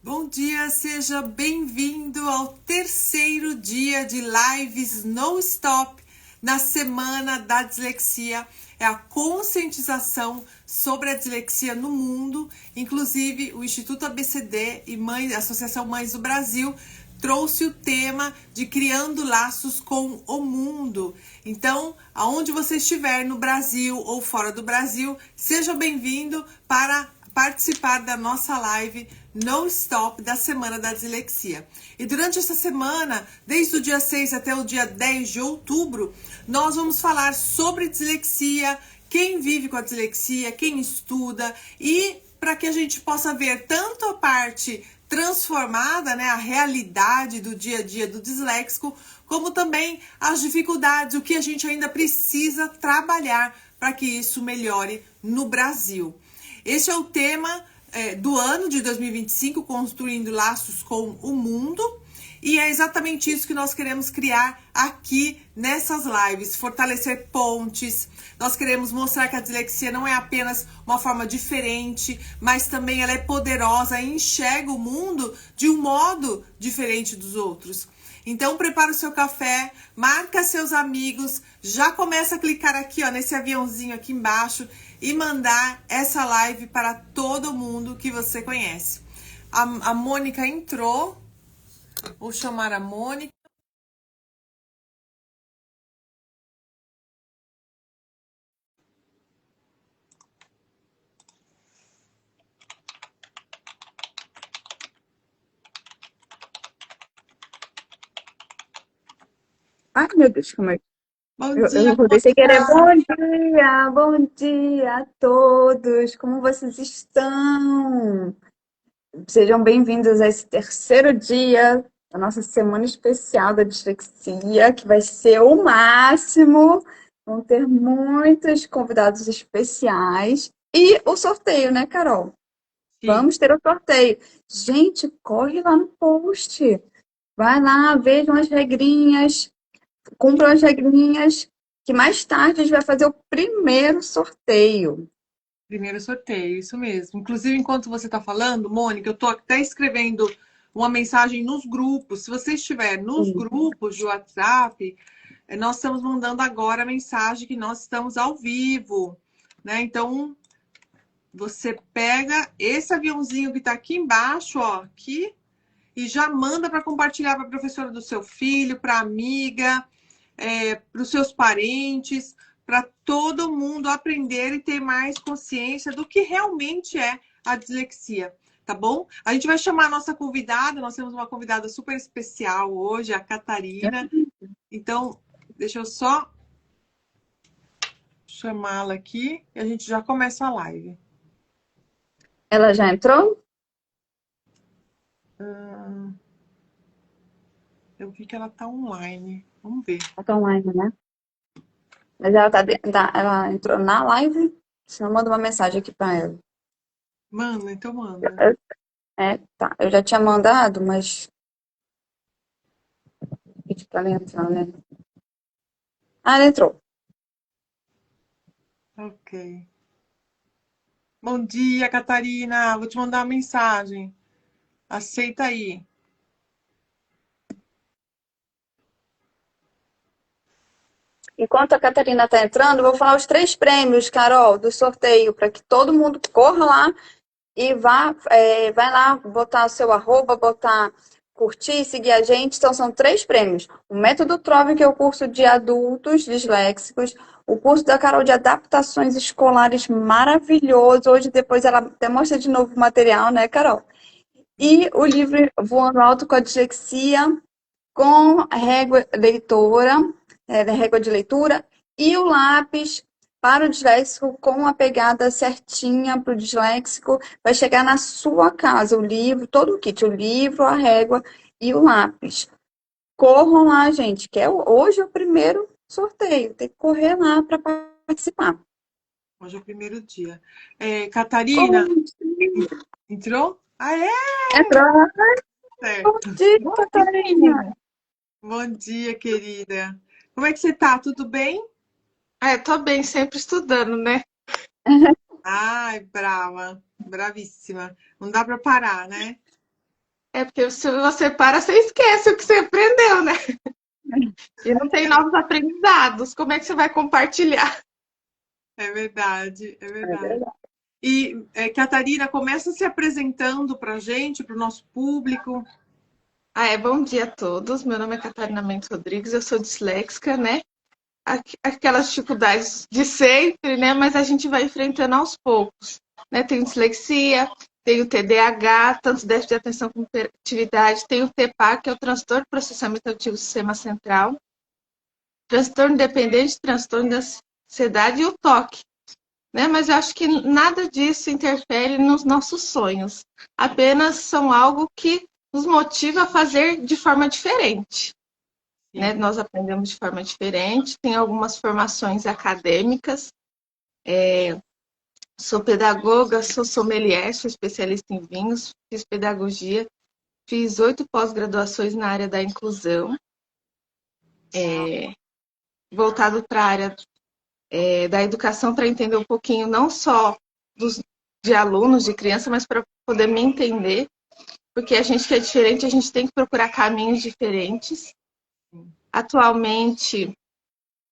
Bom dia, seja bem-vindo ao terceiro dia de lives No Stop na Semana da Dislexia. É a conscientização sobre a dislexia no mundo. Inclusive, o Instituto ABCD e a Associação Mães do Brasil trouxe o tema de Criando Laços com o Mundo. Então, aonde você estiver, no Brasil ou fora do Brasil, seja bem-vindo para participar da nossa live No Stop da Semana da Dislexia. E durante essa semana, desde o dia 6 até o dia 10 de outubro, nós vamos falar sobre dislexia, quem vive com a dislexia, quem estuda, e para que a gente possa ver tanto a parte transformada, né, a realidade do dia a dia do disléxico, como também as dificuldades, o que a gente ainda precisa trabalhar para que isso melhore no Brasil. Este é o tema do ano de 2025, Construindo Laços com o Mundo. E é exatamente isso que nós queremos criar aqui nessas lives. Fortalecer pontes. Nós queremos mostrar que a dislexia não é apenas uma forma diferente, mas também ela é poderosa e enxerga o mundo de um modo diferente dos outros. Então, prepara o seu café, marca seus amigos, já começa a clicar aqui, ó, nesse aviãozinho aqui embaixo e mandar essa live para todo mundo que você conhece. A Mônica entrou, vou chamar a Mônica. Ai, meu Deus, como é? Bom dia, Eu deixei querer. Bom dia a todos. Como vocês estão? Sejam bem-vindos a esse terceiro dia da nossa semana especial da dislexia, que vai ser o máximo. Vão ter muitos convidados especiais e o sorteio, né, Carol? Sim. Vamos ter o sorteio. Gente, corre lá no post. Vai lá, vejam as regrinhas. Cumpram as regrinhas, que mais tarde a gente vai fazer o primeiro sorteio. Primeiro sorteio, isso mesmo. Inclusive, enquanto você está falando, Mônica, eu estou até escrevendo uma mensagem nos grupos. Se você estiver nos grupos de WhatsApp, nós estamos mandando agora a mensagem que nós estamos ao vivo, né? Então, você pega esse aviãozinho que está aqui embaixo, ó, aqui, e já manda para compartilhar para a professora do seu filho, para a amiga, para os seus parentes, para todo mundo aprender e ter mais consciência do que realmente é a dislexia, tá bom? A gente vai chamar a nossa convidada, nós temos uma convidada super especial hoje, a Catarina. Então, deixa eu só chamá-la aqui e a gente já começa a live. Ela já entrou? Eu vi que ela tá online. Vamos ver. Ela tá online, né? Mas ela, ela entrou na live? Se não, manda uma mensagem aqui para ela. Manda, então manda. Tá. Eu já tinha mandado, mas. Pedi pra ela entrar, né? Ah, ela entrou. Ok. Bom dia, Catarina. Vou te mandar uma mensagem. Aceita aí. Enquanto a Catarina está entrando, eu vou falar os 3 prêmios, Carol, do sorteio, para que todo mundo corra lá e vai lá botar o seu arroba, botar curtir, seguir a gente. Então, são 3 prêmios. O Método Trove, que é o curso de adultos disléxicos. O curso da Carol de adaptações escolares, maravilhoso. Hoje, depois, ela até mostra de novo o material, né, Carol? E o livro Voando Alto com a Dislexia, com a régua leitora, régua de leitura, e o lápis para o disléxico com a pegada certinha para o disléxico. Vai chegar na sua casa o livro, todo o kit, o livro, a régua e o lápis. Corram lá, gente, que hoje é o primeiro sorteio. Tem que correr lá para participar. Hoje é o primeiro dia. Catarina, entrou? Ah, é? Entrou. Bom Certo. dia, Catarina. Bom dia, querida. Como é que você tá? Tudo bem? Tô bem, sempre estudando, né? Ai, brava. Bravíssima. Não dá pra parar, né? É porque se você para, você esquece o que você aprendeu, né? E não tem novos aprendizados. Como é que você vai compartilhar? É verdade, é É verdade. verdade. E, Catarina, começa se apresentando para a gente, para o nosso público. Bom dia a todos. Meu nome é Catarina Mendes Rodrigues, eu sou disléxica, né? Aquelas dificuldades de sempre, né? Mas a gente vai enfrentando aos poucos, né? Tenho dislexia, tenho TDAH, tanto déficit de atenção como hiperatividade, tenho TPA, que é o transtorno de processamento auditivo do sistema central, transtorno dependente, transtorno da ansiedade e o toque, né? Mas eu acho que nada disso interfere nos nossos sonhos. Apenas são algo que nos motiva a fazer de forma diferente. Né? Nós aprendemos de forma diferente, tem algumas formações acadêmicas. Sou pedagoga, sou sommelier, sou especialista em vinhos, fiz pedagogia, fiz 8 pós-graduações na área da inclusão, voltado para a área da educação, para entender um pouquinho não só de alunos, de criança, mas para poder me entender, porque a gente que é diferente, a gente tem que procurar caminhos diferentes. Atualmente,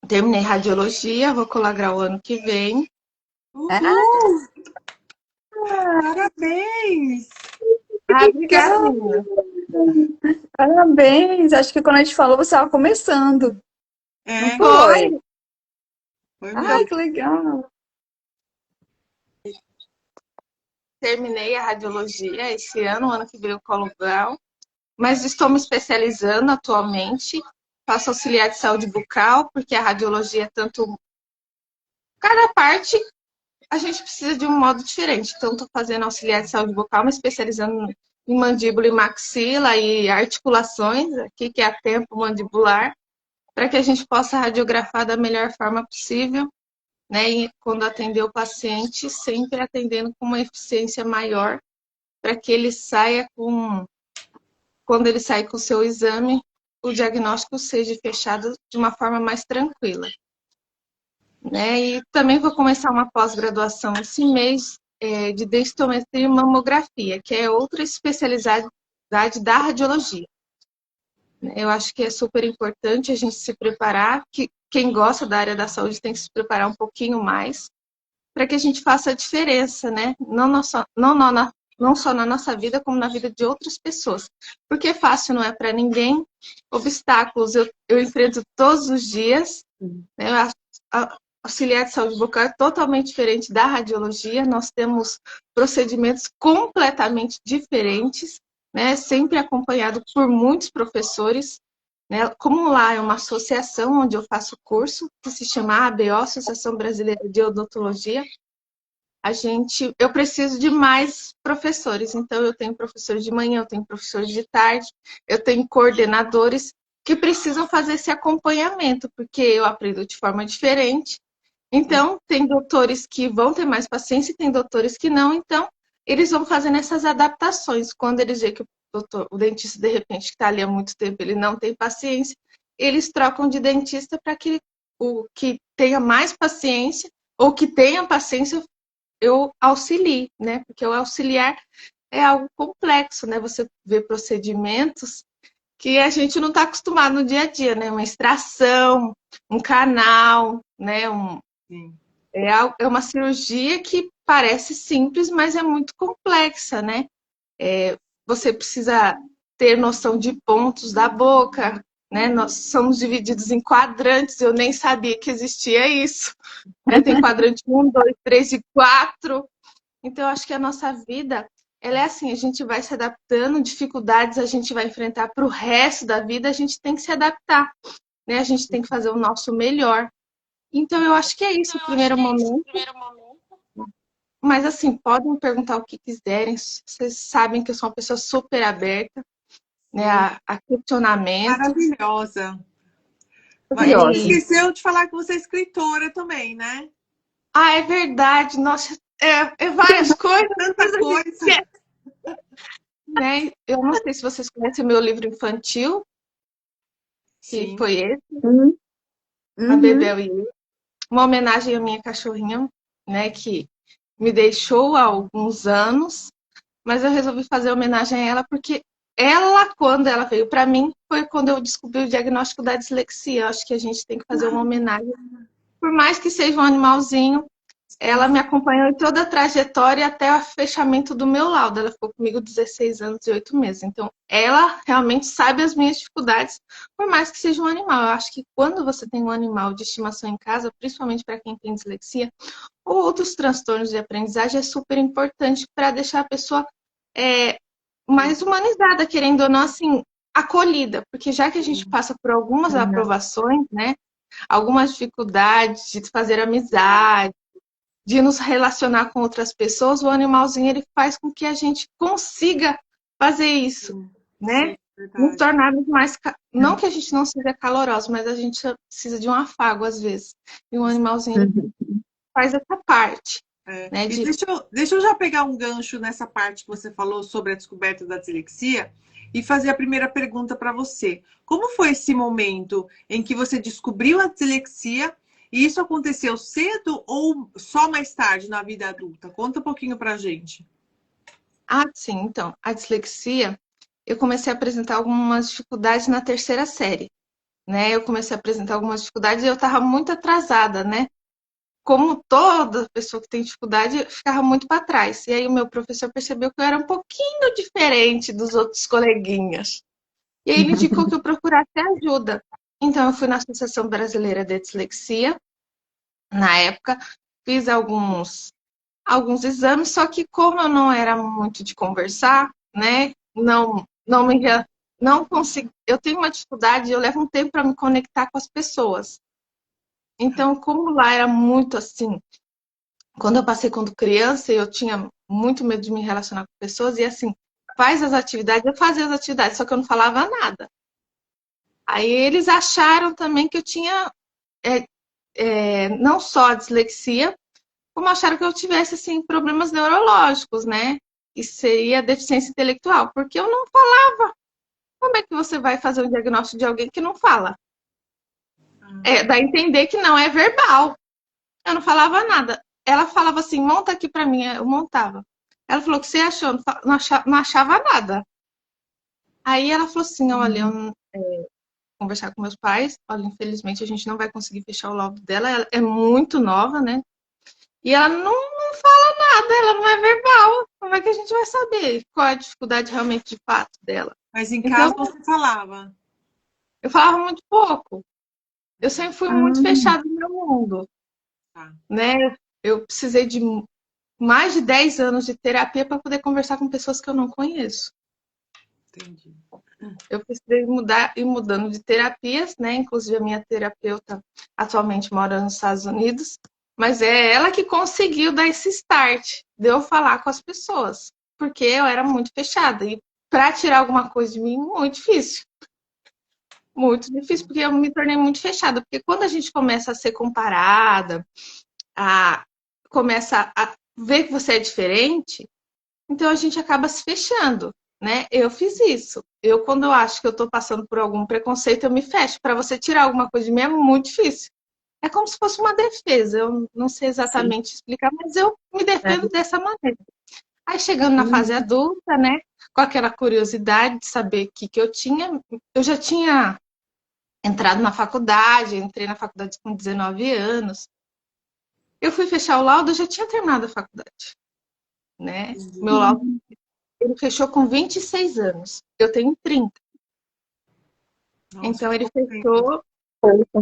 terminei radiologia, vou colar o ano que vem. Uhul! Parabéns! Obrigada, Legal. menina. Parabéns! Acho que quando a gente falou, você estava começando, não É, foi? foi Ah, mesmo. que legal! Terminei a radiologia esse ano que veio o colo grau, mas estou me especializando atualmente. Faço auxiliar de saúde bucal, porque a radiologia é tanto. Cada parte a gente precisa de um modo diferente. Então, estou fazendo auxiliar de saúde bucal, me especializando em mandíbula e maxila e articulações, aqui que é a tempo mandibular, para que a gente possa radiografar da melhor forma possível, né? E quando atender o paciente, sempre atendendo com uma eficiência maior, para que ele saia quando ele sair com o seu exame, o diagnóstico seja fechado de uma forma mais tranquila. Né? E também vou começar uma pós-graduação esse mês de densitometria e mamografia, que é outra especialidade da radiologia. Eu acho que é super importante a gente se preparar, que quem gosta da área da saúde tem que se preparar um pouquinho mais, para que a gente faça a diferença, né? Não só na nossa vida, como na vida de outras pessoas. Porque fácil não é para ninguém. Obstáculos eu enfrento todos os dias. Né? A auxiliar de saúde bucal é totalmente diferente da radiologia. Nós temos procedimentos completamente diferentes, né? Sempre acompanhado por muitos professores. Né? Como lá é uma associação onde eu faço curso, que se chama ABO, Associação Brasileira de Odontologia, eu preciso de mais professores. Então, eu tenho professores de manhã, eu tenho professores de tarde, eu tenho coordenadores que precisam fazer esse acompanhamento, porque eu aprendo de forma diferente. Então, tem doutores que vão ter mais paciência e tem doutores que não. Então, eles vão fazendo essas adaptações. Quando eles veem que o dentista, de repente, que está ali há muito tempo, ele não tem paciência, eles trocam de dentista para que o que tenha mais paciência ou que tenha paciência eu auxilie, né? Porque o auxiliar é algo complexo, né? Você vê procedimentos que a gente não está acostumado no dia a dia, né? Uma extração, um canal, né? Sim. É uma cirurgia que parece simples, mas é muito complexa, né? Você precisa ter noção de pontos da boca, né? Nós somos divididos em quadrantes, eu nem sabia que existia isso. Né? Tem quadrante 1, 2, 3 e 4. Então, eu acho que a nossa vida, ela é assim, a gente vai se adaptando, dificuldades a gente vai enfrentar para o resto da vida, a gente tem que se adaptar, né? A gente tem que fazer o nosso melhor. Então, eu acho que é isso, o primeiro momento. Mas, assim, podem me perguntar o que quiserem, vocês sabem que eu sou uma pessoa super aberta, né, a questionamento. Maravilhosa. Mas a gente Maravilhosa. esqueceu de falar que você é escritora também, né? É verdade, nossa, várias coisas. Tanta coisa. Né? Eu não sei se vocês conhecem o meu livro infantil, que Sim. foi esse, Uhum. A Bebel e eu. Uma homenagem à minha cachorrinha, né, que me deixou há alguns anos, mas eu resolvi fazer homenagem a ela porque ela, quando ela veio para mim, foi quando eu descobri o diagnóstico da dislexia. Eu acho que a gente tem que fazer uma homenagem. Por mais que seja um animalzinho, ela me acompanhou em toda a trajetória até o fechamento do meu laudo. Ela ficou comigo 16 anos e 8 meses. Então, ela realmente sabe as minhas dificuldades, por mais que seja um animal. Eu acho que quando você tem um animal de estimação em casa, principalmente para quem tem dislexia ou outros transtornos de aprendizagem, é super importante para deixar a pessoa mais humanizada, querendo ou não, assim, acolhida. Porque já que a gente passa por algumas aprovações, né? Algumas dificuldades de fazer amizade, de nos relacionar com outras pessoas, o animalzinho ele faz com que a gente consiga fazer isso, né? Nos tornarmos mais... Não que a gente não seja caloroso, mas a gente precisa de um afago, às vezes. E o animalzinho ele faz essa parte. Né, e deixa eu já pegar um gancho nessa parte que você falou sobre a descoberta da dislexia e fazer a primeira pergunta para você. Como foi esse momento em que você descobriu a dislexia? E isso aconteceu cedo ou só mais tarde na vida adulta? Conta um pouquinho pra gente. Sim. Então, a dislexia, eu comecei a apresentar algumas dificuldades na terceira série, né? Eu comecei a apresentar algumas dificuldades e eu estava muito atrasada, né? Como toda pessoa que tem dificuldade, eu ficava muito para trás. E aí o meu professor percebeu que eu era um pouquinho diferente dos outros coleguinhas. E aí ele indicou que eu procurasse ajuda. Então, eu fui na Associação Brasileira de Dislexia, na época, fiz alguns exames, só que como eu não era muito de conversar, né, não consegui, eu tenho uma dificuldade, eu levo um tempo para me conectar com as pessoas. Então, como lá era muito assim, quando eu passei quando criança, eu tinha muito medo de me relacionar com pessoas, e assim, faz as atividades, eu fazia as atividades, só que eu não falava nada. Aí eles acharam também que eu tinha não só a dislexia, como acharam que eu tivesse, assim, problemas neurológicos, né? E seria deficiência intelectual, porque eu não falava. Como é que você vai fazer um diagnóstico de alguém que não fala? Dá a entender que não é verbal. Eu não falava nada. Ela falava assim, monta aqui pra mim, eu montava. Ela falou, o que você achou? Não achava nada. Aí ela falou assim, olha, eu conversar com meus pais, olha, infelizmente a gente não vai conseguir fechar o laudo dela, ela é muito nova, né? E ela não fala nada, ela não é verbal. Como é que a gente vai saber qual é a dificuldade realmente de fato dela? Mas em casa você falava? Eu falava muito pouco. Eu sempre fui muito fechada no meu mundo. Né? Eu precisei de mais de 10 anos de terapia para poder conversar com pessoas que eu não conheço. Entendi. Eu precisei ir mudando de terapias, né? Inclusive a minha terapeuta atualmente mora nos Estados Unidos, mas é ela que conseguiu dar esse start de eu falar com as pessoas, porque eu era muito fechada e para tirar alguma coisa de mim, muito difícil. Muito difícil, porque eu me tornei muito fechada, porque quando a gente começa a ser comparada, começa a ver que você é diferente, então a gente acaba se fechando. Né? Eu fiz isso. Quando eu acho que eu estou passando por algum preconceito, eu me fecho. Para você tirar alguma coisa de mim é muito difícil. É como se fosse uma defesa. Eu não sei exatamente explicar, mas eu me defendo dessa maneira. Aí chegando na fase adulta, né? Com aquela curiosidade de saber o que eu tinha. Eu já tinha entrado na faculdade, entrei na faculdade com 19 anos. Eu fui fechar o laudo, eu já tinha terminado a faculdade. Né? Meu laudo ele fechou com 26 anos. Eu tenho 30. Nossa, então, ele fechou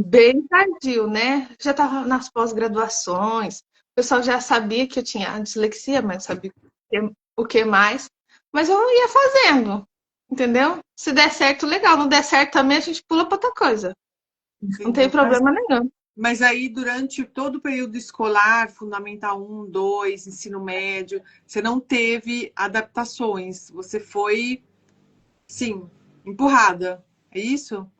bem tardio, né? Já estava nas pós-graduações. O pessoal já sabia que eu tinha dislexia, mas sabia o que mais. Mas eu ia fazendo, entendeu? Se der certo, legal. Não der certo também, a gente pula para outra coisa. Não tem problema nenhum. Mas aí, durante todo o período escolar, Fundamental 1, 2, ensino médio, você não teve adaptações. Você foi, sim, empurrada. É isso?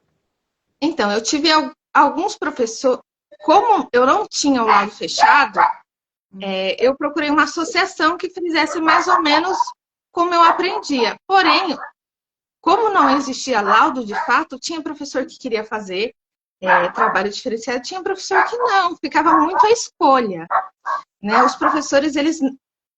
Então, eu tive alguns professores... Como eu não tinha o laudo fechado, eu procurei uma associação que fizesse mais ou menos como eu aprendia. Porém, como não existia laudo de fato, tinha professor que queria fazer trabalho diferenciado, tinha professor que não, ficava muito à escolha. Né? Os professores, eles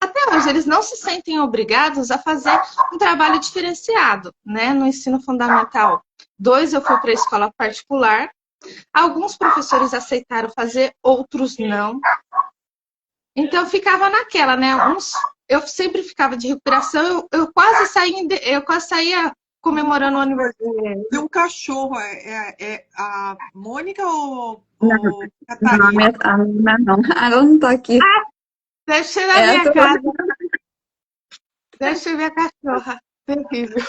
até hoje, eles não se sentem obrigados a fazer um trabalho diferenciado, né? No ensino fundamental 2, eu fui para a escola particular. Alguns professores aceitaram fazer, outros não. Então, eu ficava naquela, né? Eu sempre ficava de recuperação, eu quase saía comemorando o aniversário. E um cachorro, é a Mônica ou Não, Catarina? a minha não. Ela não tá aqui. Deve ser na minha casa. Deve ser minha cachorra. Terrível.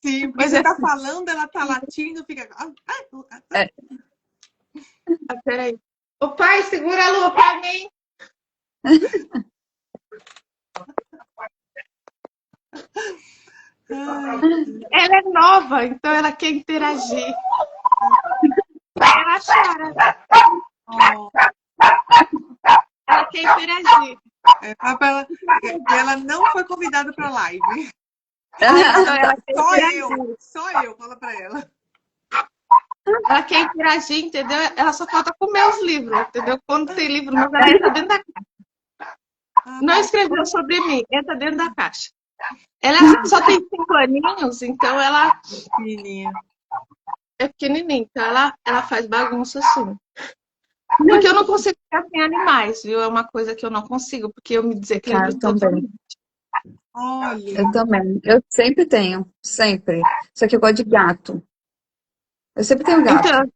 Sim, porque Mas você é tá falando, ela tá latindo, fica. peraí. O pai, segura a lua pra mim. Ela é nova, então ela quer interagir. Ela chora. Oh, Ela quer interagir. fala pra ela não foi convidada pra live. Então ela quer Só interagir. eu, fala pra ela. Ela quer interagir, entendeu? Ela só falta comer os livros, entendeu? Quando tem livro, mas ela entra dentro da caixa. Não escreveu sobre mim, entra dentro da caixa. Ela só tem 5 aninhos, então ela Menininha. é pequenininha, então ela faz bagunça assim. Porque eu não consigo ficar sem animais, viu? É uma coisa que eu não consigo, porque eu me desequilibro Eu também. totalmente. Olha. Eu também. Eu sempre tenho. Sempre. Só que eu gosto de gato. Eu sempre tenho gato. Então,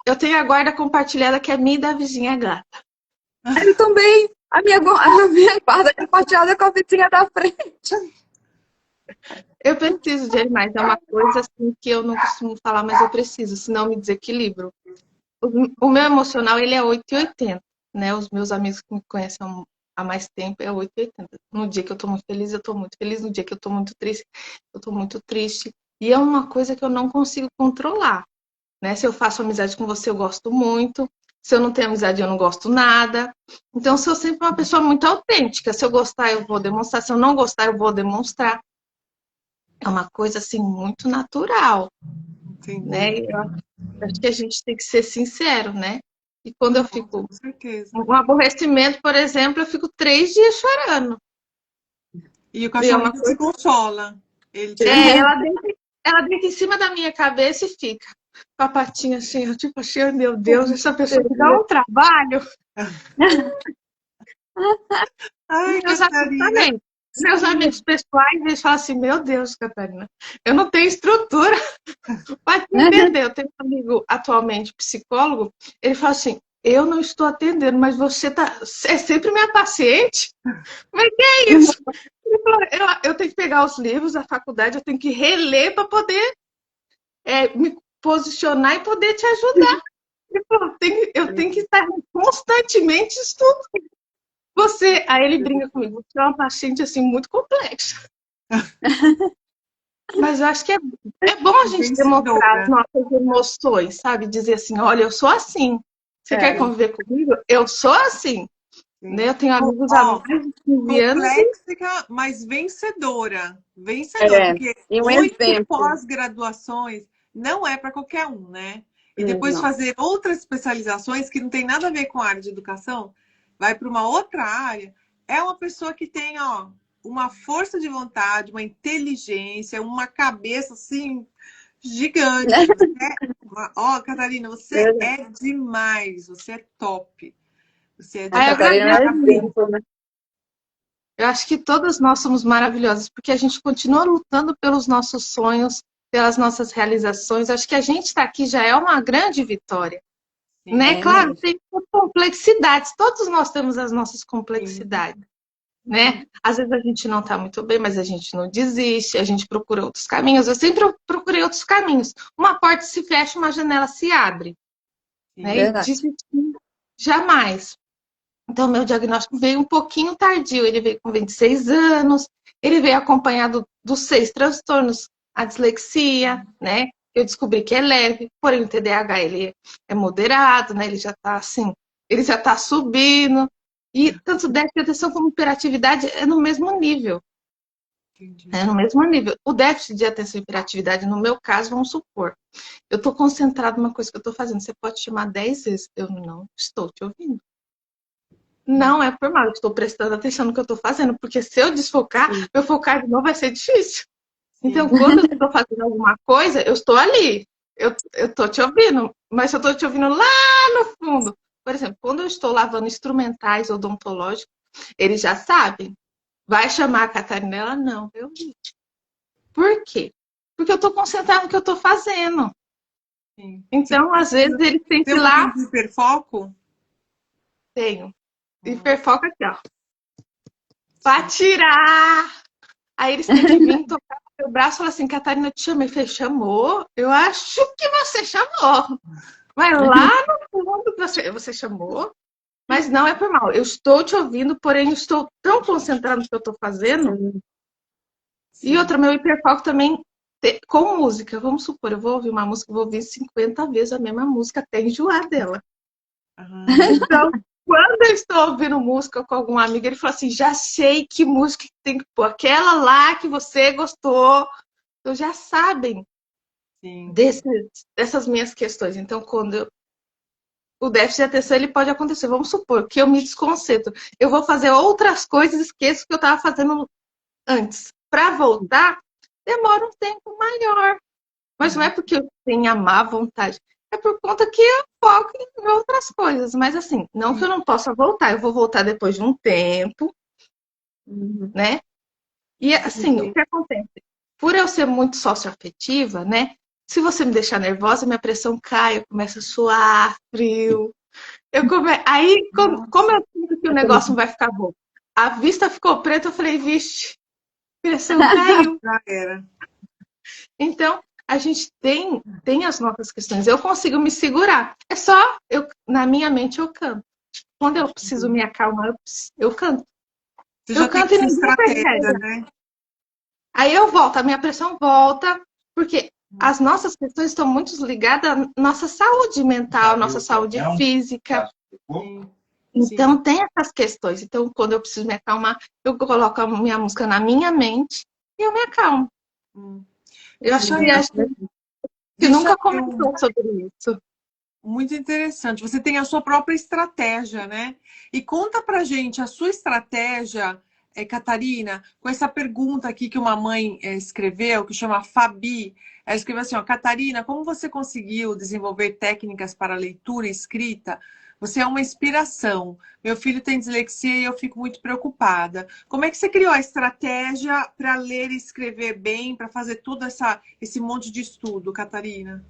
eu tenho a guarda compartilhada que é minha e da vizinha gata. Eu também. A minha guarda compartilhada com a vizinha da frente. Eu preciso de animais, é uma coisa assim que eu não costumo falar, mas eu preciso, senão eu me desequilibro. O meu emocional, ele é 880, né? Os meus amigos que me conhecem há mais tempo é 880. No dia que eu tô muito feliz, eu tô muito feliz. No dia que eu tô muito triste, eu tô muito triste. E é uma coisa que eu não consigo controlar, né? Se eu faço amizade com você, eu gosto muito. Se eu não tenho amizade, eu não gosto nada. Então, eu sou sempre uma pessoa muito autêntica. Se eu gostar, eu vou demonstrar. Se eu não gostar, eu vou demonstrar. É uma coisa, assim, muito natural, Entendi. né? Eu acho que a gente tem que ser sincero, né? E quando eu fico Com certeza. um aborrecimento, por exemplo, eu fico 3 dias chorando. E o cachorro coisa... se consola. Ele ela deita em cima da minha cabeça e fica com a patinha assim, eu tipo assim, meu Deus, essa pessoa me dá um trabalho. Ai, Meus amigos Catarina. também. Meus amigos pessoais, eles falam assim, meu Deus, Catarina, eu não tenho estrutura para te entender. Eu tenho um amigo atualmente psicólogo, ele fala assim, eu não estou atendendo, mas você é sempre minha paciente? Mas que é isso? Ele falou, eu tenho que pegar os livros da faculdade, eu tenho que reler para poder me posicionar e poder te ajudar. Ele falou, eu tenho que estar constantemente estudando. Aí ele brinca comigo, você é uma paciente assim muito complexa. Mas eu acho que é bom a gente demonstrar as nossas emoções, sabe? Dizer assim, olha, eu sou assim. Você quer conviver comigo? Eu sou assim. Né? Eu tenho amigos há mais de 15 anos. Complexa, mas vencedora. Vencedora, porque e um 8 exemplo. pós-graduações não é para qualquer um, né? E depois fazer outras especializações que não tem nada a ver com a área de educação, vai para uma outra área, é uma pessoa que tem, ó, uma força de vontade, uma inteligência, uma cabeça assim gigante. Ó, Catarina, você é demais, você é top. Você é demais. Eu acho que todas nós somos maravilhosas, porque a gente continua lutando pelos nossos sonhos, pelas nossas realizações. Acho que a gente estar aqui já é uma grande vitória. Né? Claro, tem complexidades, todos nós temos as nossas complexidades. Né? Às vezes a gente não está muito bem, mas a gente não desiste, a gente procura outros caminhos. Eu sempre procurei outros caminhos. Uma porta se fecha, uma janela se abre. Né? E desistir jamais. Então, meu diagnóstico veio um pouquinho tardio. Ele veio com 26 anos, ele veio acompanhado dos 6 transtornos, a dislexia, né? Eu descobri que é leve, porém o TDAH ele é moderado, né? Ele já está assim, ele já está subindo. E tanto déficit de atenção como hiperatividade é no mesmo nível. Entendi. É no mesmo nível. O déficit de atenção e hiperatividade, no meu caso, vamos supor, eu estou concentrado numa coisa que eu estou fazendo. Você pode chamar 10 vezes, eu não estou te ouvindo. Não é por mal, eu estou prestando atenção no que eu estou fazendo, porque se eu desfocar, eu focar de novo vai ser difícil. Então, quando eu estou fazendo alguma coisa, eu estou ali. Eu estou te ouvindo, mas eu estou te ouvindo lá no fundo. Por exemplo, quando eu estou lavando instrumentais odontológicos, eles já sabem. Vai chamar a Catarina? Ela não, eu vi. Por quê? Porque eu estou concentrada no que eu estou fazendo. Sim. Então, às vezes, eles têm que ir Tem lá. um hiperfoco? Tenho. Hiperfoco aqui, ó. Pra tirar! Aí eles têm que vir tocar no meu braço e falar assim, Catarina, eu te chamei. Eu falei, chamou? Eu acho que você chamou. Mas lá no fundo você chamou. Mas não é por mal. Eu estou te ouvindo, porém eu estou tão concentrada no que eu estou fazendo. Sim. E outra, meu hiperfoco também com música. Vamos supor, eu vou ouvir uma música, vou ouvir 50 vezes a mesma música até enjoar dela. Então, quando eu estou ouvindo música com algum amigo, ele fala assim, já sei que música tem que pôr. Aquela lá que você gostou. Então, já sabem dessas minhas questões. Então, quando o déficit de atenção ele pode acontecer. Vamos supor que eu me desconcentro. Eu vou fazer outras coisas e esqueço o que eu estava fazendo antes. Para voltar, demora um tempo maior. Mas não é porque eu tenho má vontade. É por conta que eu foco em outras coisas. Mas assim, não que eu não possa voltar. Eu vou voltar depois de um tempo, né? E assim, o que acontece? Por eu ser muito socioafetiva, né? Se você me deixar nervosa, minha pressão cai, eu começo a suar, frio. Aí, como eu sinto que o negócio não vai ficar bom? A vista ficou preta, eu falei, vixe, pressão caiu. Já era. Então, a gente tem as nossas questões. Eu consigo me segurar. É só, na minha mente, eu canto. Quando eu preciso me acalmar, eu canto. Você já canto tem e ninguém estratégia, percebe. né? Aí eu volto, a minha pressão volta, porque as nossas questões estão muito ligadas à nossa saúde mental, nossa saúde física. Então, tem essas questões. Então, quando eu preciso me acalmar, eu coloco a minha música na minha mente e eu me acalmo. Eu acho que nunca comentou sobre isso. Muito interessante. Você tem a sua própria estratégia, né? E conta pra gente a sua estratégia, Catarina, com essa pergunta aqui que uma mãe escreveu, que chama Fabi. Ela escreveu assim, ó, Catarina, como você conseguiu desenvolver técnicas para leitura e escrita? Você é uma inspiração. Meu filho tem dislexia e eu fico muito preocupada. Como é que você criou a estratégia para ler e escrever bem, para fazer todo esse monte de estudo, Catarina?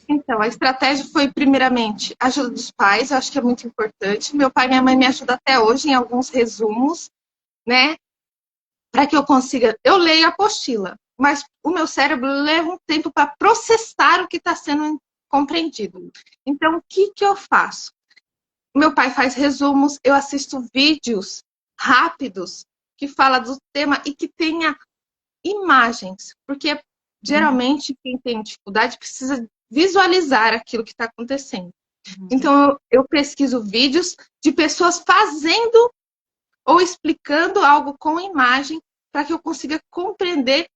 Então, a estratégia foi, primeiramente, a ajuda dos pais, eu acho que é muito importante. Meu pai e minha mãe me ajudam até hoje em alguns resumos, né? Para que eu consiga... Eu leio a apostila, mas o meu cérebro leva um tempo para processar o que está sendo compreendido. Então, o que eu faço? Meu pai faz resumos, eu assisto vídeos rápidos que falam do tema e que tenha imagens, porque geralmente quem tem dificuldade precisa visualizar aquilo que está acontecendo. Então, eu pesquiso vídeos de pessoas fazendo ou explicando algo com imagem para que eu consiga compreender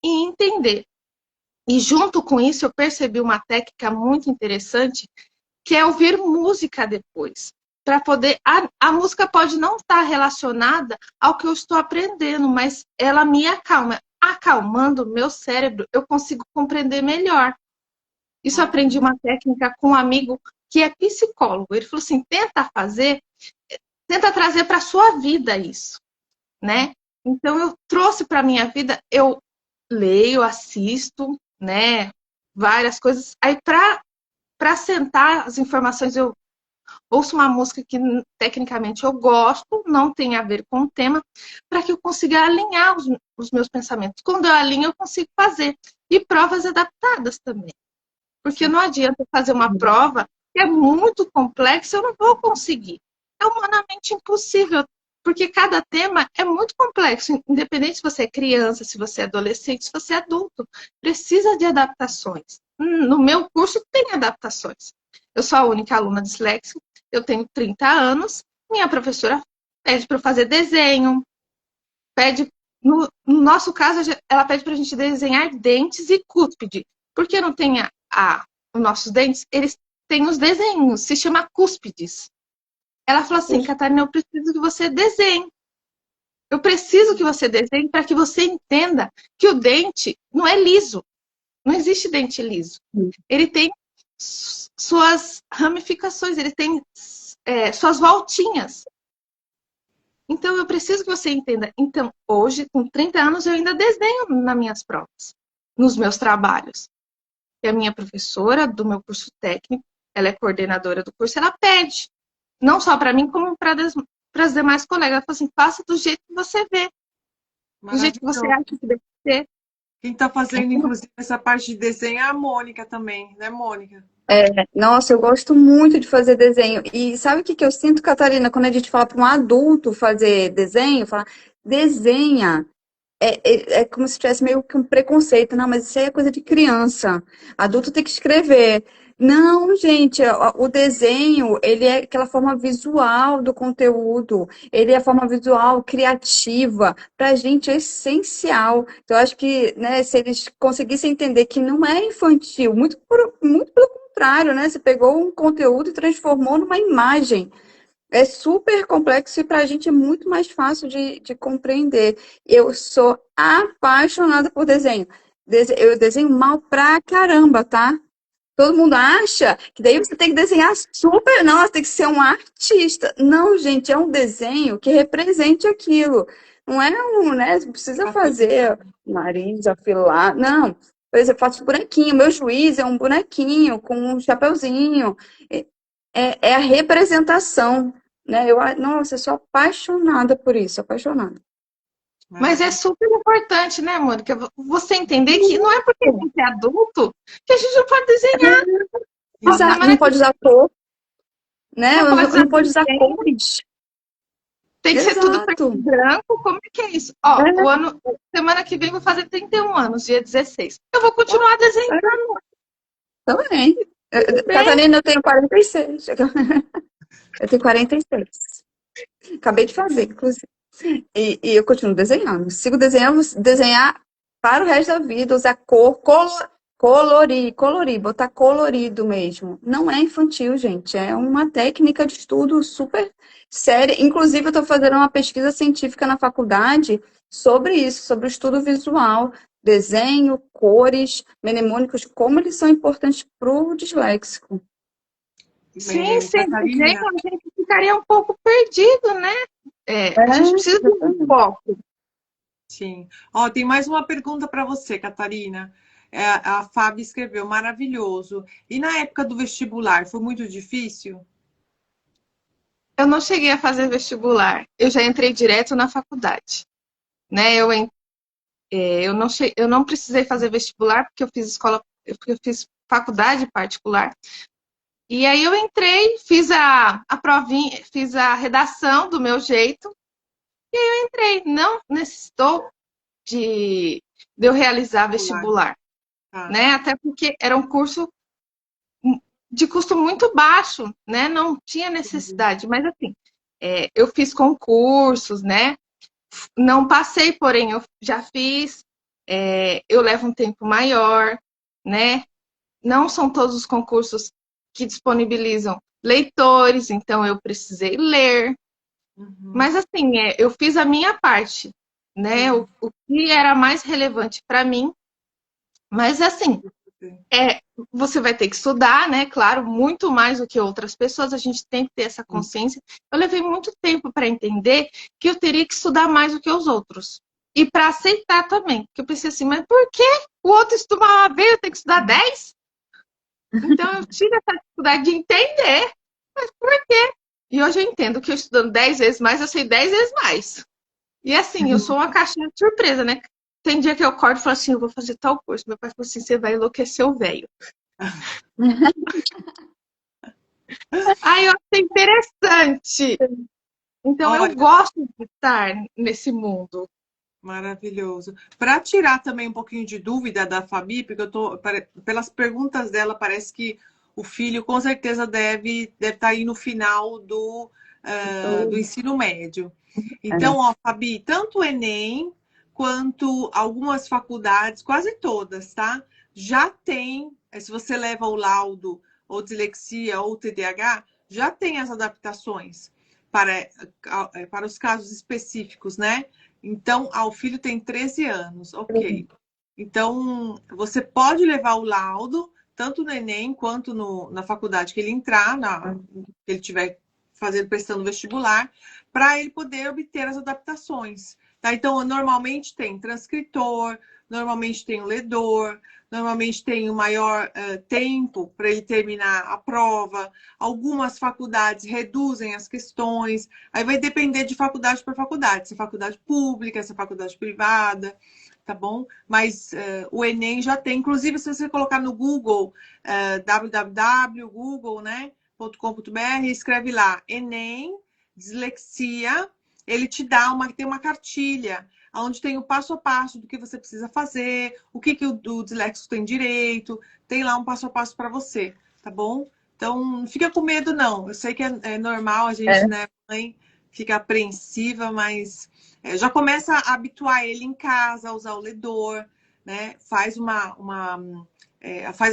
e entender. E junto com isso, eu percebi uma técnica muito interessante, que é ouvir música depois. Para poder... A música pode não estar relacionada ao que eu estou aprendendo, mas ela me acalma. Acalmando o meu cérebro, eu consigo compreender melhor. Isso eu aprendi uma técnica com um amigo que é psicólogo. Ele falou assim, tenta trazer para a sua vida isso, né? Então, eu trouxe para a minha vida, eu leio, assisto, né? Várias coisas. Aí, para sentar as informações, eu ouço uma música que tecnicamente eu gosto, não tem a ver com o tema, para que eu consiga alinhar os meus pensamentos. Quando eu alinho, eu consigo fazer. E provas adaptadas também. Porque não adianta fazer uma prova que é muito complexa, eu não vou conseguir. É humanamente impossível, porque cada tema é muito complexo, independente se você é criança, se você é adolescente, se você é adulto. Precisa de adaptações. No meu curso tem adaptações. Eu sou a única aluna disléxica, eu tenho 30 anos, minha professora pede para eu fazer desenho, no nosso caso, ela pede para a gente desenhar dentes e cúspide, porque não tem os nossos dentes, eles têm os desenhos, se chama cúspides. Ela falou assim, Catarina, eu preciso que você desenhe. Eu preciso que você desenhe para que você entenda que o dente não é liso. Não existe dente liso. Ele tem suas ramificações, ele tem suas voltinhas. Então, eu preciso que você entenda. Então, hoje, com 30 anos, eu ainda desenho nas minhas provas, nos meus trabalhos. E a minha professora do meu curso técnico, ela é coordenadora do curso, ela pede. Não só para mim, como para as demais colegas. Ela fala assim, faça do jeito que você vê. Do jeito que você acha que deve ser. Quem está fazendo, inclusive, essa parte de desenho é a Mônica também, né, Mônica? Nossa, eu gosto muito de fazer desenho. E sabe o que eu sinto, Catarina, quando a gente fala para um adulto fazer desenho, fala, desenha. É como se tivesse meio que um preconceito. Não, mas isso aí é coisa de criança. Adulto tem que escrever. Não, gente, o desenho, ele é aquela forma visual do conteúdo. Ele é a forma visual criativa. Para a gente é essencial. Então, eu acho que, né, se eles conseguissem entender que não é infantil, muito pelo contrário, né? Você pegou um conteúdo e transformou numa imagem. É super complexo e para a gente é muito mais fácil de compreender. Eu sou apaixonada por desenho. Eu desenho mal pra caramba, tá? Todo mundo acha que daí você tem que desenhar super. Não, você tem que ser um artista. Não, gente, é um desenho que represente aquilo. Não é um, né? Você precisa fazer nariz, afilar. Não. Por exemplo, eu faço bonequinho. Meu juiz é um bonequinho com um chapeuzinho. É a representação, né? Nossa, eu sou apaixonada por isso, apaixonada. Mas é super importante, né, Mônica? Você entender que não é porque a gente é adulto que a gente não pode desenhar. Não pode usar cor, né? Não pode usar cores. Tem que ser tudo preto e branco. Como é que é isso? Ó, semana que vem eu vou fazer 31 anos, dia 16. Eu vou continuar desenhando. Também. Catarina, eu tenho 46. Eu tenho 46. Acabei de fazer, inclusive. E eu continuo desenhando. Sigo desenhando, desenhar para o resto da vida, usar cor, colorir, botar colorido mesmo. Não é infantil, gente. É uma técnica de estudo super séria. Inclusive, eu estou fazendo uma pesquisa científica na faculdade sobre isso, sobre o estudo visual, desenho, cores, mnemônicos, como eles são importantes para o disléxico. Sim, sem desenho a gente ficaria um pouco perdido, né? A gente precisa de um foco. Sim. Ó, tem mais uma pergunta para você, Catarina. A Fábio escreveu, maravilhoso. E na época do vestibular, foi muito difícil? Eu não cheguei a fazer vestibular. Eu já entrei direto na faculdade. Né? Eu não precisei fazer vestibular porque eu fiz faculdade particular. E aí eu entrei, fiz a provinha, fiz a redação do meu jeito, e aí eu entrei. Não necessitou de eu realizar vestibular, né? Até porque era um curso de custo muito baixo, né? Não tinha necessidade, mas assim, eu fiz concursos, né? Não passei, porém eu já fiz, eu levo um tempo maior, né? Não são todos os concursos que disponibilizam leitores, então eu precisei ler. Mas assim, eu fiz a minha parte, né? O que era mais relevante para mim. Mas assim, você vai ter que estudar, né? Claro, muito mais do que outras pessoas, a gente tem que ter essa consciência. Eu levei muito tempo para entender que eu teria que estudar mais do que os outros. E para aceitar também. Porque eu pensei assim, mas por que o outro estuda uma vez, eu tenho que estudar 10? Então, eu tive essa dificuldade de entender. Mas por quê? E hoje eu entendo que eu estudando 10 vezes mais, eu sei 10 vezes mais. E assim, eu sou uma caixinha de surpresa, né? Tem dia que eu acordo e falo assim, eu vou fazer tal curso. Meu pai falou assim, você vai enlouquecer o velho. Aí eu achei interessante. Então, eu gosto de estar nesse mundo. Maravilhoso. Para tirar também um pouquinho de dúvida da Fabi, porque pelas perguntas dela, parece que o filho com certeza deve estar aí no final do ensino médio. Então, ó, Fabi, tanto o Enem quanto algumas faculdades, quase todas, tá? Já tem, se você leva o laudo ou dislexia ou TDAH, já tem as adaptações. para os casos específicos, né? Então, o filho tem 13 anos, ok. Então, você pode levar o laudo, tanto no Enem quanto na faculdade que ele entrar, que ele estiver prestando vestibular, para ele poder obter as adaptações. Tá? Então, normalmente tem transcritor, normalmente tem o ledor, normalmente tem o maior tempo para ele terminar a prova. Algumas faculdades reduzem as questões. Aí vai depender de faculdade por faculdade, se é faculdade pública, se é faculdade privada, tá bom? Mas o Enem já tem, inclusive se você colocar no Google, www.google, né, .com.br, escreve lá Enem, dislexia, ele te dá tem uma cartilha onde tem o passo a passo do que você precisa fazer, o que o disléxico tem direito, tem lá um passo a passo para você, tá bom? Então, não fica com medo, não. Eu sei que é normal, a gente, né, mãe, fica apreensiva, mas já começa a habituar ele em casa, a usar o ledor, né? Faz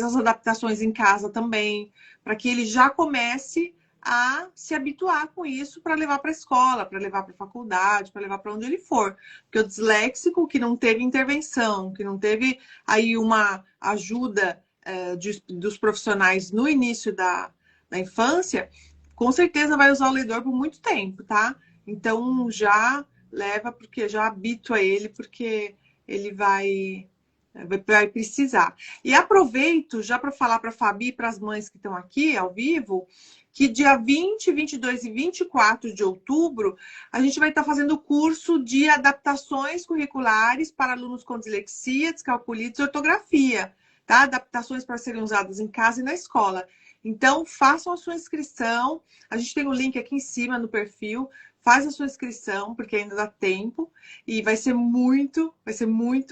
as adaptações em casa também, para que ele já comece a se habituar com isso para levar para a escola, para levar para a faculdade, para levar para onde ele for. Porque o disléxico que não teve intervenção, que não teve aí uma ajuda dos profissionais no início da infância, com certeza vai usar o ledor por muito tempo, tá? Então já leva, porque já habitua ele, porque ele vai precisar. E aproveito já para falar para a Fabi e para as mães que estão aqui ao vivo, que dia 20, 22 e 24 de outubro, a gente vai estar fazendo o curso de adaptações curriculares para alunos com dislexia, descalculia e ortografia, tá? Adaptações para serem usadas em casa e na escola. Então, façam a sua inscrição. A gente tem o link aqui em cima no perfil. Faz a sua inscrição, porque ainda dá tempo. E vai ser muito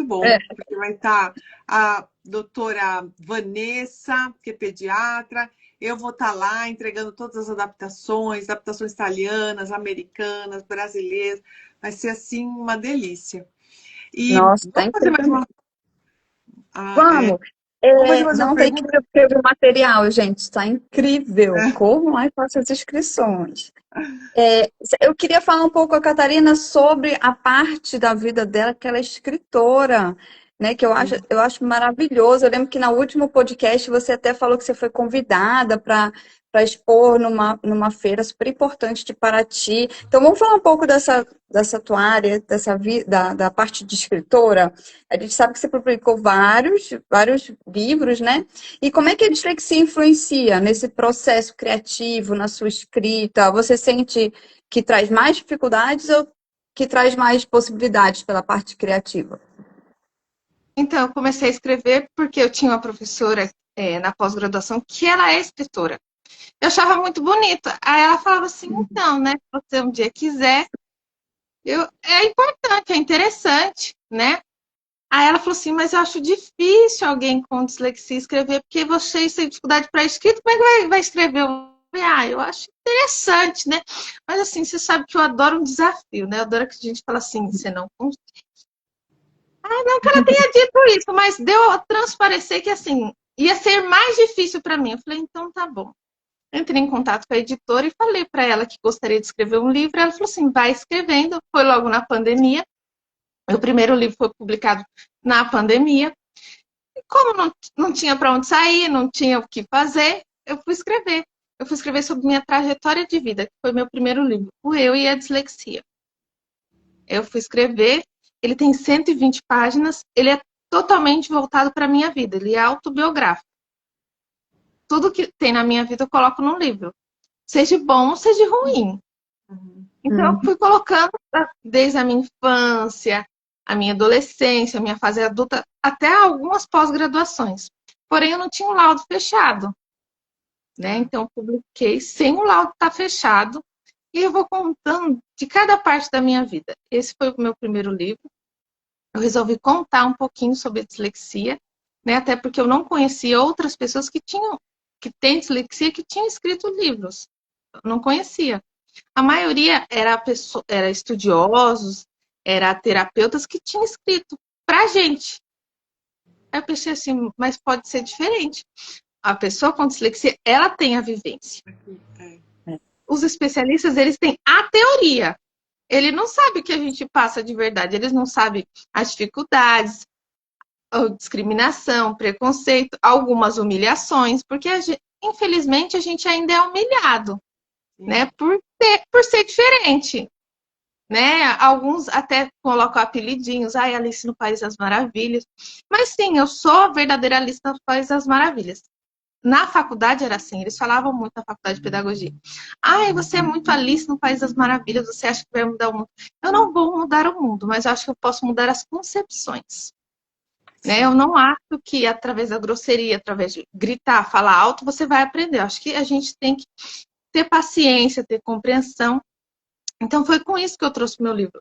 bom. Porque vai estar a doutora Vanessa, que é pediatra. Eu vou estar lá entregando todas as adaptações italianas, americanas, brasileiras. Vai ser, assim, uma delícia. E nossa, vamos fazer mais uma... Vamos! Vamos fazer mais uma não tem que pergunta? ver o material, gente. Está incrível. Corram lá e façam as inscrições. Eu queria falar um pouco com a Catarina sobre a parte da vida dela, que ela é escritora, né? Que eu acho maravilhoso. Eu lembro que no último podcast você até falou que você foi convidada para expor numa feira super importante de Paraty. Então, vamos falar um pouco dessa tua área, da parte de escritora. A gente sabe que você publicou vários livros, né? E como é que a dislexia influencia nesse processo criativo, na sua escrita? Você sente que traz mais dificuldades ou que traz mais possibilidades pela parte criativa? Então, eu comecei a escrever porque eu tinha uma professora na pós-graduação que ela é escritora. Eu achava muito bonito. Aí ela falava assim, então, né? Se você um dia quiser, é importante, é interessante, né? Aí ela falou assim, mas eu acho difícil alguém com dislexia escrever, porque vocês têm dificuldade para escrita, como é que vai escrever? Eu acho interessante, né? Mas assim, você sabe que eu adoro um desafio, né? Eu adoro que a gente fala assim, você não consegue. Ah, não que ela tenha dito isso, mas deu a transparecer que assim, ia ser mais difícil para mim. Eu falei, então tá bom. Entrei em contato com a editora e falei para ela que gostaria de escrever um livro. Ela falou assim, vai escrevendo. Foi logo na pandemia. Meu primeiro livro foi publicado na pandemia. E como não tinha para onde sair, não tinha o que fazer, eu fui escrever. Eu fui escrever sobre minha trajetória de vida, que foi meu primeiro livro, O Eu e a Dislexia. Eu fui escrever, ele tem 120 páginas, ele é totalmente voltado para a minha vida, ele é autobiográfico. Tudo que tem na minha vida eu coloco num livro, seja bom ou seja ruim. Então, eu fui colocando desde a minha infância, a minha adolescência, a minha fase adulta, até algumas pós-graduações. Porém, eu não tinha um laudo fechado, né? Então, eu publiquei sem o laudo estar fechado e eu vou contando de cada parte da minha vida. Esse foi o meu primeiro livro. Eu resolvi contar um pouquinho sobre a dislexia, né? Até porque eu não conhecia outras pessoas que têm dislexia, que tinham escrito livros. Eu não conhecia. A maioria era estudiosos, era terapeutas que tinham escrito pra gente. Aí eu pensei assim, mas pode ser diferente. A pessoa com dislexia, ela tem a vivência. os especialistas, eles têm a teoria. Ele não sabe o que a gente passa de verdade. Eles não sabem as dificuldades, a discriminação, preconceito, algumas humilhações, porque infelizmente a gente ainda é humilhado, né? Por ser diferente, né? Alguns até colocam apelidinhos, Alice no País das Maravilhas. Mas sim, eu sou a verdadeira Alice no País das Maravilhas. Na faculdade era assim, eles falavam muito na faculdade de pedagogia. Você é muito Alice no País das Maravilhas, você acha que vai mudar o mundo. Eu não vou mudar o mundo, mas eu acho que eu posso mudar as concepções. Né? Eu não acho que através da grosseria, através de gritar, falar alto, você vai aprender. Eu acho que a gente tem que ter paciência, ter compreensão. Então foi com isso que eu trouxe meu livro.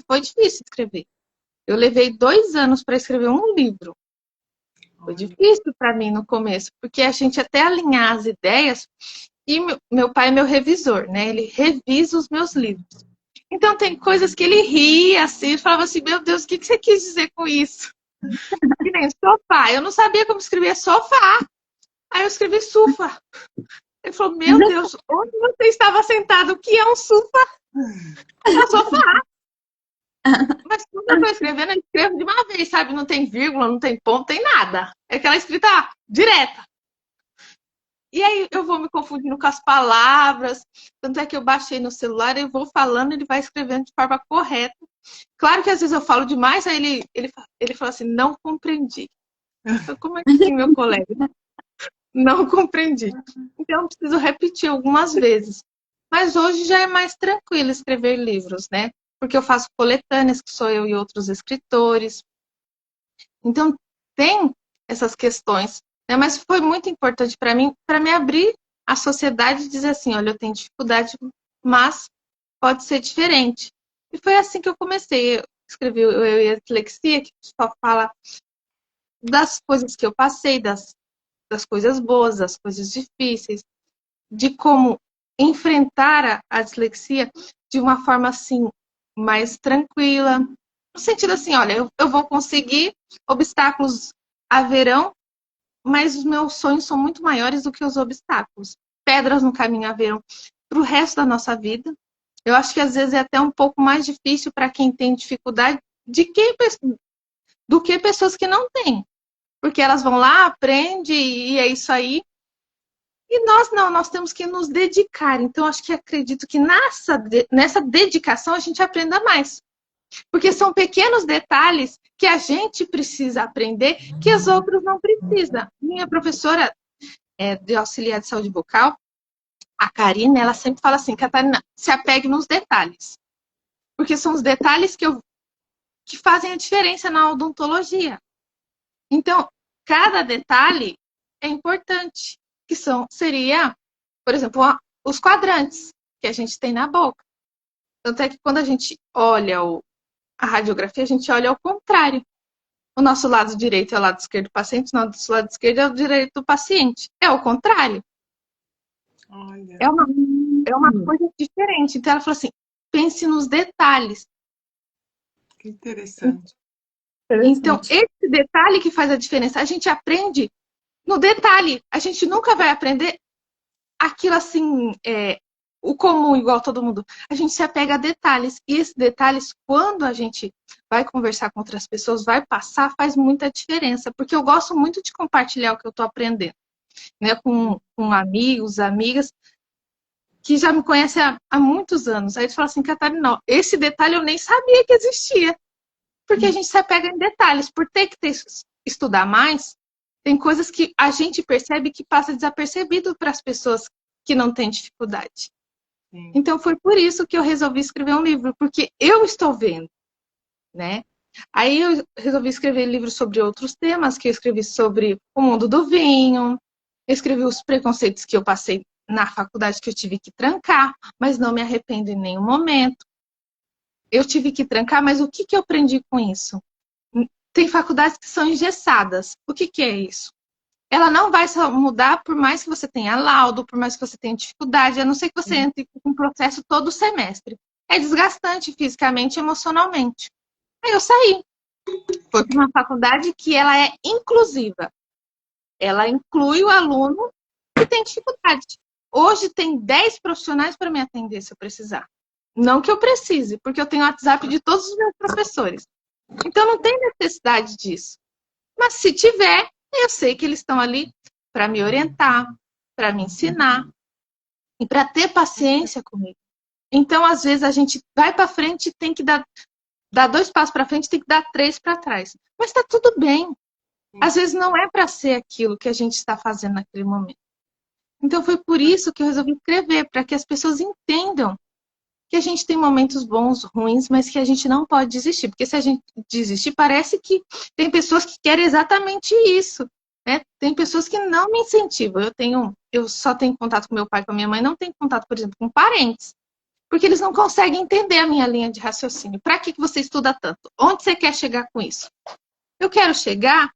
Foi difícil escrever. Eu levei 2 anos para escrever um livro. Foi difícil para mim no começo, porque a gente até alinhar as ideias, e meu pai é meu revisor, né? Ele revisa os meus livros. Então tem coisas que ele ria, assim, falava assim, meu Deus, o que você quis dizer com isso? Que nem sofá. Eu não sabia como escrever sofá. Aí eu escrevi sufa. Ele falou, meu Deus, onde você estava sentado? O que é um sufa? É sofá. Mas quando eu estou escrevendo, eu escrevo de uma vez, sabe? Não tem vírgula, não tem ponto, não tem nada. É aquela escrita direta. E aí eu vou me confundindo com as palavras. Tanto é que eu baixei no celular, eu vou falando, ele vai escrevendo de forma correta. Claro que às vezes eu falo demais, aí ele fala assim, não compreendi. Então, como é que meu colega? Não compreendi. Então eu preciso repetir algumas vezes. Mas hoje já é mais tranquilo escrever livros, né? Porque eu faço coletâneas, que sou eu e outros escritores. Então, tem essas questões. Né? Mas foi muito importante para mim, para me abrir à sociedade e dizer assim, olha, eu tenho dificuldade, mas pode ser diferente. E foi assim que eu comecei. Eu escrevi Eu e a Dislexia, que só fala das coisas que eu passei, das coisas boas, das coisas difíceis, de como enfrentar a dislexia de uma forma assim mais tranquila, no sentido assim, olha, eu vou conseguir, obstáculos haverão, mas os meus sonhos são muito maiores do que os obstáculos. Pedras no caminho haverão para o resto da nossa vida. Eu acho que às vezes é até um pouco mais difícil para quem tem dificuldade do que pessoas que não têm. Porque elas vão lá, aprendem e é isso aí. E nós não, nós temos que nos dedicar. Então, acredito que nessa dedicação a gente aprenda mais. Porque são pequenos detalhes que a gente precisa aprender que os outros não precisam. Minha professora de auxiliar de saúde bucal, a Karina, ela sempre fala assim, Catarina, se apegue nos detalhes. Porque são os detalhes que fazem a diferença na odontologia. Então, cada detalhe é importante. Que seria, por exemplo, os quadrantes que a gente tem na boca. Tanto é que quando a gente olha a radiografia, a gente olha ao contrário. O nosso lado direito é o lado esquerdo do paciente, o nosso lado esquerdo é o direito do paciente. É o contrário. Olha. É uma coisa diferente. Então, ela falou assim, pense nos detalhes. Que interessante. Então, esse detalhe que faz a diferença. A gente aprende no detalhe. A gente nunca vai aprender aquilo assim, o comum, igual todo mundo. A gente se apega a detalhes. E esses detalhes, quando a gente vai conversar com outras pessoas, vai passar, faz muita diferença. Porque eu gosto muito de compartilhar o que eu estou aprendendo. Né, com amigos, amigas, que já me conhecem há muitos anos. Aí eles falam assim, Catarina, esse detalhe eu nem sabia que existia. Porque a gente se apega em detalhes. Por ter que estudar mais, tem coisas que a gente percebe que passa desapercebido para as pessoas que não têm dificuldade. Sim. Então, foi por isso que eu resolvi escrever um livro, porque eu estou vendo, né? Aí eu resolvi escrever livros sobre outros temas, que eu escrevi sobre o mundo do vinho, eu escrevi os preconceitos que eu passei na faculdade, que eu tive que trancar, mas não me arrependo em nenhum momento. Eu tive que trancar, mas o que eu aprendi com isso? Tem faculdades que são engessadas. O que é isso? Ela não vai só mudar por mais que você tenha laudo, por mais que você tenha dificuldade, a não ser que você entre com um processo todo semestre. É desgastante fisicamente e emocionalmente. Aí eu saí. Foi para uma faculdade que ela é inclusiva. Ela inclui o aluno que tem dificuldade. Hoje tem 10 profissionais para me atender se eu precisar. Não que eu precise, porque eu tenho o WhatsApp de todos os meus professores. Então não tem necessidade disso. Mas se tiver, eu sei que eles estão ali para me orientar, para me ensinar e para ter paciência comigo. Então, às vezes, a gente vai para frente e tem que dar 2 passos para frente, tem que dar 3 para trás. Mas está tudo bem. Às vezes não é para ser aquilo que a gente está fazendo naquele momento. Então, foi por isso que eu resolvi escrever, para que as pessoas entendam que a gente tem momentos bons, ruins, mas que a gente não pode desistir. Porque se a gente desistir, parece que tem pessoas que querem exatamente isso. Né? Tem pessoas que não me incentivam. Eu só tenho contato com meu pai, com a minha mãe, não tenho contato, por exemplo, com parentes. Porque eles não conseguem entender a minha linha de raciocínio. Para que você estuda tanto? Onde você quer chegar com isso? Eu quero chegar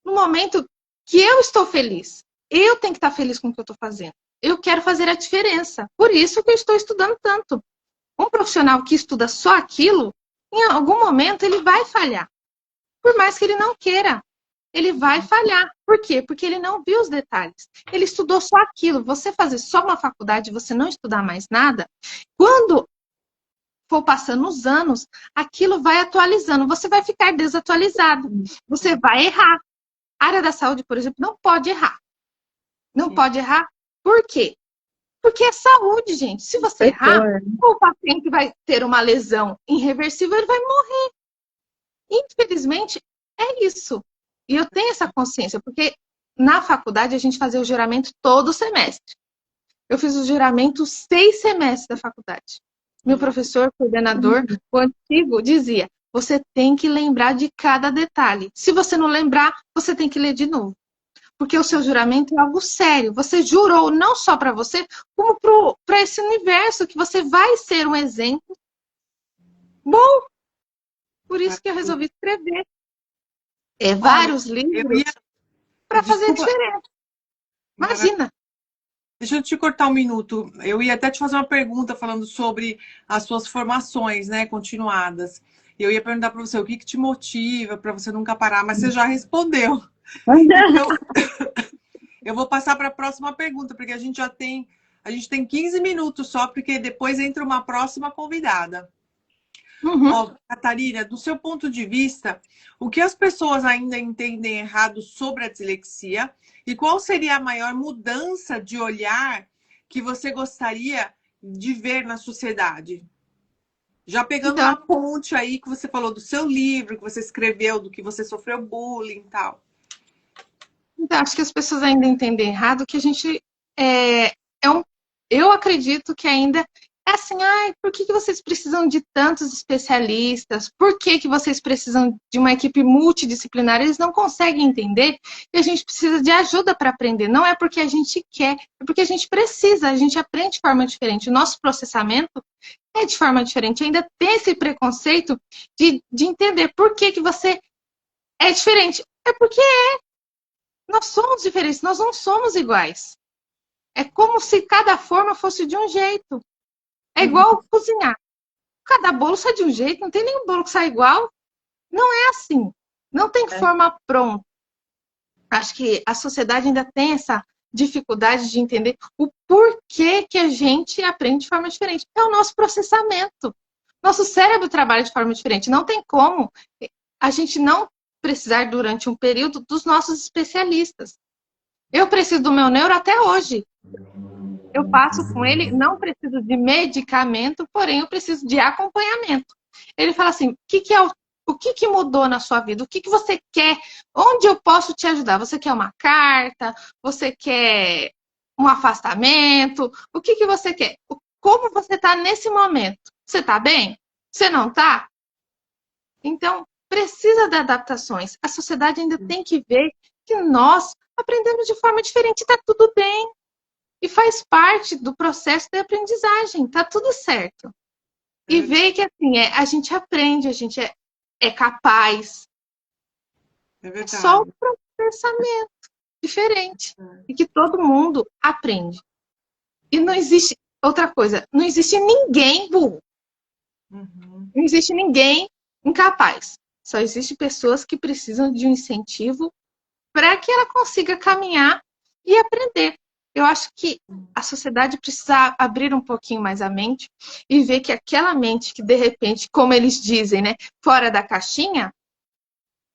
no momento que eu estou feliz. Eu tenho que estar feliz com o que eu estou fazendo. Eu quero fazer a diferença. Por isso que eu estou estudando tanto. Um profissional que estuda só aquilo, em algum momento ele vai falhar. Por mais que ele não queira, ele vai falhar. Por quê? Porque ele não viu os detalhes. Ele estudou só aquilo. Você fazer só uma faculdade, você não estudar mais nada, quando for passando os anos, aquilo vai atualizando. Você vai ficar desatualizado. Você vai errar. A área da saúde, por exemplo, não pode errar. Não pode errar. Por quê? Porque é saúde, gente. Se você errar, o paciente vai ter uma lesão irreversível, ele vai morrer. Infelizmente, é isso. E eu tenho essa consciência, porque na faculdade a gente fazia o juramento todo semestre. Eu fiz o juramento 6 semestres da faculdade. Meu professor, coordenador, o antigo, dizia: você tem que lembrar de cada detalhe. Se você não lembrar, você tem que ler de novo. Porque o seu juramento é algo sério. Você jurou não só para você, como para esse universo, que você vai ser um exemplo bom. Por isso que eu resolvi escrever vários livros para fazer diferença. Imagina. Deixa eu te cortar um minuto. Eu ia até te fazer uma pergunta falando sobre as suas formações, né, continuadas. Eu ia perguntar para você o que te motiva para você nunca parar, mas você já respondeu. Então, eu vou passar para a próxima pergunta, porque a gente tem 15 minutos só, porque depois entra uma próxima convidada. Catarina, do seu ponto de vista, o que as pessoas ainda entendem errado sobre a dislexia e qual seria a maior mudança de olhar que você gostaria de ver na sociedade? Já pegando uma ponte aí que você falou do seu livro, que você escreveu, do que você sofreu bullying e tal. Então, acho que as pessoas ainda entendem errado que a gente eu acredito que ainda é assim, por que vocês precisam de tantos especialistas? Por que vocês precisam de uma equipe multidisciplinar? Eles não conseguem entender que a gente precisa de ajuda para aprender. Não é porque a gente quer, é porque a gente precisa, a gente aprende de forma diferente. O nosso processamento é de forma diferente. Ainda tem esse preconceito de entender por que você é diferente. É porque nós somos diferentes, nós não somos iguais. É como se cada forma fosse de um jeito. É igual cozinhar. Cada bolo sai de um jeito, não tem nenhum bolo que sai igual. Não é assim. Não tem forma pronta. Acho que a sociedade ainda tem essa dificuldade de entender o porquê que a gente aprende de forma diferente. É o nosso processamento. Nosso cérebro trabalha de forma diferente. Não tem como a gente não precisar durante um período dos nossos especialistas. Eu preciso do meu neuro até hoje. Eu passo com ele, não preciso de medicamento, porém eu preciso de acompanhamento. Ele fala assim, o que mudou na sua vida? O que você quer? Onde eu posso te ajudar? Você quer uma carta? Você quer um afastamento? O que você quer? Como você está nesse momento? Você está bem? Você não está? Então, precisa de adaptações. A sociedade ainda tem que ver que nós aprendemos de forma diferente, está tudo bem. E faz parte do processo de aprendizagem, tá tudo certo. E ver que assim, a gente aprende, a gente é capaz. É verdade. É só o processamento diferente. E que todo mundo aprende. E não existe outra coisa, não existe ninguém burro. Não existe ninguém incapaz. Só existem pessoas que precisam de um incentivo para que ela consiga caminhar e aprender. Eu acho que a sociedade precisa abrir um pouquinho mais a mente e ver que aquela mente que, de repente, como eles dizem, né, fora da caixinha,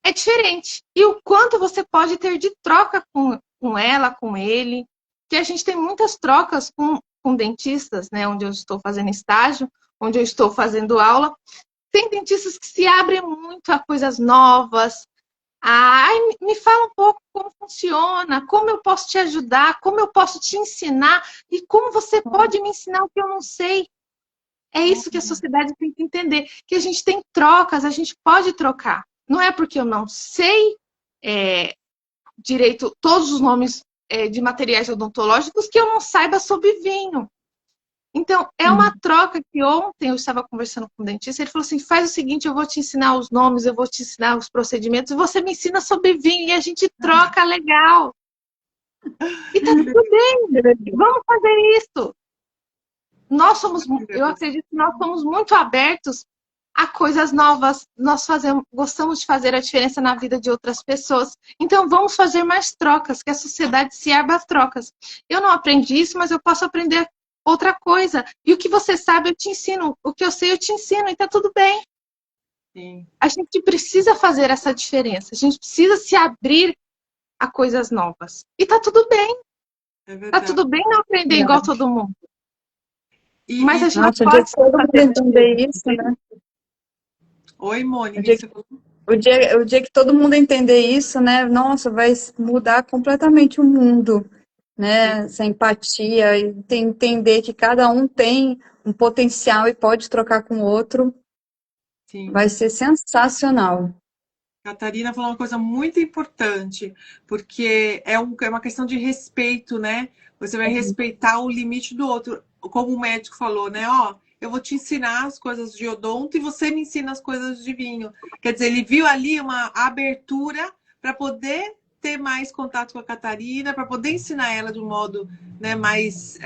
é diferente. E o quanto você pode ter de troca com ela, com ele. Que a gente tem muitas trocas com dentistas, né, onde eu estou fazendo estágio, onde eu estou fazendo aula. Tem dentistas que se abrem muito a coisas novas. Ai, me fala um pouco como funciona, como eu posso te ajudar, como eu posso te ensinar e como você pode me ensinar o que eu não sei. É isso que a sociedade tem que entender, que a gente tem trocas, a gente pode trocar. Não é porque eu não sei direito todos os nomes de materiais odontológicos que eu não saiba sobre vinho. Então, é uma troca que ontem eu estava conversando com o dentista, ele falou assim, faz o seguinte, eu vou te ensinar os nomes, eu vou te ensinar os procedimentos, e você me ensina sobre vinho, e a gente troca legal. E tá tudo bem, vamos fazer isso. Eu acredito que nós somos muito abertos a coisas novas, gostamos de fazer a diferença na vida de outras pessoas. Então, vamos fazer mais trocas, que a sociedade se abra às trocas. Eu não aprendi isso, mas eu posso aprender outra coisa. E o que você sabe, eu te ensino. O que eu sei, eu te ensino. E tá tudo bem. Sim. A gente precisa fazer essa diferença. A gente precisa se abrir a coisas novas. E tá tudo bem. Tá tudo bem não aprender igual todo mundo. Mas a gente nossa, pode todo mundo entender isso, né? Oi, Mônica. O dia que todo mundo entender isso, né? Nossa, vai mudar completamente o mundo, né? Essa empatia e entender que cada um tem um potencial e pode trocar com o outro. Sim. Vai ser sensacional. Catarina falou uma coisa muito importante, porque é uma questão de respeito, né? Você vai respeitar o limite do outro. Como o médico falou, né? Ó, eu vou te ensinar as coisas de odonto e você me ensina as coisas de vinho. Quer dizer, ele viu ali uma abertura para poder ter mais contato com a Catarina, para poder ensinar ela de um modo, né, mais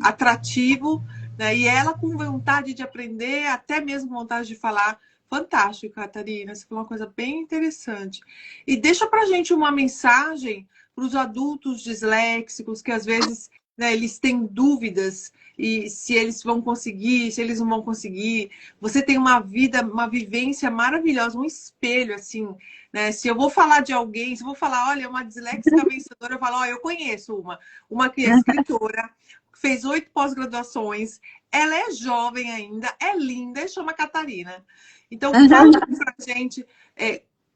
atrativo, né? E ela com vontade de aprender, até mesmo vontade de falar. Fantástico, Catarina. Você falou uma coisa bem interessante. E deixa pra gente uma mensagem para os adultos disléxicos que às vezes, né, eles têm dúvidas e se eles vão conseguir, se eles não vão conseguir. Você tem uma vida, uma vivência maravilhosa, um espelho, assim, né? Se eu vou falar de alguém, se eu vou falar, olha, uma disléxica vencedora, eu falo, ó, eu conheço uma que é escritora, fez 8 pós-graduações, ela é jovem ainda, é linda e chama Catarina. Então, fala pra gente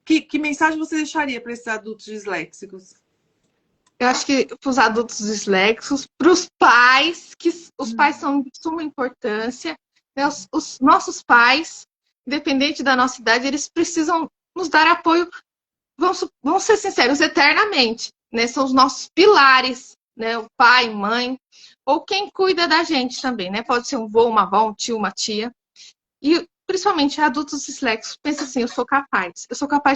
que mensagem você deixaria para esses adultos disléxicos? Eu acho que para os adultos disléxicos, para os pais, que os pais são de suma importância, né? Os nossos pais, independente da nossa idade, eles precisam nos dar apoio, vamos ser sinceros, eternamente, né? São os nossos pilares, né? O pai, mãe, ou quem cuida da gente também, né? Pode ser um vô, uma avó, um tio, uma tia. E principalmente adultos disléxicos, pensa assim, eu sou capaz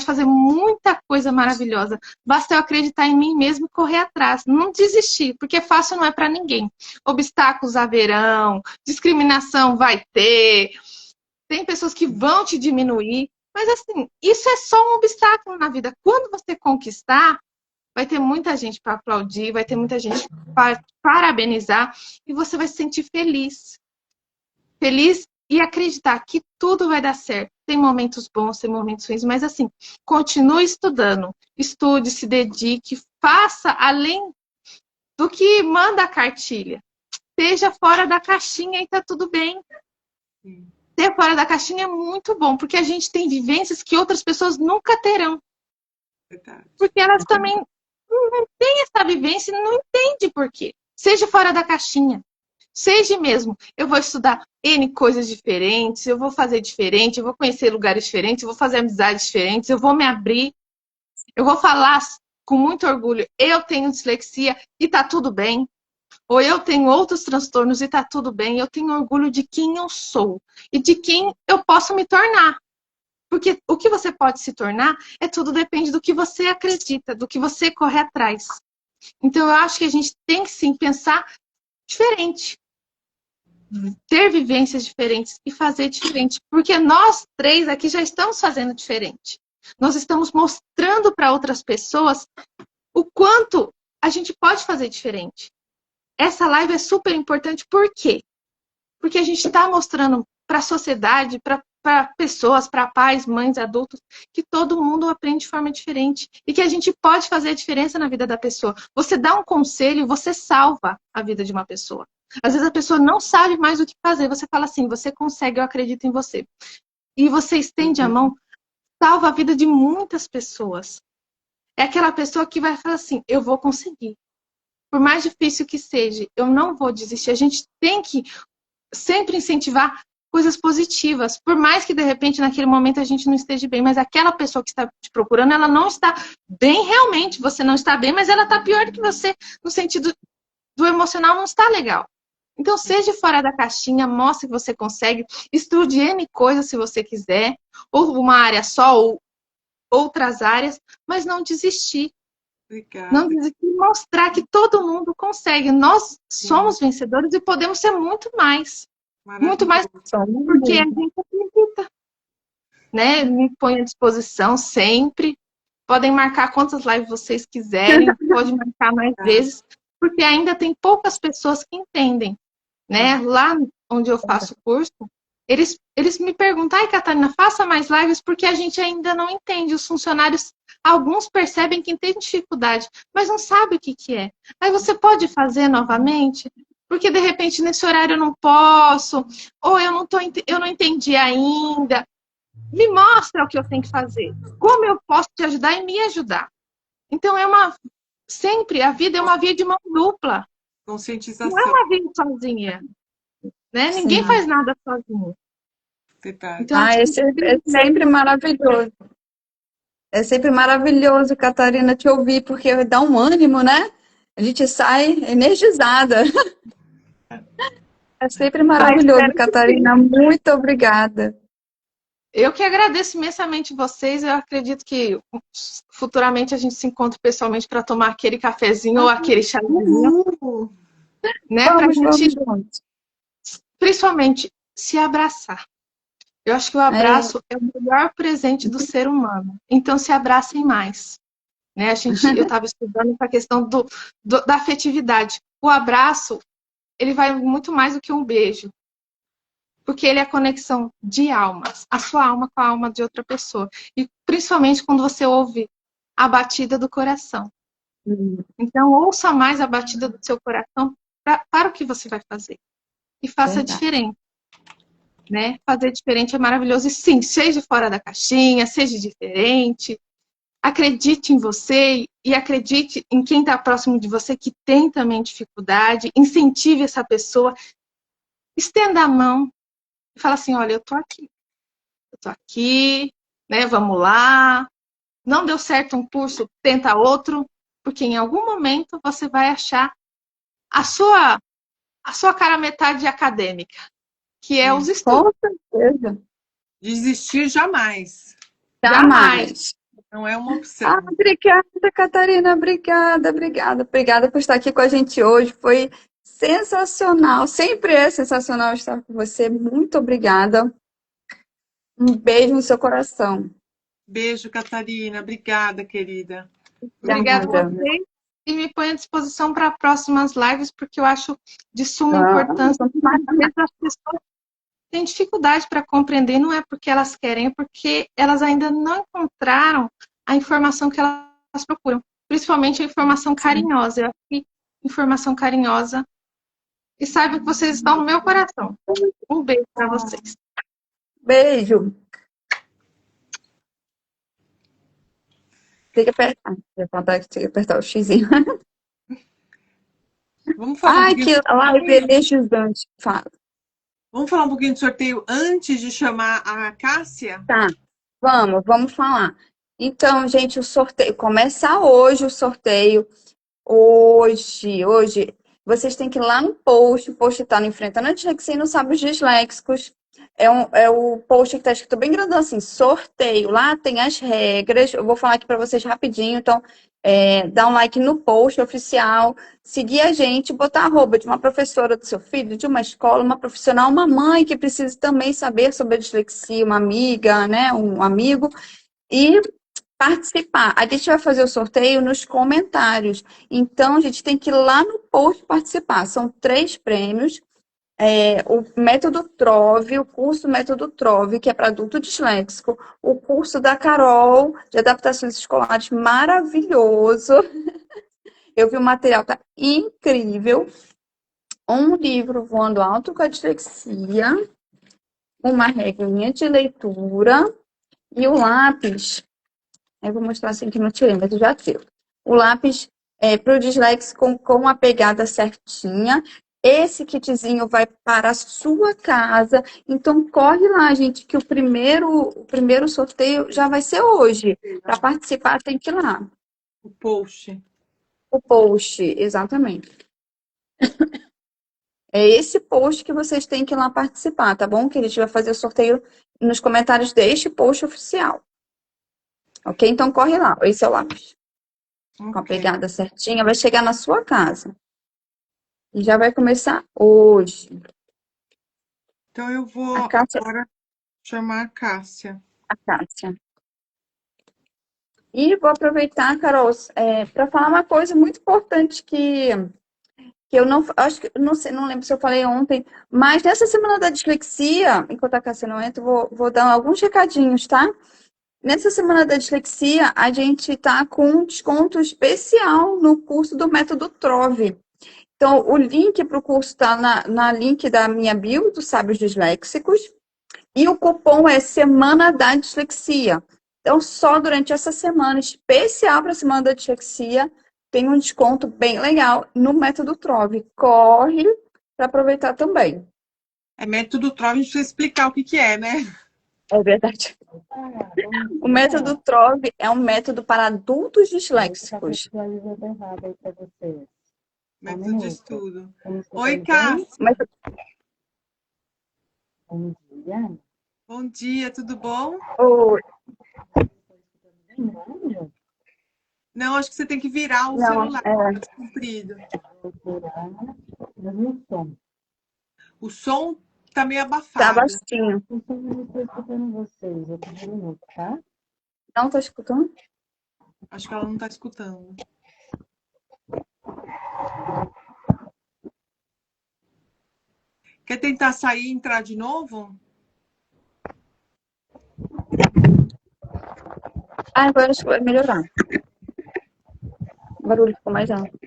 de fazer muita coisa maravilhosa, basta eu acreditar em mim mesmo e correr atrás, não desistir, porque fácil não é para ninguém. Obstáculos haverão, discriminação vai ter, tem pessoas que vão te diminuir, mas assim, isso é só um obstáculo na vida. Quando você conquistar, vai ter muita gente para aplaudir, vai ter muita gente para parabenizar, e você vai se sentir feliz. Feliz e acreditar que tudo vai dar certo. Tem momentos bons, tem momentos ruins, mas assim, continue estudando. Estude, se dedique, faça além do que manda a cartilha. Esteja fora da caixinha e tá tudo bem. Ter fora da caixinha é muito bom, porque a gente tem vivências que outras pessoas nunca terão. Porque elas também não têm essa vivência e não entendem por quê. Seja fora da caixinha. Seja mesmo, eu vou estudar N coisas diferentes, eu vou fazer diferente, eu vou conhecer lugares diferentes, eu vou fazer amizades diferentes, eu vou me abrir, eu vou falar com muito orgulho, eu tenho dislexia e tá tudo bem, ou eu tenho outros transtornos e tá tudo bem, eu tenho orgulho de quem eu sou e de quem eu posso me tornar. Porque o que você pode se tornar tudo depende do que você acredita, do que você corre atrás. Então eu acho que a gente tem que sim pensar diferente. Ter vivências diferentes e fazer diferente. Porque nós 3 aqui já estamos fazendo diferente. Nós estamos mostrando para outras pessoas o quanto a gente pode fazer diferente. Essa live é super importante, por quê? Porque a gente está mostrando para a sociedade, para pessoas, para pais, mães, adultos, que todo mundo aprende de forma diferente e que a gente pode fazer a diferença na vida da pessoa. Você dá um conselho, você salva a vida de uma pessoa. Às vezes a pessoa não sabe mais o que fazer. Você fala assim, você consegue, eu acredito em você. E você estende a mão, salva a vida de muitas pessoas. É aquela pessoa que vai falar assim, eu vou conseguir. Por mais difícil que seja, eu não vou desistir. A gente tem que sempre incentivar coisas positivas. Por mais que, de repente, naquele momento a gente não esteja bem, mas aquela pessoa que está te procurando, ela não está bem realmente. Você não está bem, mas ela está pior do que você, no sentido do emocional, não está legal. Então, seja fora da caixinha, mostre que você consegue, estude N coisas se você quiser, ou uma área só, ou outras áreas, mas não desistir. Obrigada. Não desistir, mostrar que todo mundo consegue. Nós somos vencedores e podemos ser muito mais. Muito mais, porque a gente acredita. Né? Me põe à disposição sempre. Podem marcar quantas lives vocês quiserem, pode marcar mais vezes, porque ainda tem poucas pessoas que entendem. Né? Lá onde eu faço curso, eles me perguntam, ai, Catarina, faça mais lives, porque a gente ainda não entende. Os funcionários, alguns percebem que tem dificuldade, mas não sabe o que é. Aí você pode fazer novamente? Porque, de repente, nesse horário eu não posso, ou eu não entendi ainda. Me mostra o que eu tenho que fazer. Como eu posso te ajudar e me ajudar? Então, sempre, a vida é uma via de mão dupla. Conscientização. Não é uma via sozinha. Né? Ninguém faz nada sozinho. Verdade. Então, é sempre maravilhoso. É sempre maravilhoso, Catarina, te ouvir, porque dá um ânimo, né? A gente sai energizada. É sempre maravilhoso, Catarina. Muito obrigada. Eu que agradeço imensamente vocês. Eu acredito que futuramente a gente se encontre pessoalmente para tomar aquele cafezinho ou aquele chazinho. Né? Para a gente, principalmente, se abraçar. Eu acho que o abraço é o melhor presente do ser humano. Então, se abracem mais. Né? Eu estava estudando essa questão da afetividade. O abraço, ele vai muito mais do que um beijo. Porque ele é a conexão de almas. A sua alma com a alma de outra pessoa. E principalmente quando você ouve a batida do coração. Então, ouça mais a batida do seu coração para o que você vai fazer. E faça diferente. Né? Fazer diferente é maravilhoso. E sim, seja fora da caixinha, seja diferente. Acredite em você e acredite em quem está próximo de você que tem também dificuldade. Incentive essa pessoa. Estenda a mão e fala assim, olha, eu tô aqui, né? Vamos lá. Não deu certo um curso, tenta outro, porque em algum momento você vai achar a sua cara metade acadêmica, que é os estudos. Com certeza. Desistir jamais. Jamais. Não é uma opção. Obrigada, Catarina. Obrigada por estar aqui com a gente hoje. Foi sensacional. Sempre é sensacional estar com você. Muito obrigada. Um beijo no seu coração. Beijo, Catarina. Obrigada, querida. Obrigada a vocês. E me põe à disposição para próximas lives, porque eu acho de suma importância. Às vezes as pessoas têm dificuldade para compreender, não é porque elas querem, é porque elas ainda não encontraram a informação que elas procuram. Principalmente a informação carinhosa. Eu acho que informação carinhosa. E saibam que vocês estão no meu coração. Um beijo para vocês. Beijo. Tem que apertar. Tem que apertar o xizinho. Vamos falar que live energizante. Fala. Vamos falar um pouquinho de sorteio antes de chamar a Cássia? Tá. Vamos falar. Então, gente, o sorteio começa hoje, o sorteio. Hoje, vocês têm que ir lá no post, o post está no Enfrentando a Dislexia e no Sábios Disléxicos. É o post que está escrito bem grandão assim, sorteio. Lá tem as regras. Eu vou falar aqui para vocês rapidinho. Então, dá um like no post oficial, seguir a gente, botar arroba de uma professora do seu filho, de uma escola, uma profissional, uma mãe que precisa também saber sobre a dislexia, uma amiga, né, um amigo. E participar. A gente vai fazer o sorteio nos comentários. Então, a gente tem que ir lá no post participar. São 3 prêmios. O método Trove, o curso Método Trove, que é para adulto disléxico. O curso da Carol, de adaptações escolares, maravilhoso. Eu vi o material, tá incrível. Um livro Voando Alto com a Dislexia. Uma regrinha de leitura. E o lápis. Eu vou mostrar assim que não tirei, mas eu já tiro. O lápis para o disléxico com a pegada certinha. Esse kitzinho vai para a sua casa. Então, corre lá, gente, que o primeiro sorteio já vai ser hoje. Para participar, tem que ir lá. O post. O post, exatamente. É esse post que vocês têm que ir lá participar, tá bom? Que a gente vai fazer o sorteio nos comentários deste post oficial. Ok? Então, corre lá. Esse é o lápis. Com a Ok. pegada certinha, vai chegar na sua casa. E já vai começar hoje. Então eu vou A Cássia, agora chamar a Cássia. a Cássia. E vou aproveitar, Carol, para falar uma coisa muito importante que eu não acho que não sei, não lembro se eu falei ontem, mas nessa semana da dislexia, enquanto a Cássia não entra, vou dar alguns recadinhos, tá? Nessa semana da dislexia, a gente tá com um desconto especial no curso do Método Trove. Então, o link para o curso está na link da minha bio, dos Sábios Disléxicos. E o cupom é Semana da Dislexia. Então, só durante essa semana, especial para a Semana da Dislexia, tem um desconto bem legal no Método Trove. Corre para aproveitar também. É método Trove, a gente precisa explicar o que é, né? É verdade. O Método Trove é um método para adultos disléxicos. Método de estudo. Oi, Cássia. Bom dia. Bom dia, tudo bom? Oi. Não, acho que você tem que virar o Não, celular comprido. O som tá meio Tá abafado. baixinho. Eu estou escutando vocês. Eu tô minuto, tá? Não tá escutando? Acho que ela não tá escutando. Quer tentar sair e entrar de novo? Agora acho que vai melhorar. O barulho ficou mais alto.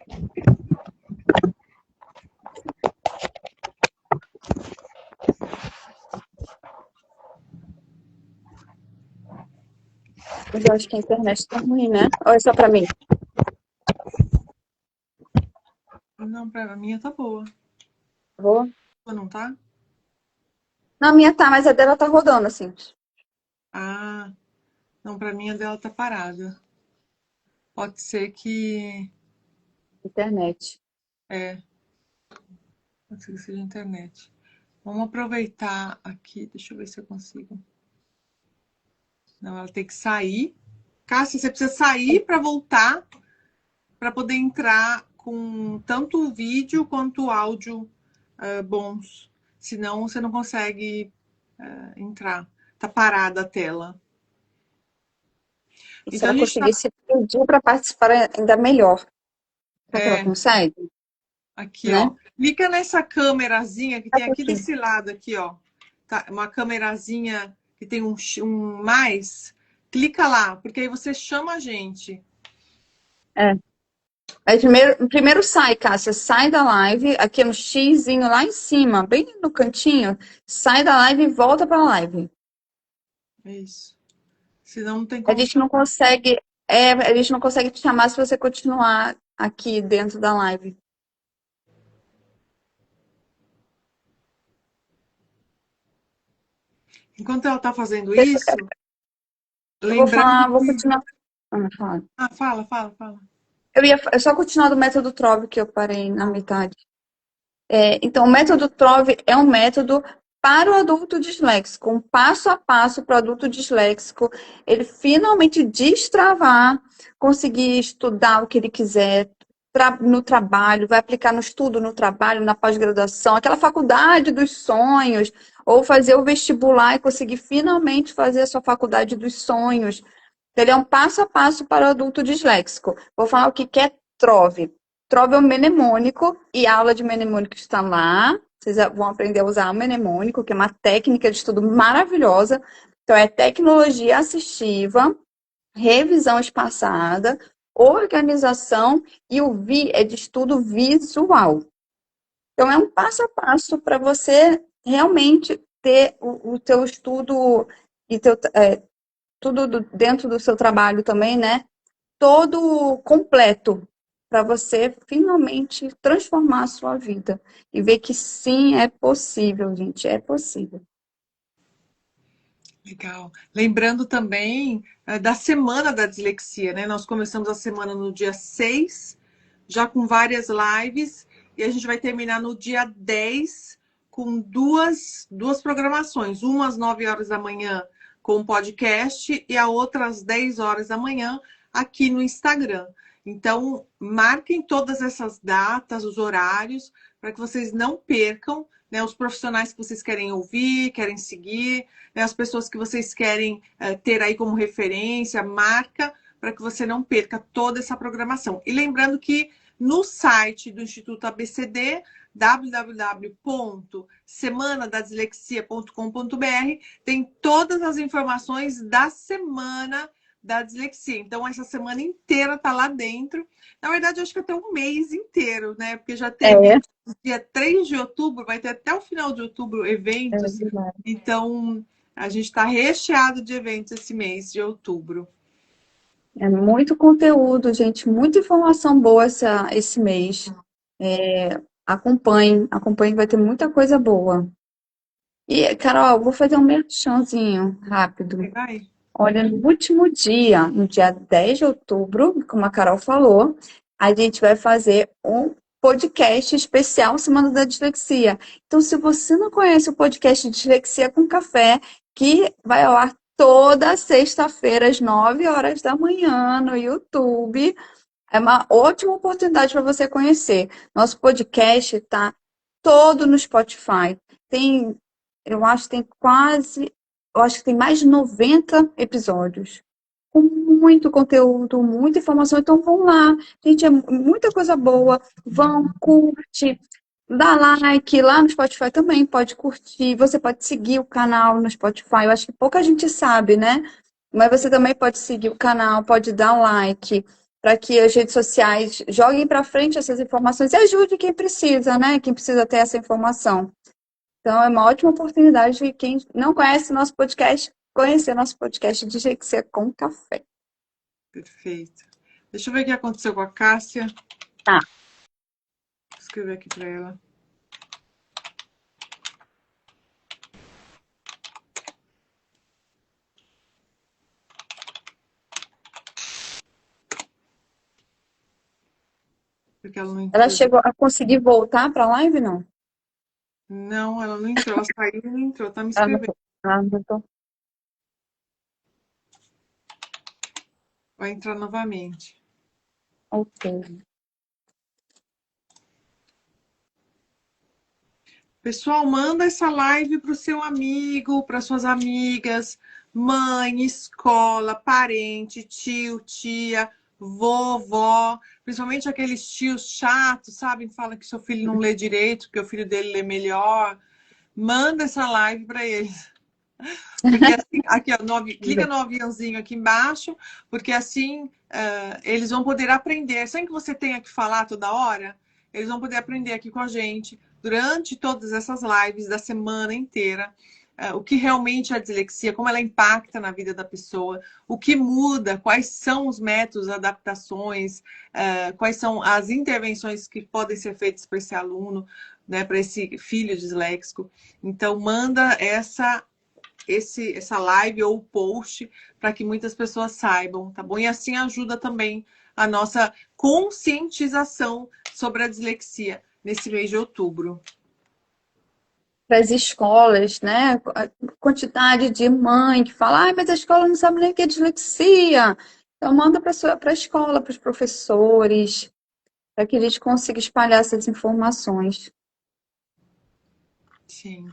Mas eu acho que a internet tá ruim, né? Ou é só pra mim? Não, pra minha tá boa. Vou. Não tá? Não, a minha tá, mas a dela tá rodando, assim. Ah, não, pra mim a dela tá parada. Pode ser que... Internet. Pode ser que seja internet. Vamos aproveitar aqui. Deixa eu ver se eu consigo. Não, ela tem que sair. Cássia, você precisa sair para voltar, para poder entrar com tanto o vídeo quanto o áudio bons. Senão você não consegue entrar. Tá parada a tela. E se Então ela a gente tá... conseguisse pedir pra participar ainda melhor. Será que ela consegue? Aqui, Né? ó. Clica nessa câmerazinha que tem aqui Aqui. desse lado aqui, ó. Tá, uma câmerazinha que tem um mais. Clica lá, porque aí você chama a gente. Aí primeiro sai, Cássia. Sai da live, aqui no xizinho lá em cima, bem no cantinho. Sai da live e volta pra live. É isso. Senão não tem A como gente não consegue, a gente não consegue te chamar se você continuar aqui dentro da live. Enquanto ela tá fazendo isso, Eu vou falar, lembrando vou que... continuar. Fala. Fala. Eu só continuar do método Trove que eu parei na metade. Então, o método Trove é um método para o adulto disléxico, um passo a passo para o adulto disléxico, ele finalmente destravar, conseguir estudar o que ele quiser no trabalho, vai aplicar no estudo, no trabalho, na pós-graduação, aquela faculdade dos sonhos, ou fazer o vestibular e conseguir finalmente fazer a sua faculdade dos sonhos. Ele é um passo a passo para o adulto disléxico. Vou falar o que que é TROVE. TROVE é um mnemônico e a aula de mnemônico está lá. Vocês vão aprender a usar o mnemônico, que é uma técnica de estudo maravilhosa. Então, é tecnologia assistiva, revisão espaçada, organização e o VI é de estudo visual. Então, é um passo a passo para você realmente ter o teu estudo e tudo dentro do seu trabalho também, né? Todo completo para você finalmente transformar a sua vida e ver que sim, é possível, gente, é possível. Legal. Lembrando também da Semana da Dislexia, né? Nós começamos a semana no dia 6, já com várias lives, e a gente vai terminar no dia 10 com duas programações. Uma às 9 horas da manhã com o podcast e a outra às 10 horas da manhã aqui no Instagram. Então, marquem todas essas datas, os horários, para que vocês não percam, né, os profissionais que vocês querem ouvir, querem seguir, né, as pessoas que vocês querem ter aí como referência, marca, para que você não perca toda essa programação. E lembrando que no site do Instituto ABCD, www.semanadadislexia.com.br, tem todas as informações da semana da dislexia. Então, essa semana inteira tá lá dentro. Na verdade, eu acho que até um mês inteiro, né? Porque já teve dia 3 de outubro, vai ter até o final de outubro eventos. Então, a gente está recheado de eventos esse mês de outubro. É muito conteúdo, gente, muita informação boa esse mês. Acompanhe, vai ter muita coisa boa. E, Carol, vou fazer um merchanzinho rápido. Vai. Olha, no último dia, no dia 10 de outubro, como a Carol falou, a gente vai fazer um podcast especial Semana da Dislexia. Então, se você não conhece o podcast Dislexia com Café, que vai ao ar toda sexta-feira, às 9 horas da manhã, no YouTube, é uma ótima oportunidade para você conhecer. Nosso podcast está todo no Spotify. Eu acho que tem mais de 90 episódios. Com muito conteúdo, muita informação. Então vão lá. Gente, é muita coisa boa. Vão, curte, dá like. Lá no Spotify também pode curtir. Você pode seguir o canal no Spotify. Eu acho que pouca gente sabe, né? Mas você também pode seguir o canal, pode dar um like, para que as redes sociais joguem para frente essas informações e ajude quem precisa, né? Quem precisa ter essa informação. Então, é uma ótima oportunidade de quem não conhece nosso podcast, conhecer nosso podcast de Dislexia com Café. Perfeito. Deixa eu ver o que aconteceu com a Cássia. Tá. Vou escrever aqui para ela. Porque ela não entrou. Ela chegou a conseguir voltar para a live, não? Não, ela não entrou. Ela saiu e não entrou. Tá me escrevendo. Não. Vai entrar novamente. Ok. Pessoal, manda essa live para o seu amigo, para suas amigas, mãe, escola, parente, tio, tia, vovó, principalmente aqueles tios chatos, sabe? Que falam que seu filho não lê direito, que o filho dele lê melhor. Manda essa live para eles. Porque assim, aqui, ó, clica no aviãozinho aqui embaixo, porque assim eles vão poder aprender. Sem que você tenha que falar toda hora, eles vão poder aprender aqui com a gente durante todas essas lives da semana inteira. O que realmente é a dislexia, como ela impacta na vida da pessoa, o que muda, quais são os métodos, adaptações, quais são as intervenções que podem ser feitas para esse aluno, né, para esse filho disléxico. Então, manda essa live ou post para que muitas pessoas saibam, tá bom? E assim ajuda também a nossa conscientização sobre a dislexia nesse mês de outubro. Para as escolas, né? A quantidade de mãe que fala, mas a escola não sabe nem o que é dislexia. Então, manda para a escola, para os professores, para que eles consigam espalhar essas informações. Sim.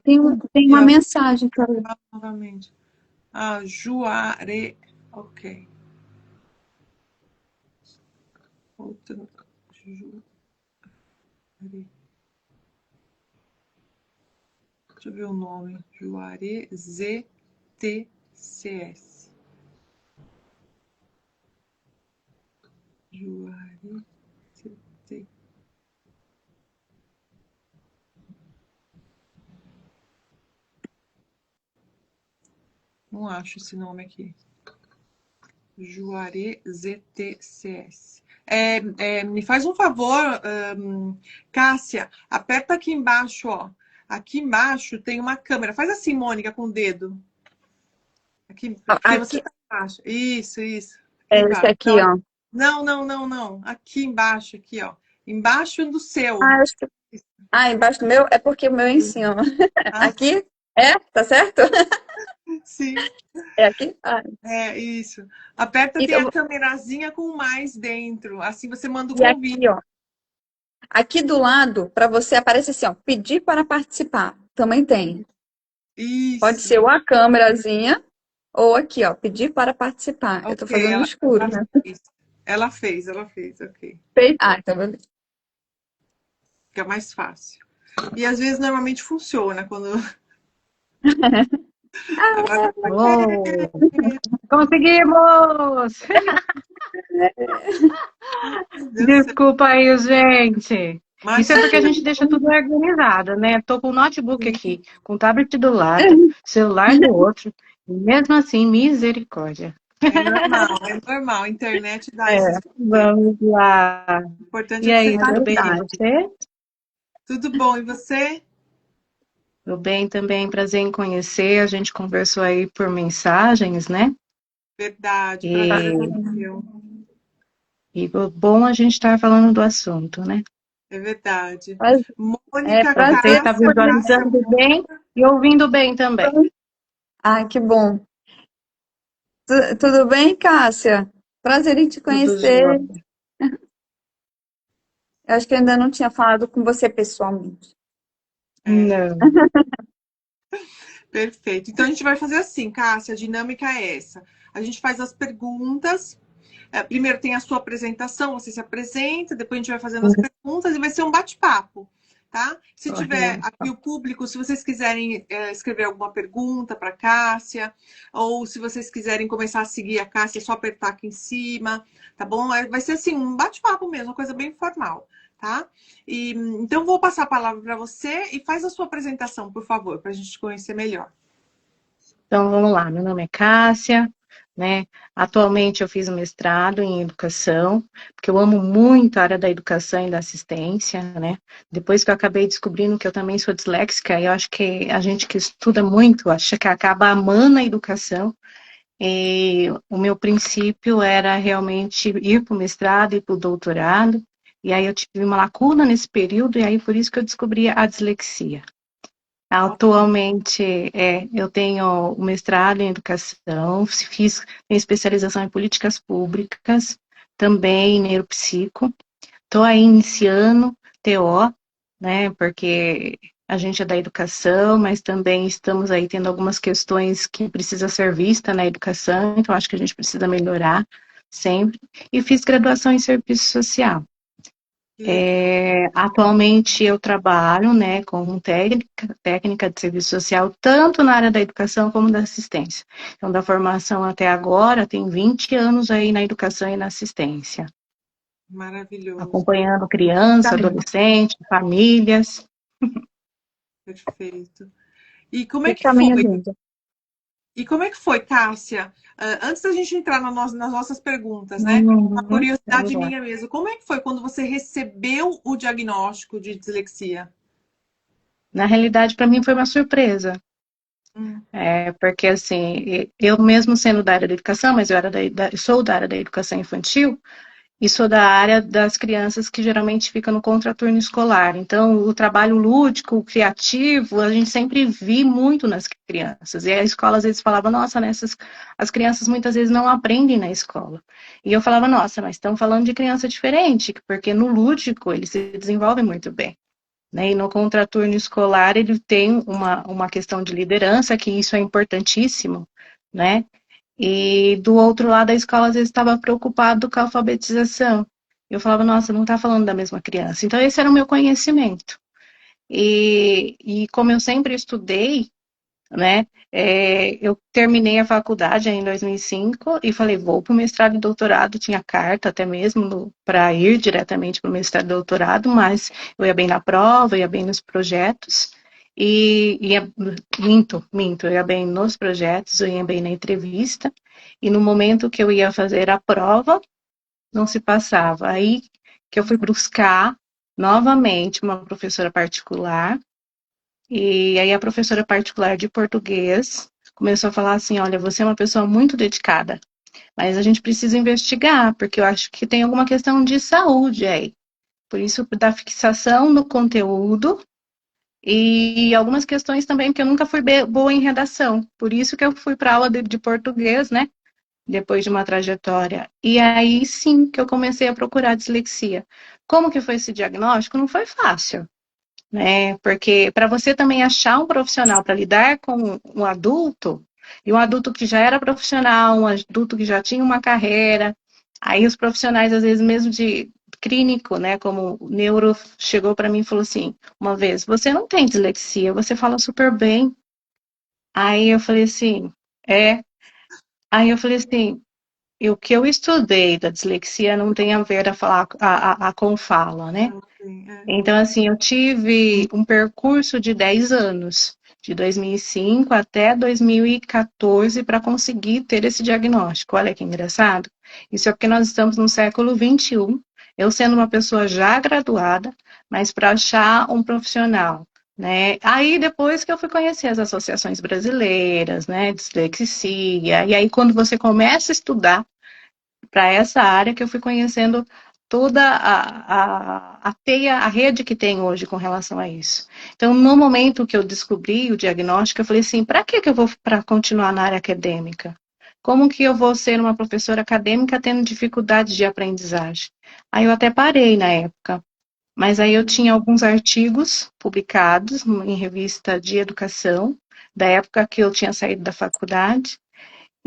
Tem uma mensagem, cara. Novamente. Juare. Ok. Outro. Juare. Deixa eu ver o nome. Juare ZTCS. Juare ZT. Não acho esse nome aqui. Juare ZTCS. Me faz um favor, Cássia, aperta aqui embaixo, ó. Aqui embaixo tem uma câmera. Faz assim, Mônica, com o dedo. Aqui, porque você tá embaixo. Isso. É esse aqui, ó. Não. Aqui embaixo, aqui, ó. Embaixo do seu. Embaixo do meu é porque o meu é em cima. Ah. Aqui? Tá certo? Sim. É aqui? Isso. Aperta, Então, tem a câmerazinha com mais dentro. Assim você manda o e convite. aqui, ó. Aqui do lado, para você, aparece assim, ó. Pedir para participar. Também tem. Isso. Pode ser ou a câmerazinha, ou aqui, ó. Pedir para participar. Okay, eu tô fazendo no escuro, né? Ela fez, ok. Então beleza. Fica mais fácil. E às vezes normalmente funciona quando. Conseguimos! Desculpa aí, gente. Isso é porque a gente deixa tudo organizado, né? Tô com o notebook aqui, com o tablet do lado, celular do outro, e mesmo assim, misericórdia. É normal. A internet dá esses Vamos lá. O importante E é que aí, você tá tudo bem? bem. E você? Tudo bom, e você? Tudo bem também, prazer em conhecer. A gente conversou aí por mensagens, né? Verdade, E o bom a gente estar falando do assunto, né? É verdade. Mas, Mônica, Você está visualizando bem e ouvindo bem também. Que bom. Tudo bem, Cássia? Prazer em te conhecer. Eu acho que eu ainda não tinha falado com você pessoalmente. Não. Perfeito. Então a gente vai fazer assim, Cássia, a dinâmica é essa. A gente faz as perguntas. Primeiro tem a sua apresentação, você se apresenta, depois a gente vai fazendo as perguntas e vai ser um bate-papo, tá? Se tiver aqui o público, se vocês quiserem escrever alguma pergunta para Cássia, ou se vocês quiserem começar a seguir a Cássia, é só apertar aqui em cima, tá bom? Vai ser assim, um bate-papo mesmo, uma coisa bem informal, tá? Então vou passar a palavra para você e faz a sua apresentação, por favor, para a gente te conhecer melhor. Então vamos lá, meu nome é Cássia, né? Atualmente eu fiz um mestrado em educação, porque eu amo muito a área da educação e da assistência, né? Depois que eu acabei descobrindo que eu também sou disléxica, eu acho que a gente que estuda muito, acha que acaba amando a educação. E o meu princípio era realmente ir para o mestrado e para o doutorado, e aí eu tive uma lacuna nesse período, e aí por isso que eu descobri a dislexia. Atualmente, eu tenho o mestrado em educação, tenho especialização em políticas públicas, também em neuropsico. Estou aí iniciando TO, né, porque a gente é da educação, mas também estamos aí tendo algumas questões que precisam ser vistas na educação, então acho que a gente precisa melhorar sempre. E fiz graduação em serviço social. Atualmente eu trabalho, né, como técnica de serviço social, tanto na área da educação como da assistência. Então, da formação até agora, tem 20 anos aí na educação e na assistência. Maravilhoso. Acompanhando crianças, adolescentes, famílias. Perfeito. E como é que foi? E como é que foi, Cássia? Antes da gente entrar nas nossas perguntas, né? Uma curiosidade minha mesmo. Como é que foi quando você recebeu o diagnóstico de dislexia? Na realidade, para mim foi uma surpresa. Porque, assim, eu mesmo sendo da área da educação, mas eu sou da área da educação infantil, e sou da área das crianças que geralmente ficam no contraturno escolar. Então, o trabalho lúdico, criativo, a gente sempre vi muito nas crianças. E a escola, às vezes, falava, nossa, as crianças muitas vezes não aprendem na escola. E eu falava, nossa, mas estão falando de criança diferente, porque no lúdico eles se desenvolvem muito bem, né? E no contraturno escolar ele tem uma questão de liderança, que isso é importantíssimo, né? E do outro lado, a escola às vezes estava preocupado com a alfabetização. Eu falava, nossa, não está falando da mesma criança. Então, esse era o meu conhecimento. E como eu sempre estudei, né, eu terminei a faculdade em 2005 e falei, vou para o mestrado e doutorado. Tinha carta até mesmo para ir diretamente para o mestrado e doutorado, mas eu ia bem na prova, ia bem nos projetos. Minto, eu ia bem nos projetos, eu ia bem na entrevista, e no momento que eu ia fazer a prova, não se passava. Aí que eu fui buscar novamente uma professora particular, e aí a professora particular de português começou a falar assim, olha, você é uma pessoa muito dedicada, mas a gente precisa investigar, porque eu acho que tem alguma questão de saúde aí. Por isso, da fixação no conteúdo, e algumas questões também, porque eu nunca fui boa em redação. Por isso que eu fui para aula de português, né? Depois de uma trajetória. E aí sim que eu comecei a procurar dislexia. Como que foi esse diagnóstico? Não foi fácil, né? Porque para você também achar um profissional para lidar com um adulto, e um adulto que já era profissional, um adulto que já tinha uma carreira, aí os profissionais, às vezes, mesmo de clínico, né, como o neuro, chegou para mim e falou assim, uma vez, você não tem dislexia, você fala super bem. Aí eu falei assim, é. Aí eu falei assim, e o que eu estudei da dislexia não tem a ver a falar com fala, né? Sim, é. Então, assim, eu tive um percurso de 10 anos, de 2005 até 2014, para conseguir ter esse diagnóstico. Olha que engraçado. Isso é porque nós estamos no século XXI, eu sendo uma pessoa já graduada, mas para achar um profissional, né? Aí, depois que eu fui conhecer as associações brasileiras, né, dislexia, e aí quando você começa a estudar para essa área, que eu fui conhecendo toda a teia, a rede que tem hoje com relação a isso. Então, no momento que eu descobri o diagnóstico, eu falei assim, para que eu vou para continuar na área acadêmica? Como que eu vou ser uma professora acadêmica tendo dificuldades de aprendizagem? Aí eu até parei na época, mas aí eu tinha alguns artigos publicados em revista de educação, da época que eu tinha saído da faculdade,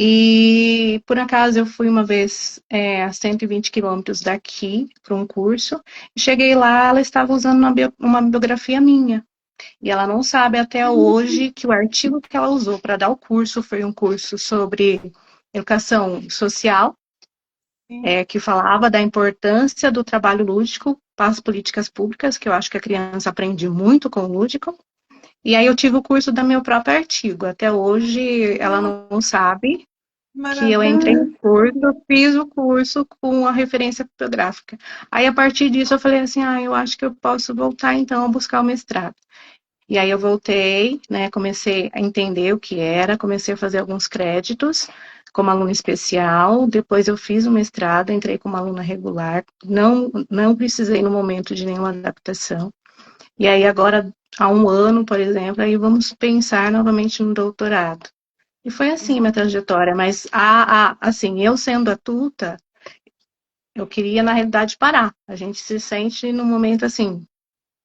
e, por acaso, eu fui uma vez a 120 quilômetros daqui para um curso. E cheguei lá, ela estava usando uma biografia minha. E ela não sabe até hoje que o artigo que ela usou para dar o curso foi um curso sobre educação social, que falava da importância do trabalho lúdico para as políticas públicas, que eu acho que a criança aprende muito com o lúdico. E aí eu tive o curso do meu próprio artigo. Até hoje ela não sabe que eu entrei no curso, eu fiz o curso com a referência bibliográfica. Aí, a partir disso, eu falei assim, eu acho que eu posso voltar, então, a buscar o mestrado. E aí eu voltei, né, comecei a entender o que era, comecei a fazer alguns créditos como aluna especial, depois eu fiz o mestrado, entrei como aluna regular, não precisei no momento de nenhuma adaptação. E aí agora, há um ano, por exemplo, aí vamos pensar novamente no doutorado. E foi assim a minha trajetória, mas assim, eu sendo adulta, eu queria, na realidade, parar. A gente se sente no momento assim,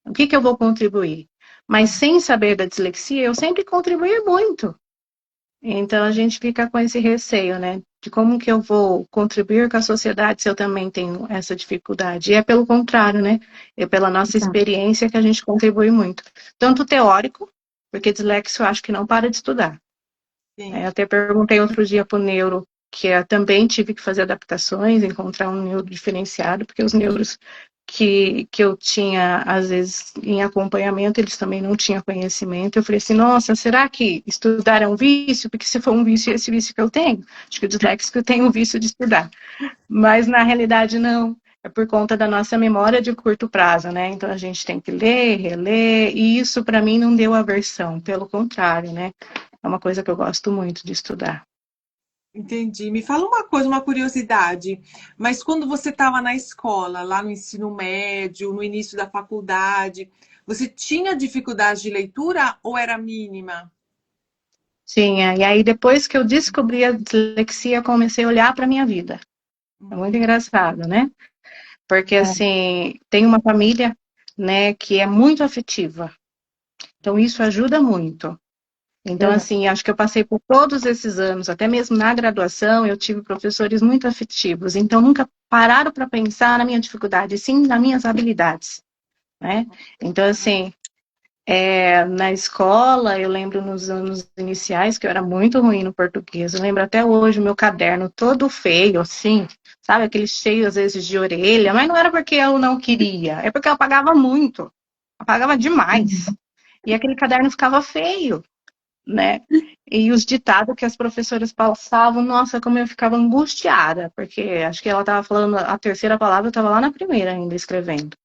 o que eu vou contribuir? Mas sem saber da dislexia, eu sempre contribuí muito. Então a gente fica com esse receio, né? De como que eu vou contribuir com a sociedade se eu também tenho essa dificuldade. E é pelo contrário, né? É pela nossa experiência que a gente contribui muito. Tanto teórico, porque dislexo eu acho que não para de estudar. Eu até perguntei outro dia para o neuro, que eu também tive que fazer adaptações, encontrar um neuro diferenciado, porque os neuros que eu tinha, às vezes, em acompanhamento, eles também não tinham conhecimento. Eu falei assim, nossa, será que estudar é um vício? Porque se for um vício, esse vício que eu tenho, acho que o disléxico tem um vício de estudar. Mas, na realidade, não. É por conta da nossa memória de curto prazo, né? Então, a gente tem que ler, reler, e isso, para mim, não deu aversão. Pelo contrário, né? É uma coisa que eu gosto muito de estudar. Entendi. Me fala uma coisa, uma curiosidade. Mas quando você estava na escola, lá no ensino médio, no início da faculdade, você tinha dificuldade de leitura ou era mínima? Tinha. E aí, depois que eu descobri a dislexia, eu comecei a olhar para a minha vida. É muito engraçado, né? Porque, assim, tem uma família né, que é muito afetiva. Então, isso ajuda muito. Então, assim, acho que eu passei por todos esses anos, até mesmo na graduação, eu tive professores muito afetivos. Então, nunca pararam para pensar na minha dificuldade, sim nas minhas habilidades, né? Então, assim, na escola, eu lembro nos anos iniciais que eu era muito ruim no português. Eu lembro até hoje o meu caderno todo feio, assim, sabe? Aquele cheio, às vezes, de orelha. Mas não era porque eu não queria, é porque eu apagava muito. Apagava demais. E aquele caderno ficava feio, né? E os ditados que as professoras passavam, nossa, como eu ficava angustiada, porque acho que ela estava falando a terceira palavra, eu estava lá na primeira ainda escrevendo.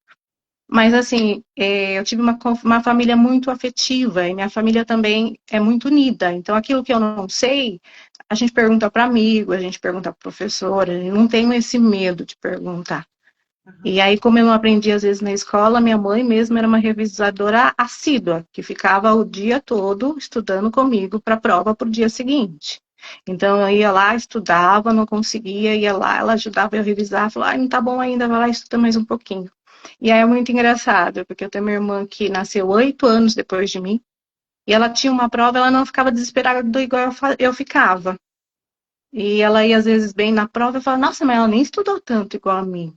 Mas, assim, eu tive uma família muito afetiva e minha família também é muito unida. Então, aquilo que eu não sei, a gente pergunta para amigo, a gente pergunta para professora, eu não tenho esse medo de perguntar. E aí, como eu não aprendi às vezes na escola, minha mãe mesmo era uma revisadora assídua, que ficava o dia todo estudando comigo para a prova para o dia seguinte. Então, eu ia lá, estudava, não conseguia, ia lá, ela ajudava eu a revisar, falava, não tá bom ainda, vai lá e estuda mais um pouquinho. E aí é muito engraçado, porque eu tenho minha irmã que nasceu 8 anos depois de mim, e ela tinha uma prova, ela não ficava desesperada igual eu ficava. E ela ia às vezes bem na prova e falava, nossa, mas ela nem estudou tanto igual a mim.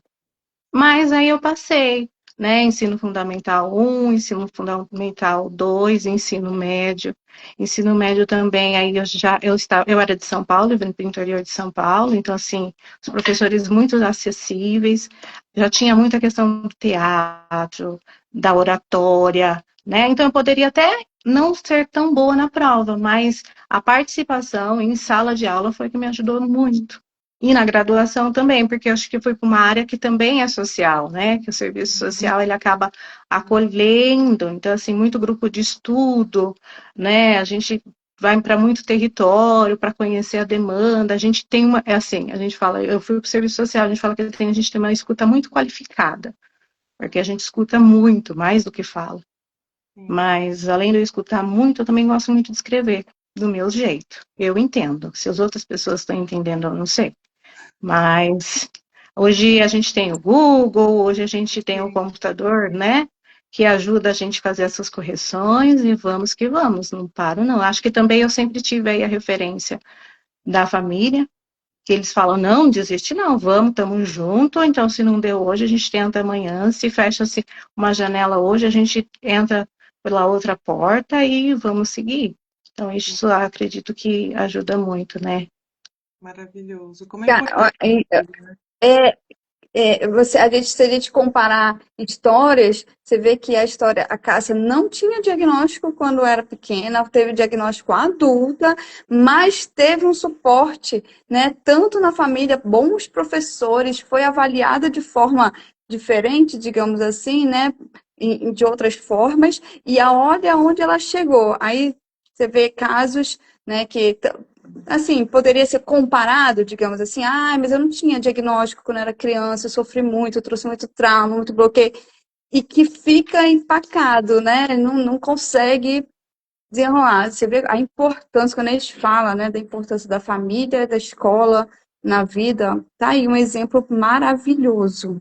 Mas aí eu passei, né? Ensino Fundamental 1, Ensino Fundamental 2, Ensino Médio. Ensino médio também, aí eu era de São Paulo, eu vim para o interior de São Paulo, então, assim, os professores muito acessíveis, já tinha muita questão do teatro, da oratória, né? Então, eu poderia até não ser tão boa na prova, mas a participação em sala de aula foi que me ajudou muito. E na graduação também, porque eu acho que foi para uma área que também é social, né? Que o serviço social ele acaba acolhendo, então assim, muito grupo de estudo, né? A gente vai para muito território para conhecer a demanda. A gente tem é assim, a gente fala, eu fui para o serviço social, a gente fala que a gente tem uma escuta muito qualificada, porque a gente escuta muito, mais do que fala. Mas além de eu escutar muito, eu também gosto muito de escrever do meu jeito. Eu entendo. Se as outras pessoas estão entendendo, eu não sei. Mas hoje a gente tem o Google, hoje a gente tem o computador, né? Que ajuda a gente a fazer essas correções e vamos que vamos, não paro não. Acho que também eu sempre tive aí a referência da família, que eles falam, não, desiste não, vamos, estamos juntos, então se não deu hoje, a gente tenta amanhã, se fecha-se uma janela hoje, a gente entra pela outra porta e vamos seguir. Então isso eu acredito que ajuda muito, né? Maravilhoso. Como é importante. É, a gente, se a gente comparar histórias, você vê que a Cássia não tinha diagnóstico quando era pequena, teve diagnóstico adulta, mas teve um suporte, né, tanto na família, bons professores, foi avaliada de forma diferente, digamos assim, né, de outras formas, e olha onde ela chegou. Aí você vê casos, né, que assim, poderia ser comparado, digamos assim, mas eu não tinha diagnóstico quando era criança, eu sofri muito, eu trouxe muito trauma, muito bloqueio, e que fica empacado, né? Não consegue desenrolar. Você vê a importância, quando a gente fala, né, da importância da família, da escola, na vida, tá aí um exemplo maravilhoso.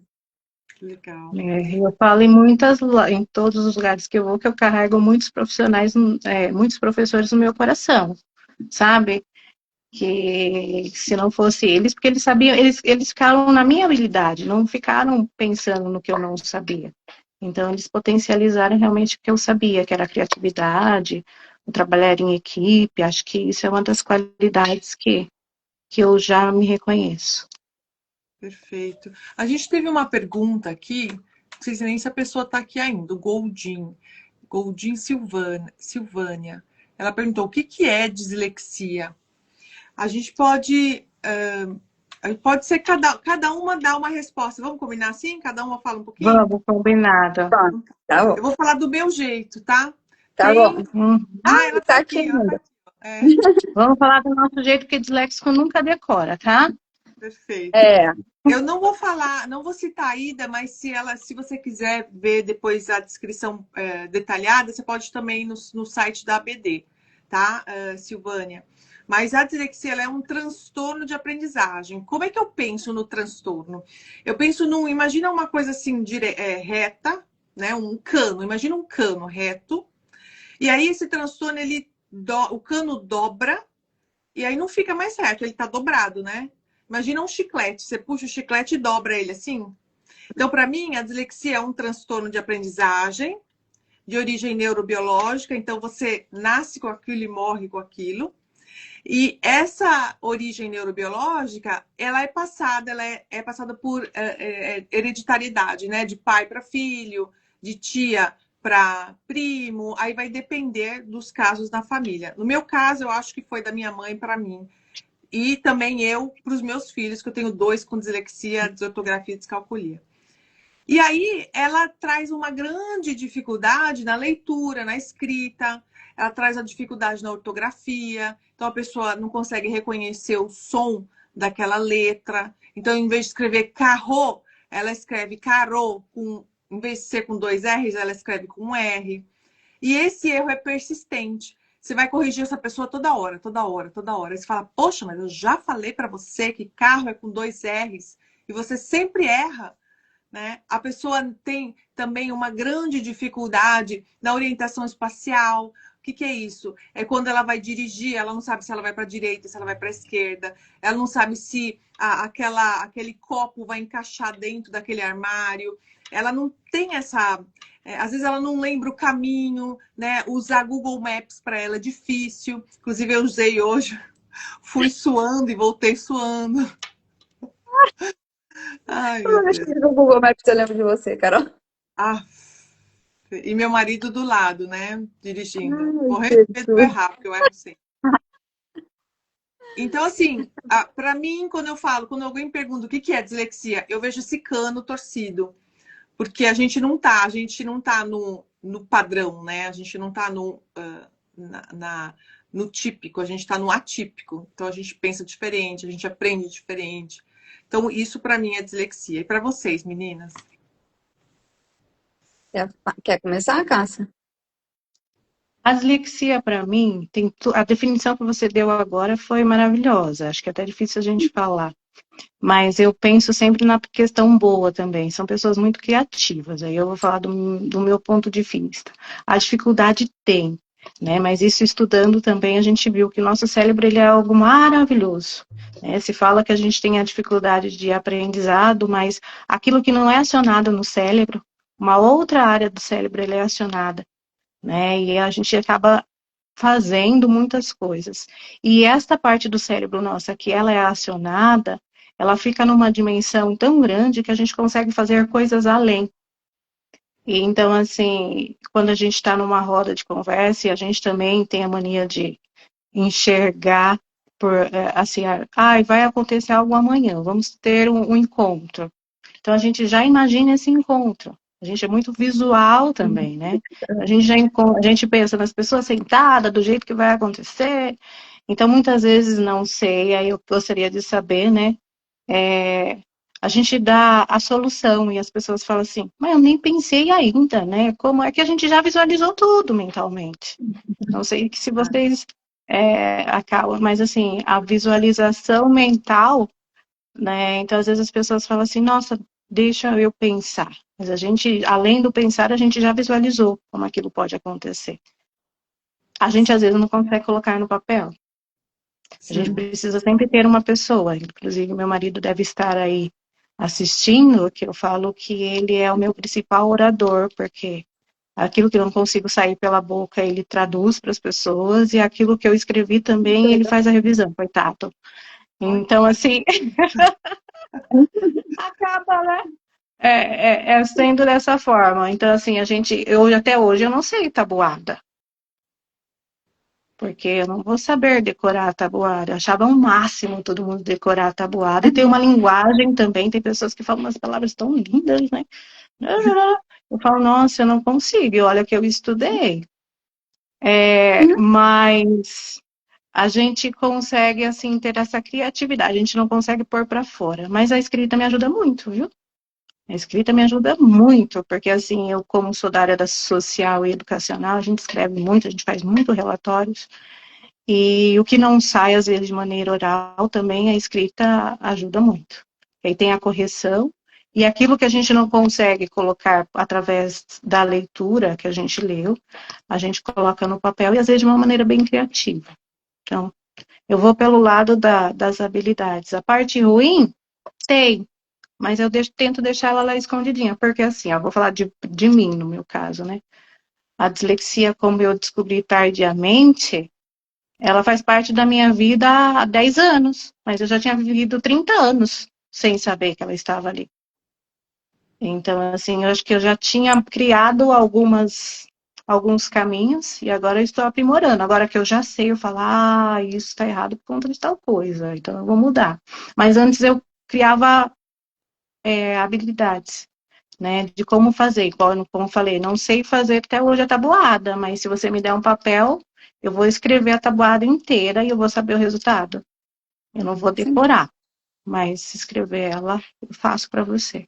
Legal. Eu falo em todos os lugares que eu vou, que eu carrego muitos profissionais, muitos professores no meu coração, sabe? Que se não fosse eles, porque eles sabiam, eles ficaram na minha habilidade, não ficaram pensando no que eu não sabia. Então, eles potencializaram realmente o que eu sabia, que era a criatividade, o trabalhar em equipe. Acho que isso é uma das qualidades que eu já me reconheço. Perfeito. A gente teve uma pergunta aqui, não sei nem se a pessoa está aqui ainda, o Goldin Silvânia. Ela perguntou o que é dislexia. A gente pode ser cada uma dar uma resposta. Vamos combinar assim? Cada uma fala um pouquinho? Vamos, combinado. Tá bom. Eu vou falar do meu jeito, tá? Tá bom. Ela tá aqui. ainda. Vamos falar do nosso jeito, porque disléxico nunca decora, tá? Perfeito. É. Eu não vou falar, não vou citar a Ida, mas se você quiser ver depois a descrição detalhada, você pode também ir no site da ABD, tá, Silvânia? Mas a dislexia ela é um transtorno de aprendizagem. Como é que eu penso no transtorno? Eu penso imagina uma coisa assim reta, né? Um cano, imagina um cano reto. E aí esse transtorno, o cano dobra e aí não fica mais reto, ele tá dobrado, né? Imagina um chiclete, você puxa o chiclete e dobra ele assim. Então, para mim, a dislexia é um transtorno de aprendizagem, de origem neurobiológica, então você nasce com aquilo e morre com aquilo. E essa origem neurobiológica, ela é passada por hereditariedade, né? De pai para filho, de tia para primo, aí vai depender dos casos na família. No meu caso, eu acho que foi da minha mãe para mim. E também eu para os meus filhos, que eu tenho 2 com dislexia, desortografia e descalculia. E aí ela traz uma grande dificuldade na leitura, na escrita, ela traz a dificuldade na ortografia, então a pessoa não consegue reconhecer o som daquela letra. Então, em vez de escrever carro, ela escreve carro, em vez de ser com 2 R's, ela escreve com um R. E esse erro é persistente. Você vai corrigir essa pessoa toda hora, toda hora, toda hora. Aí você fala, poxa, mas eu já falei para você que carro é com 2 R's e você sempre erra. Né? A pessoa tem também uma grande dificuldade na orientação espacial. O que é isso? É quando ela vai dirigir, ela não sabe se ela vai para a direita, se ela vai para a esquerda. Ela não sabe se aquele copo vai encaixar dentro daquele armário. Ela não tem essa... às vezes ela não lembra o caminho, né? Usar Google Maps para ela é difícil. Inclusive eu usei hoje. Fui suando e voltei suando. Ai, Toda meu vez Deus. que eu no Google Maps eu lembro de você, Carol. Ah, e meu marido do lado, né? Dirigindo. Ai, Morrendo de medo de eu Jesus. errar, porque eu erro sempre. Então, assim, para mim, quando alguém pergunta o que é dislexia, eu vejo esse cano torcido. Porque a gente não tá no padrão, né? A gente não tá no típico, a gente tá no atípico. Então, a gente pensa diferente, a gente aprende diferente. Então, isso para mim é dislexia. E para vocês, meninas? Quer começar, Cássia? A dislexia, para mim, a definição que você deu agora foi maravilhosa. Acho que é até difícil a gente falar. Mas eu penso sempre na questão boa também. São pessoas muito criativas. Aí eu vou falar do meu ponto de vista. A dificuldade tem, né? Mas isso estudando também, a gente viu que o nosso cérebro ele é algo maravilhoso. Né? Se fala que a gente tem a dificuldade de aprendizado, mas aquilo que não é acionado no cérebro, uma outra área do cérebro ele é acionada. Né? E a gente acaba fazendo muitas coisas. E esta parte do cérebro nossa, que ela é acionada, ela fica numa dimensão tão grande que a gente consegue fazer coisas além. E então, assim, quando a gente está numa roda de conversa, e a gente também tem a mania de enxergar assim, vai acontecer algo amanhã, vamos ter um encontro. Então, a gente já imagina esse encontro. A gente é muito visual também, né? A gente pensa nas pessoas sentadas, do jeito que vai acontecer. Então, muitas vezes, não sei, aí eu gostaria de saber, né? A gente dá a solução e as pessoas falam assim, mas eu nem pensei ainda, né? Como é que a gente já visualizou tudo mentalmente? Não sei se vocês acabam, mas assim, a visualização mental, né? Então, às vezes as pessoas falam assim, nossa, deixa eu pensar. Mas a gente, além do pensar, a gente já visualizou como aquilo pode acontecer. A gente, às vezes, não consegue colocar no papel. A gente precisa sempre ter uma pessoa. Inclusive, meu marido deve estar aí assistindo, que eu falo que ele é o meu principal orador, porque aquilo que eu não consigo sair pela boca, ele traduz para as pessoas, e aquilo que eu escrevi também, ele faz a revisão, coitado. Então, assim, acaba, né? Sendo dessa forma. Então, assim, até hoje eu não sei tabuada. Porque eu não vou saber decorar a tabuada. Eu achava o máximo todo mundo decorar a tabuada. E tem uma linguagem também, tem pessoas que falam umas palavras tão lindas, né? Eu falo, nossa, eu não consigo. E olha que eu estudei. Mas a gente consegue, assim, ter essa criatividade. A gente não consegue pôr para fora. Mas a escrita me ajuda muito, viu? A escrita me ajuda muito, porque assim, eu como sou da área da social e educacional, a gente escreve muito, a gente faz muito relatórios, e o que não sai, às vezes, de maneira oral, também a escrita ajuda muito. Aí tem a correção, E aquilo que a gente não consegue colocar através da leitura que a gente leu, a gente coloca no papel e às vezes de uma maneira bem criativa. Então, eu vou pelo lado das habilidades. A parte ruim, tem, mas eu tento deixar ela lá escondidinha, porque assim, eu vou falar de mim, no meu caso, né? A dislexia, como eu descobri tardiamente, ela faz parte da minha vida há 10 anos, mas eu já tinha vivido 30 anos sem saber que ela estava ali. Então, assim, eu acho que eu já tinha criado alguns caminhos e agora eu estou aprimorando. Agora que eu já sei, eu falo, isso está errado por conta de tal coisa, então eu vou mudar. Mas antes eu criava habilidades, né, de como fazer. Como eu falei, não sei fazer até hoje a tabuada, mas se você me der um papel, eu vou escrever a tabuada inteira e eu vou saber o resultado. Eu não vou decorar, mas escrever ela, eu faço para você.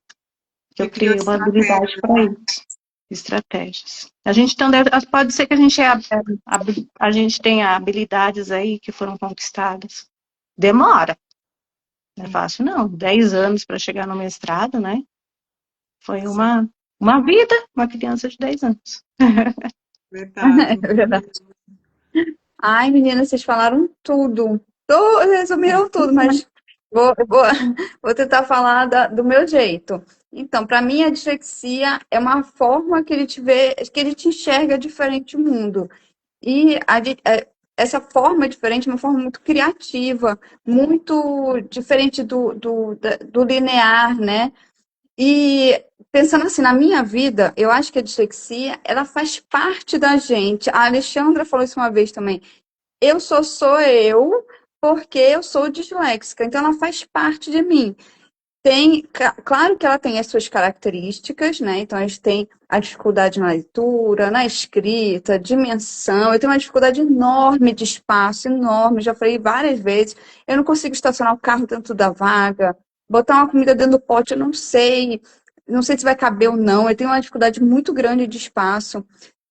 Que eu criei uma habilidade para isso. Estratégias. A gente então pode ser que a gente tenha habilidades aí que foram conquistadas. Demora. Não é fácil, não. 10 anos para chegar no mestrado, né? Foi uma vida, uma criança de 10 anos. Verdade. É verdade. Ai, meninas, vocês falaram tudo. Resumiram tudo, mas vou tentar falar do meu jeito. Então, para mim, a dislexia é uma forma que ele te vê, que ele te enxerga diferente o mundo. E essa forma diferente é uma forma muito criativa, muito diferente do linear, né? E pensando assim, na minha vida, eu acho que a dislexia, ela faz parte da gente. A Alexandra falou isso uma vez também. Eu sou eu porque eu sou disléxica, então ela faz parte de mim. Claro que ela tem as suas características, né? Então a gente tem a dificuldade na leitura, na escrita, dimensão. Eu tenho uma dificuldade enorme de espaço, enorme. Já falei várias vezes. Eu não consigo estacionar o carro dentro da vaga, botar uma comida dentro do pote, eu não sei. Não sei se vai caber ou não. Eu tenho uma dificuldade muito grande de espaço.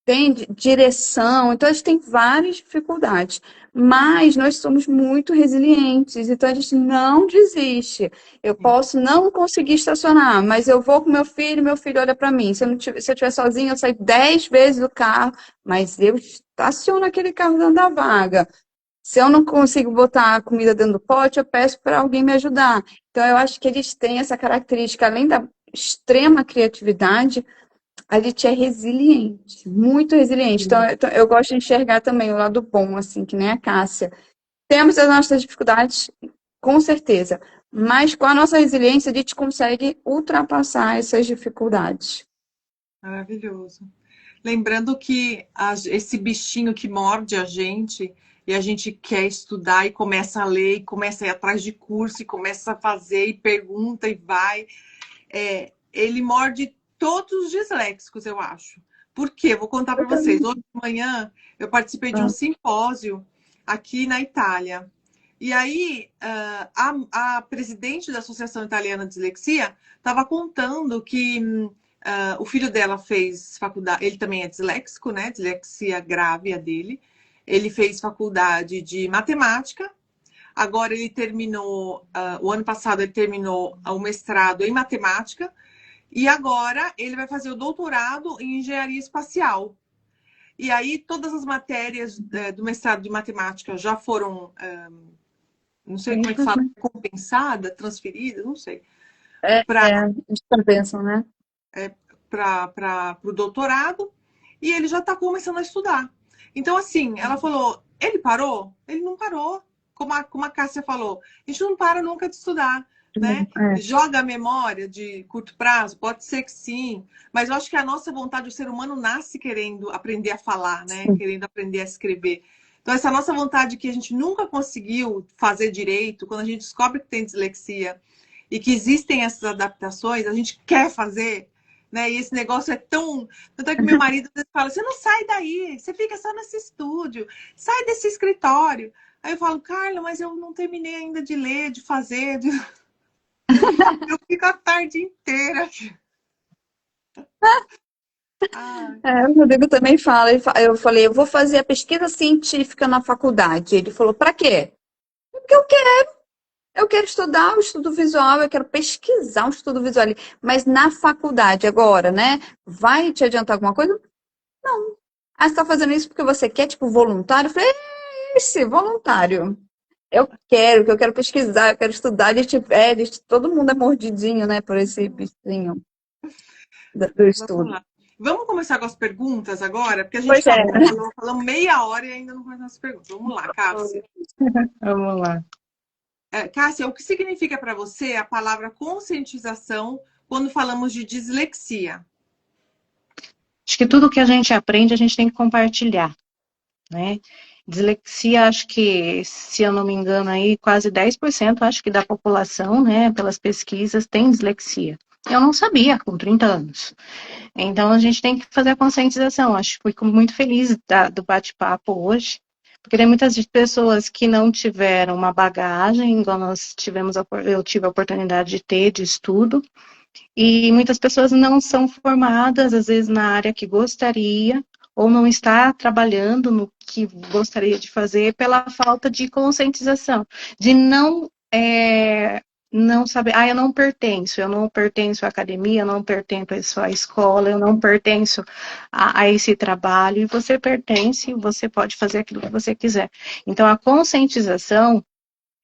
Tem direção, então a gente tem várias dificuldades, mas nós somos muito resilientes, então a gente não desiste. Eu posso não conseguir estacionar, mas eu vou com meu filho olha para mim. Se eu estiver sozinha, eu saio 10 vezes do carro, mas eu estaciono aquele carro dentro da vaga. Se eu não consigo botar a comida dentro do pote, eu peço para alguém me ajudar. Então, eu acho que eles têm essa característica, além da extrema criatividade, a gente é resiliente, muito resiliente. Então, eu gosto de enxergar também o lado bom, assim, que nem a Cássia. Temos as nossas dificuldades, com certeza, mas com a nossa resiliência a gente consegue ultrapassar essas dificuldades. Maravilhoso. Lembrando que esse bichinho que morde a gente e a gente quer estudar e começa a ler, e começa a ir atrás de curso, e começa a fazer, e pergunta e vai, ele morde todos os disléxicos, eu acho. Por quê? Vou contar para vocês. Hoje de manhã eu participei de um simpósio aqui na Itália. E aí a presidente da Associação Italiana de Dislexia estava contando que o filho dela fez faculdade, ele também é disléxico, né? Dislexia grave a dele. Ele fez faculdade de matemática. Agora ele terminou, o ano passado ele terminou o mestrado em matemática. E agora ele vai fazer o doutorado em engenharia espacial. E aí todas as matérias do mestrado de matemática já foram, não sei como é que fala, compensada, transferida, não sei. Compensam, né? Para o doutorado. E ele já está começando a estudar. Então, assim, ela falou, ele parou? Ele não parou. Como a Cássia falou, a gente não para nunca de estudar. Né? Joga a memória de curto prazo? Pode ser que sim, mas eu acho que a nossa vontade, o ser humano nasce querendo aprender a falar, né? Querendo aprender a escrever. Então, essa nossa vontade que a gente nunca conseguiu fazer direito, quando a gente descobre que tem dislexia e que existem essas adaptações, a gente quer fazer, né? E esse negócio é tão... Tanto é que meu marido às vezes fala, você não sai daí, você fica só nesse estúdio, sai desse escritório. Aí eu falo, Carla, mas eu não terminei ainda de ler, de fazer... Eu fico a tarde inteira. O Rodrigo também fala. Eu falei, eu vou fazer a pesquisa científica na faculdade. Ele falou, para quê? Porque eu quero. Eu quero estudar o estudo visual, eu quero pesquisar o estudo visual, mas na faculdade agora, né? Vai te adiantar alguma coisa? Ah, você tá fazendo isso porque você quer, tipo, voluntário? Eu falei, esse voluntário. Que eu quero pesquisar, eu quero estudar. Todo mundo é mordidinho, né, por esse bichinho do Vamos estudo. lá. Vamos começar com as perguntas agora? Porque a gente Pois é. falou meia hora e ainda não começamos as perguntas. Vamos lá, Cássia. Vamos lá. Cássia, o que significa para você a palavra conscientização quando falamos de dislexia? Acho que tudo que a gente aprende, a gente tem que compartilhar, né? Dislexia, acho que, se eu não me engano, aí quase 10%, acho que da população, né, pelas pesquisas, tem dislexia. Eu não sabia, com 30 anos. Então, a gente tem que fazer a conscientização. Acho que fico muito feliz do bate-papo hoje, porque tem muitas pessoas que não tiveram uma bagagem, igual eu tive a oportunidade de ter, de estudo, e muitas pessoas não são formadas, às vezes, na área que gostaria, ou não está trabalhando no que gostaria de fazer pela falta de conscientização, de não saber, eu não pertenço à academia, eu não pertenço à escola, eu não pertenço a esse trabalho, e você pertence, você pode fazer aquilo que você quiser. Então, a conscientização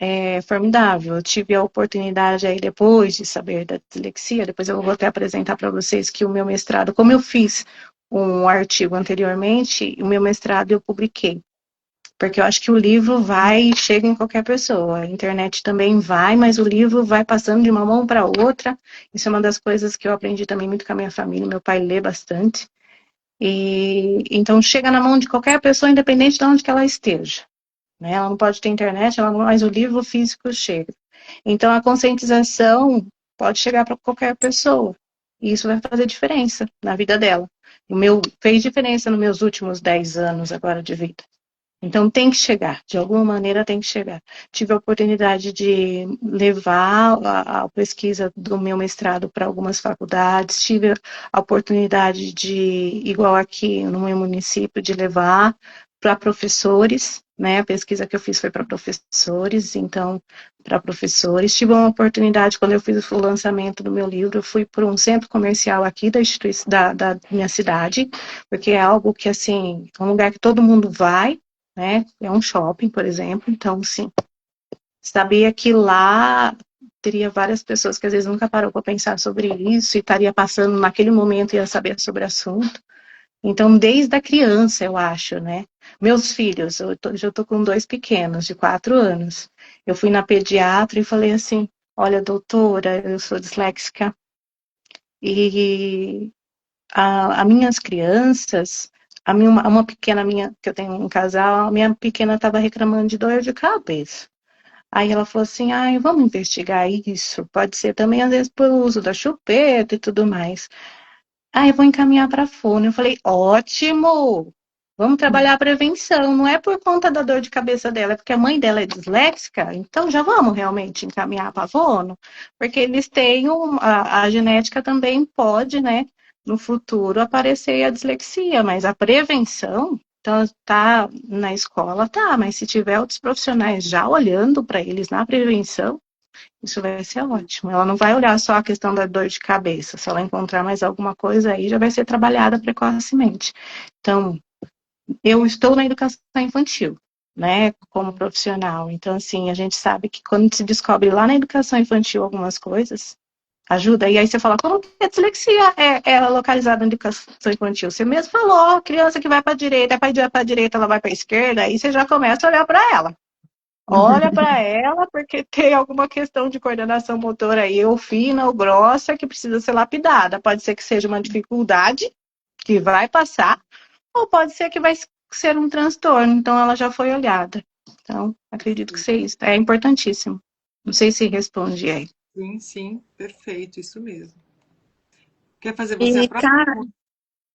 é formidável. Eu tive a oportunidade aí, depois de saber da dislexia, depois eu vou até apresentar para vocês que o meu mestrado, como eu fiz um artigo anteriormente, o meu mestrado eu publiquei. Porque eu acho que o livro vai e chega em qualquer pessoa. A internet também vai, mas o livro vai passando de uma mão para outra. Isso é uma das coisas que eu aprendi também muito com a minha família. Meu pai lê bastante. E então chega na mão de qualquer pessoa, independente de onde que ela esteja, né? Ela não pode ter internet, mas o livro físico chega. Então, a conscientização pode chegar para qualquer pessoa. E isso vai fazer diferença na vida dela. Fez diferença nos meus últimos 10 anos agora de vida. Então, tem que chegar, de alguma maneira tem que chegar. Tive a oportunidade de levar a pesquisa do meu mestrado para algumas faculdades, tive a oportunidade de, igual aqui no meu município, de levar para professores, né? A pesquisa que eu fiz foi para professores, então, para professores. Tive uma oportunidade, quando eu fiz o lançamento do meu livro, eu fui para um centro comercial aqui da minha cidade, porque é algo que, assim, é um lugar que todo mundo vai, né? É um shopping, por exemplo. Então, sim, sabia que lá teria várias pessoas que às vezes nunca parou para pensar sobre isso e estaria passando naquele momento e ia saber sobre o assunto. Então, desde a criança, eu acho, né? Meus filhos, eu tô com 2 pequenos, de 4 anos. Eu fui na pediatra e falei assim, olha, doutora, eu sou disléxica e as minhas crianças, uma pequena minha, que eu tenho um casal, a minha pequena estava reclamando de dor de cabeça. Aí ela falou assim, ai, vamos investigar isso. Pode ser também, às vezes, pelo uso da chupeta e tudo mais. Aí eu vou encaminhar para a fono. Eu falei, ótimo! Vamos trabalhar a prevenção. Não é por conta da dor de cabeça dela, é porque a mãe dela é disléxica, então já vamos realmente encaminhar para a fono, porque eles têm a genética também pode, né, no futuro aparecer a dislexia, mas a prevenção, então tá na escola, tá, mas se tiver outros profissionais já olhando para eles na prevenção, isso vai ser ótimo. Ela não vai olhar só a questão da dor de cabeça. Se ela encontrar mais alguma coisa aí, já vai ser trabalhada precocemente. Então, eu estou na educação infantil, né, como profissional. Então, assim, a gente sabe que quando se descobre lá na educação infantil algumas coisas, ajuda. E aí você fala, como que a dislexia é localizada na educação infantil? Você mesmo falou, criança que vai para a direita, para a direita, ela vai para a esquerda, aí você já começa a olhar para ela. Olha para ela, porque tem alguma questão de coordenação motora aí, ou fina ou grossa, que precisa ser lapidada. Pode ser que seja uma dificuldade que vai passar, ou pode ser que vai ser um transtorno. Então, ela já foi olhada. Então, acredito que seja isso. É importantíssimo. Não sei se responde aí. Sim, sim, perfeito, isso mesmo. Quer fazer você a E, próxima?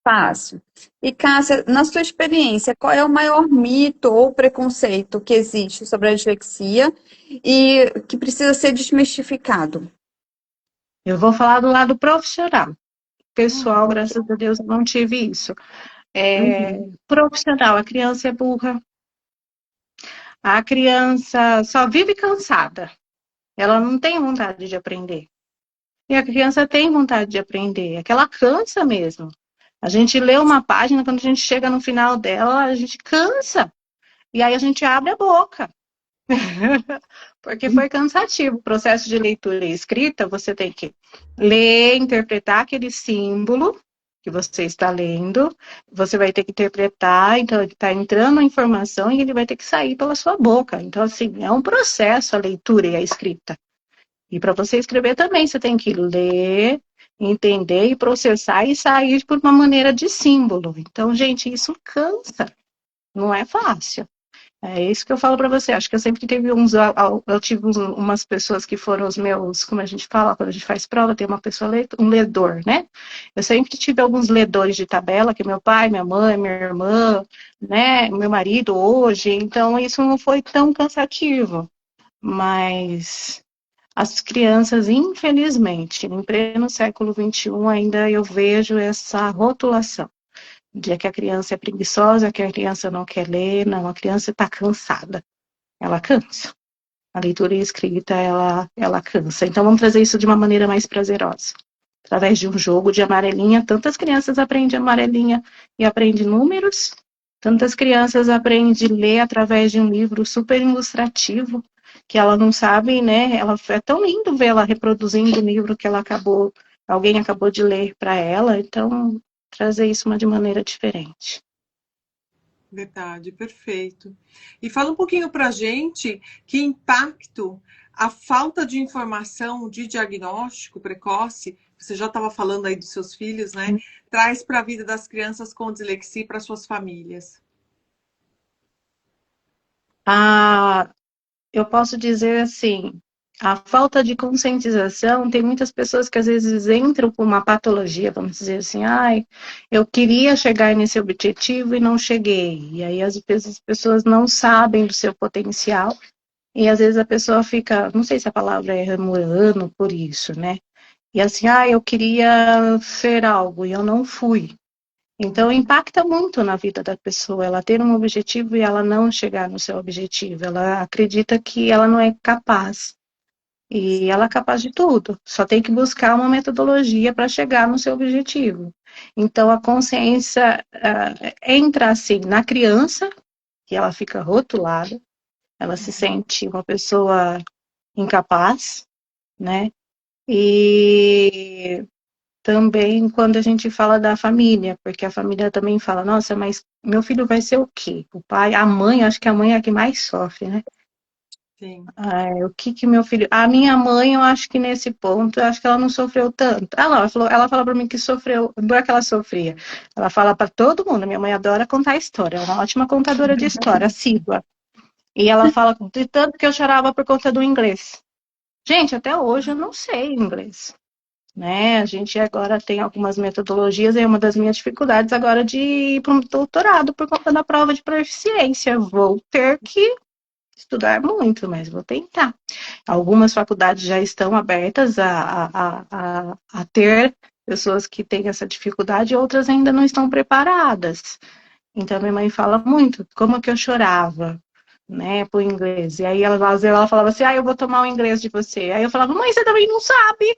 fácil. E, Cássia, na sua experiência, qual é o maior mito ou preconceito que existe sobre a dislexia e que precisa ser desmistificado? Eu vou falar do lado profissional. Pessoal, graças a Deus, eu não tive isso. Profissional, a criança é burra. A criança só vive cansada. ela não tem vontade de aprender. E a criança tem vontade de aprender, é que ela cansa mesmo. A gente lê uma página, quando a gente chega no final dela, a gente cansa. E aí a gente abre a boca. Porque foi cansativo. O processo de leitura e escrita, você tem que ler, interpretar aquele símbolo que você está lendo, você vai ter que interpretar, então está entrando a informação e ele vai ter que sair pela sua boca. Então, assim, é um processo a leitura e a escrita. E para você escrever também, você tem que ler, entender e processar e sair por uma maneira de símbolo. Então, gente, isso cansa, não é fácil. É isso que eu falo para você. Acho que eu sempre tive eu tive umas pessoas que foram os meus, como a gente fala, quando a gente faz prova, tem uma pessoa, um ledor, né? Eu sempre tive alguns ledores de tabela, que meu pai, minha mãe, minha irmã, né, meu marido hoje, então isso não foi tão cansativo. Mas as crianças, infelizmente, em pleno século XXI, ainda eu vejo essa rotulação de que a criança é preguiçosa, que a criança não quer ler, não, a criança está cansada, ela cansa. A leitura e a escrita, ela cansa. Então, vamos trazer isso de uma maneira mais prazerosa. Através de um jogo de amarelinha, tantas crianças aprendem amarelinha e aprendem números, tantas crianças aprendem a ler através de um livro super ilustrativo, que ela não sabe, né? É tão lindo ver ela reproduzindo o livro que alguém acabou de ler para ela. Então, trazer isso de maneira diferente. Verdade, perfeito. E fala um pouquinho para a gente que impacto a falta de informação de diagnóstico precoce, você já estava falando aí dos seus filhos, né? Traz para a vida das crianças com dislexia e para suas famílias. Eu posso dizer assim, a falta de conscientização, tem muitas pessoas que às vezes entram com uma patologia, vamos dizer assim, eu queria chegar nesse objetivo e não cheguei. E aí às vezes as pessoas não sabem do seu potencial e às vezes a pessoa fica, não sei se a palavra é remorando por isso, né? E assim, eu queria ser algo e eu não fui. Então, impacta muito na vida da pessoa, ela ter um objetivo e ela não chegar no seu objetivo. Ela acredita que ela não é capaz. E ela é capaz de tudo, só tem que buscar uma metodologia para chegar no seu objetivo. Então, a consciência entra assim na criança, que ela fica rotulada, ela se sente uma pessoa incapaz, né? E também quando a gente fala da família, porque a família também fala, nossa, mas meu filho vai ser o quê? O pai, a mãe, acho que a mãe é a que mais sofre, né? Sim. O que meu filho... A minha mãe, eu acho que nesse ponto, eu acho que ela não sofreu tanto. Ela fala para mim que sofreu, não é que ela sofria. Ela fala para todo mundo, minha mãe adora contar história, é uma ótima contadora de história, assídua. E ela fala de tanto que eu chorava por conta do inglês. Gente, até hoje eu não sei inglês. Né? A gente agora tem algumas metodologias, é uma das minhas dificuldades agora de ir para um doutorado por conta da prova de proficiência. Vou ter que estudar muito, mas vou tentar. Algumas faculdades já estão abertas a ter pessoas que têm essa dificuldade, outras ainda não estão preparadas. Então, minha mãe fala muito, como que eu chorava, né, pro inglês. E aí ela falava assim, eu vou tomar o inglês de você. Aí eu falava, mãe, você também não sabe.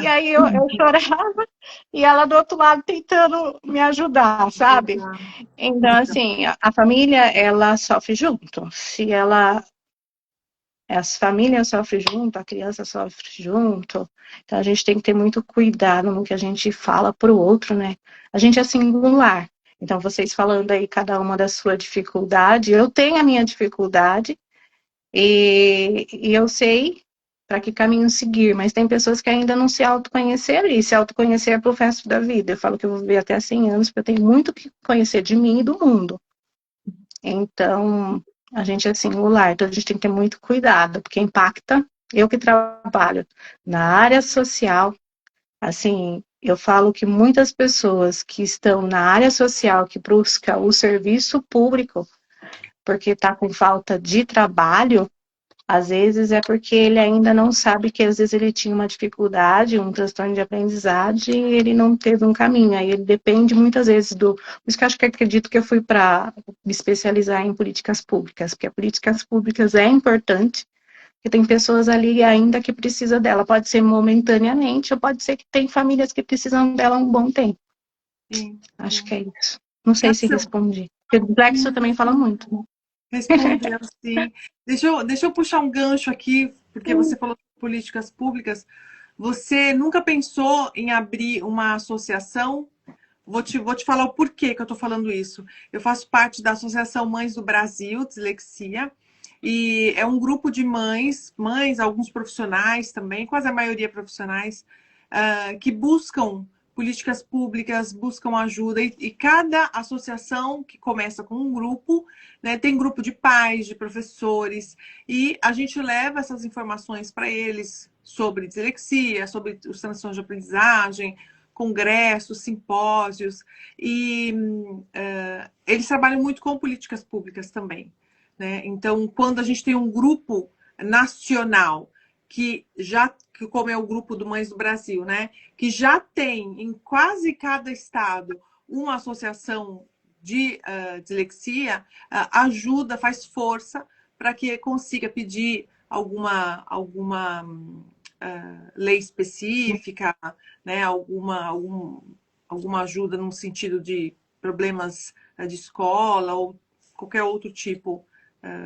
E aí eu chorava e ela do outro lado tentando me ajudar, sabe? Então, assim, a família, ela sofre junto. As famílias sofrem junto, a criança sofre junto. Então, a gente tem que ter muito cuidado no que a gente fala pro outro, né? A gente é singular. Então, vocês falando aí cada uma da sua dificuldade, eu tenho a minha dificuldade e eu sei para que caminho seguir, mas tem pessoas que ainda não se autoconheceram e se autoconhecer pro resto da vida. Eu falo que eu vou viver até 100 anos, porque eu tenho muito que conhecer de mim e do mundo. Então, a gente é singular, então a gente tem que ter muito cuidado, porque impacta. Eu que trabalho na área social, assim, eu falo que muitas pessoas que estão na área social, que buscam o serviço público, porque está com falta de trabalho, às vezes é porque ele ainda não sabe que às vezes ele tinha uma dificuldade, um transtorno de aprendizagem e ele não teve um caminho. Aí ele depende muitas vezes do... Por isso que eu acredito que eu fui para me especializar em políticas públicas, porque políticas públicas é importante, Porque tem pessoas ali ainda que precisam dela. Pode ser momentaneamente, ou pode ser que tem famílias que precisam dela um bom tempo. Sim, Acho sim. que é isso. Não sei se respondi. Porque o Dislexo também fala muito, né? Respondeu, sim. Deixa eu puxar um gancho aqui, porque você falou de políticas públicas. Você nunca pensou em abrir uma associação? Vou te falar o porquê que eu estou falando isso. Eu faço parte da Associação Mães do Brasil, Dislexia, e é um grupo de mães, alguns profissionais também, quase a maioria profissionais, que buscam políticas públicas, buscam ajuda, e cada associação que começa com um grupo, né, tem grupo de pais, de professores, e a gente leva essas informações para eles sobre dislexia, sobre os transtornos de aprendizagem, congressos, simpósios, e eles trabalham muito com políticas públicas também, né? Então, quando a gente tem um grupo nacional como é o grupo do Mães do Brasil, né? Que já tem em quase cada estado uma associação de dislexia, ajuda, faz força para que consiga pedir alguma lei específica, né? Alguma ajuda no sentido de problemas de escola ou qualquer outro tipo.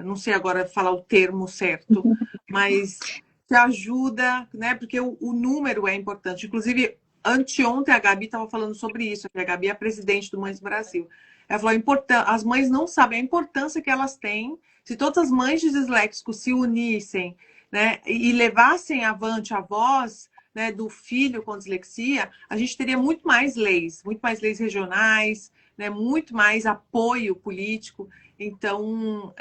Não sei agora falar o termo certo, mas que ajuda, né? Porque o número é importante. Inclusive, anteontem a Gabi estava falando sobre isso, que a Gabi é a presidente do Mães do Brasil. Ela falou, as mães não sabem a importância que elas têm. Se todas as mães de disléxicos se unissem, né, e levassem avante a voz, né, do filho com dislexia, a gente teria muito mais leis regionais, né, muito mais apoio político. Então,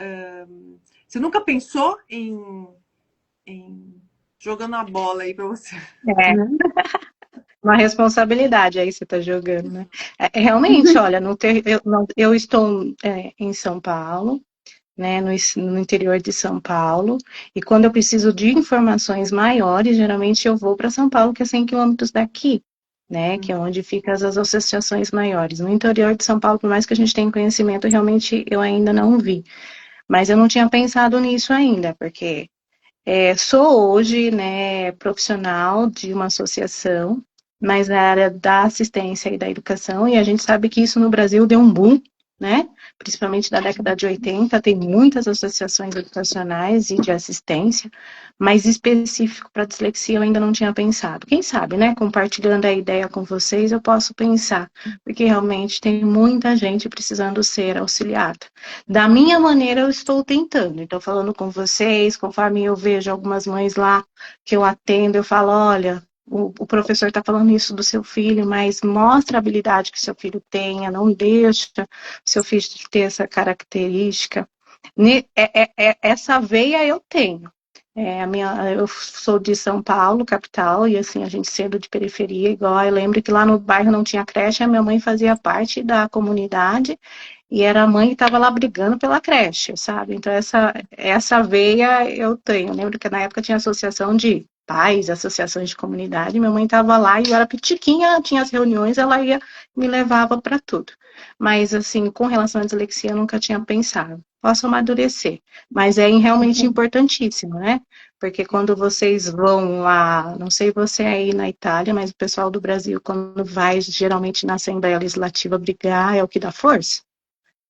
você nunca pensou em jogando a bola aí para você? É. Uma responsabilidade aí você está jogando, né? Realmente, olha, eu estou em São Paulo, né, no interior de São Paulo, e quando eu preciso de informações maiores, geralmente eu vou para São Paulo, que é 100 quilômetros daqui, né, que é onde ficam as associações maiores. No interior de São Paulo, por mais que a gente tenha conhecimento, realmente eu ainda não vi. Mas eu não tinha pensado nisso ainda, porque sou hoje, né, profissional de uma associação, mas na área da assistência e da educação, e a gente sabe que isso no Brasil deu um boom, né? Principalmente na década de 80, tem muitas associações educacionais e de assistência, mas específico para dislexia eu ainda não tinha pensado. Quem sabe, né? Compartilhando a ideia com vocês, eu posso pensar, porque realmente tem muita gente precisando ser auxiliada. Da minha maneira, eu estou tentando. Estou falando com vocês, conforme eu vejo algumas mães lá que eu atendo, eu falo, olha, o professor está falando isso do seu filho, mas mostra a habilidade que seu filho tenha, não deixa seu filho ter essa característica. Essa veia eu tenho. Eu sou de São Paulo, capital, e assim, a gente sendo de periferia, igual eu lembro que lá no bairro não tinha creche, a minha mãe fazia parte da comunidade, e era a mãe que estava lá brigando pela creche, sabe? Então, essa veia eu tenho. Eu lembro que na época tinha associação de pais, associações de comunidade, minha mãe estava lá e eu era pitiquinha, tinha as reuniões, ela me levava para tudo. Mas, assim, com relação à dislexia, eu nunca tinha pensado. Posso amadurecer, mas é realmente importantíssimo, né? Porque quando vocês vão lá, não sei você aí na Itália, mas o pessoal do Brasil, quando vai geralmente na Assembleia Legislativa brigar, é o que dá força.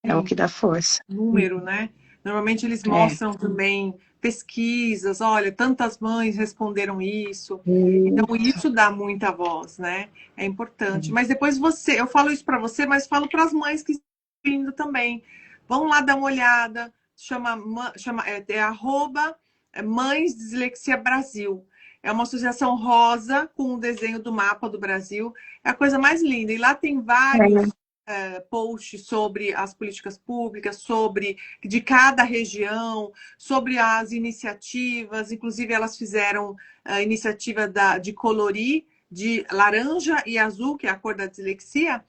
É o que dá força. Número, né? Normalmente eles mostram também pesquisas, olha, tantas mães responderam isso. Então, isso dá muita voz, né? É importante. Mas depois eu falo isso para você, mas falo para as mães que estão vindo também. Vão lá dar uma olhada, arroba Mães Dislexia Brasil. É uma associação rosa com o desenho do mapa do Brasil. É a coisa mais linda. E lá tem vários posts sobre as políticas públicas, de cada região, sobre as iniciativas. Inclusive, elas fizeram a iniciativa de colorir de laranja e azul, que é a cor da dislexia,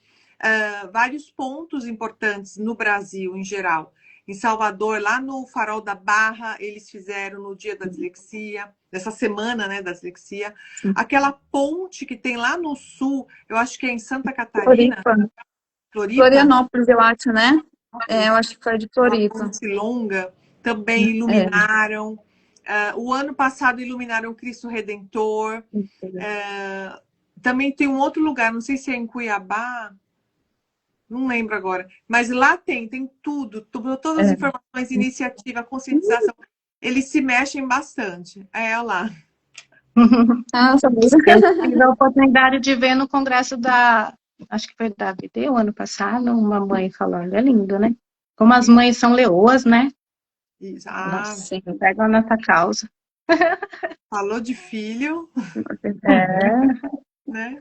vários pontos importantes no Brasil em geral. Em Salvador, lá no Farol da Barra, eles fizeram no dia da dislexia, nessa semana, né, da dislexia. Aquela ponte que tem lá no sul, eu acho que é em Santa Catarina. Florianópolis, eu acho, né? Eu acho que foi de Floripa. Uma ponte longa, também iluminaram. O ano passado iluminaram o Cristo Redentor. Também tem um outro lugar, não sei se é em Cuiabá, não lembro agora, mas lá tem tudo, todas as informações, iniciativa, conscientização. Eles se mexem bastante. Olha lá. Nossa, Eu tive a oportunidade de ver no congresso acho que foi da ABD, o ano passado, uma mãe falando. É lindo, né? Como as mães são leoas, né? Isso. Nossa, pegam a nossa causa. Falou de filho, É. né?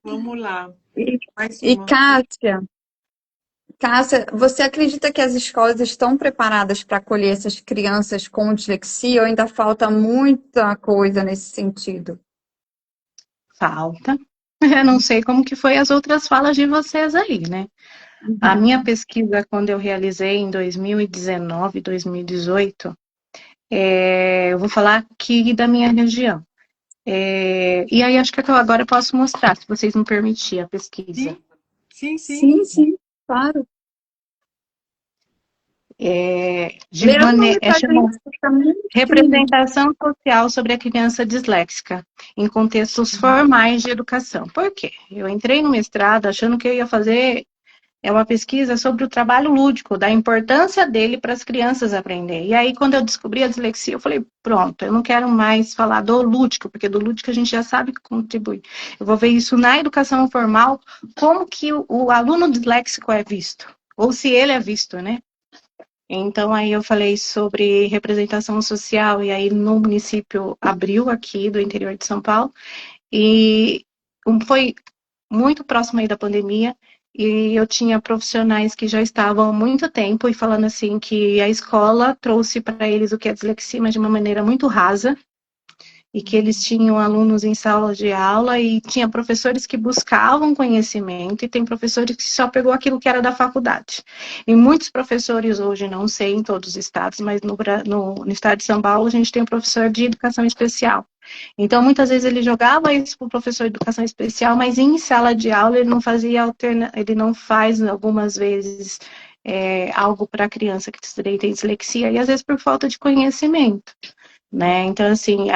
Vamos lá. Mais E uma. Cássia, você acredita que as escolas estão preparadas para acolher essas crianças com dislexia ou ainda falta muita coisa nesse sentido? Falta. Eu não sei como que foi as outras falas de vocês aí, né? A minha pesquisa, quando eu realizei em 2019, 2018, eu vou falar aqui da minha região. E aí acho que agora eu posso mostrar, se vocês me permitirem, a pesquisa. Sim. Sim, claro. Lê o nome pra gente, fica muito pequenininho. Representação social sobre a criança disléxica em contextos formais de educação. Por quê? Eu entrei no mestrado achando que eu ia fazer uma pesquisa sobre o trabalho lúdico, da importância dele para as crianças aprenderem. E aí, quando eu descobri a dislexia, eu falei, pronto, eu não quero mais falar do lúdico, porque do lúdico a gente já sabe que contribui. Eu vou ver isso na educação formal, como que o aluno disléxico é visto, ou se ele é visto, né? Então, aí eu falei sobre representação social, e aí no município Abril, aqui do interior de São Paulo, e foi muito próximo aí da pandemia, e eu tinha profissionais que já estavam há muito tempo e falando assim que a escola trouxe para eles o que é dislexia, mas de uma maneira muito rasa, e que eles tinham alunos em sala de aula e tinha professores que buscavam conhecimento e tem professores que só pegou aquilo que era da faculdade. E muitos professores hoje, não sei em todos os estados, mas no estado de São Paulo a gente tem um professor de educação especial. Então, muitas vezes ele jogava isso para o professor de educação especial, mas em sala de aula ele não fazia ele não faz algumas vezes algo para a criança que tem dislexia, e às vezes por falta de conhecimento. Né? Então, assim,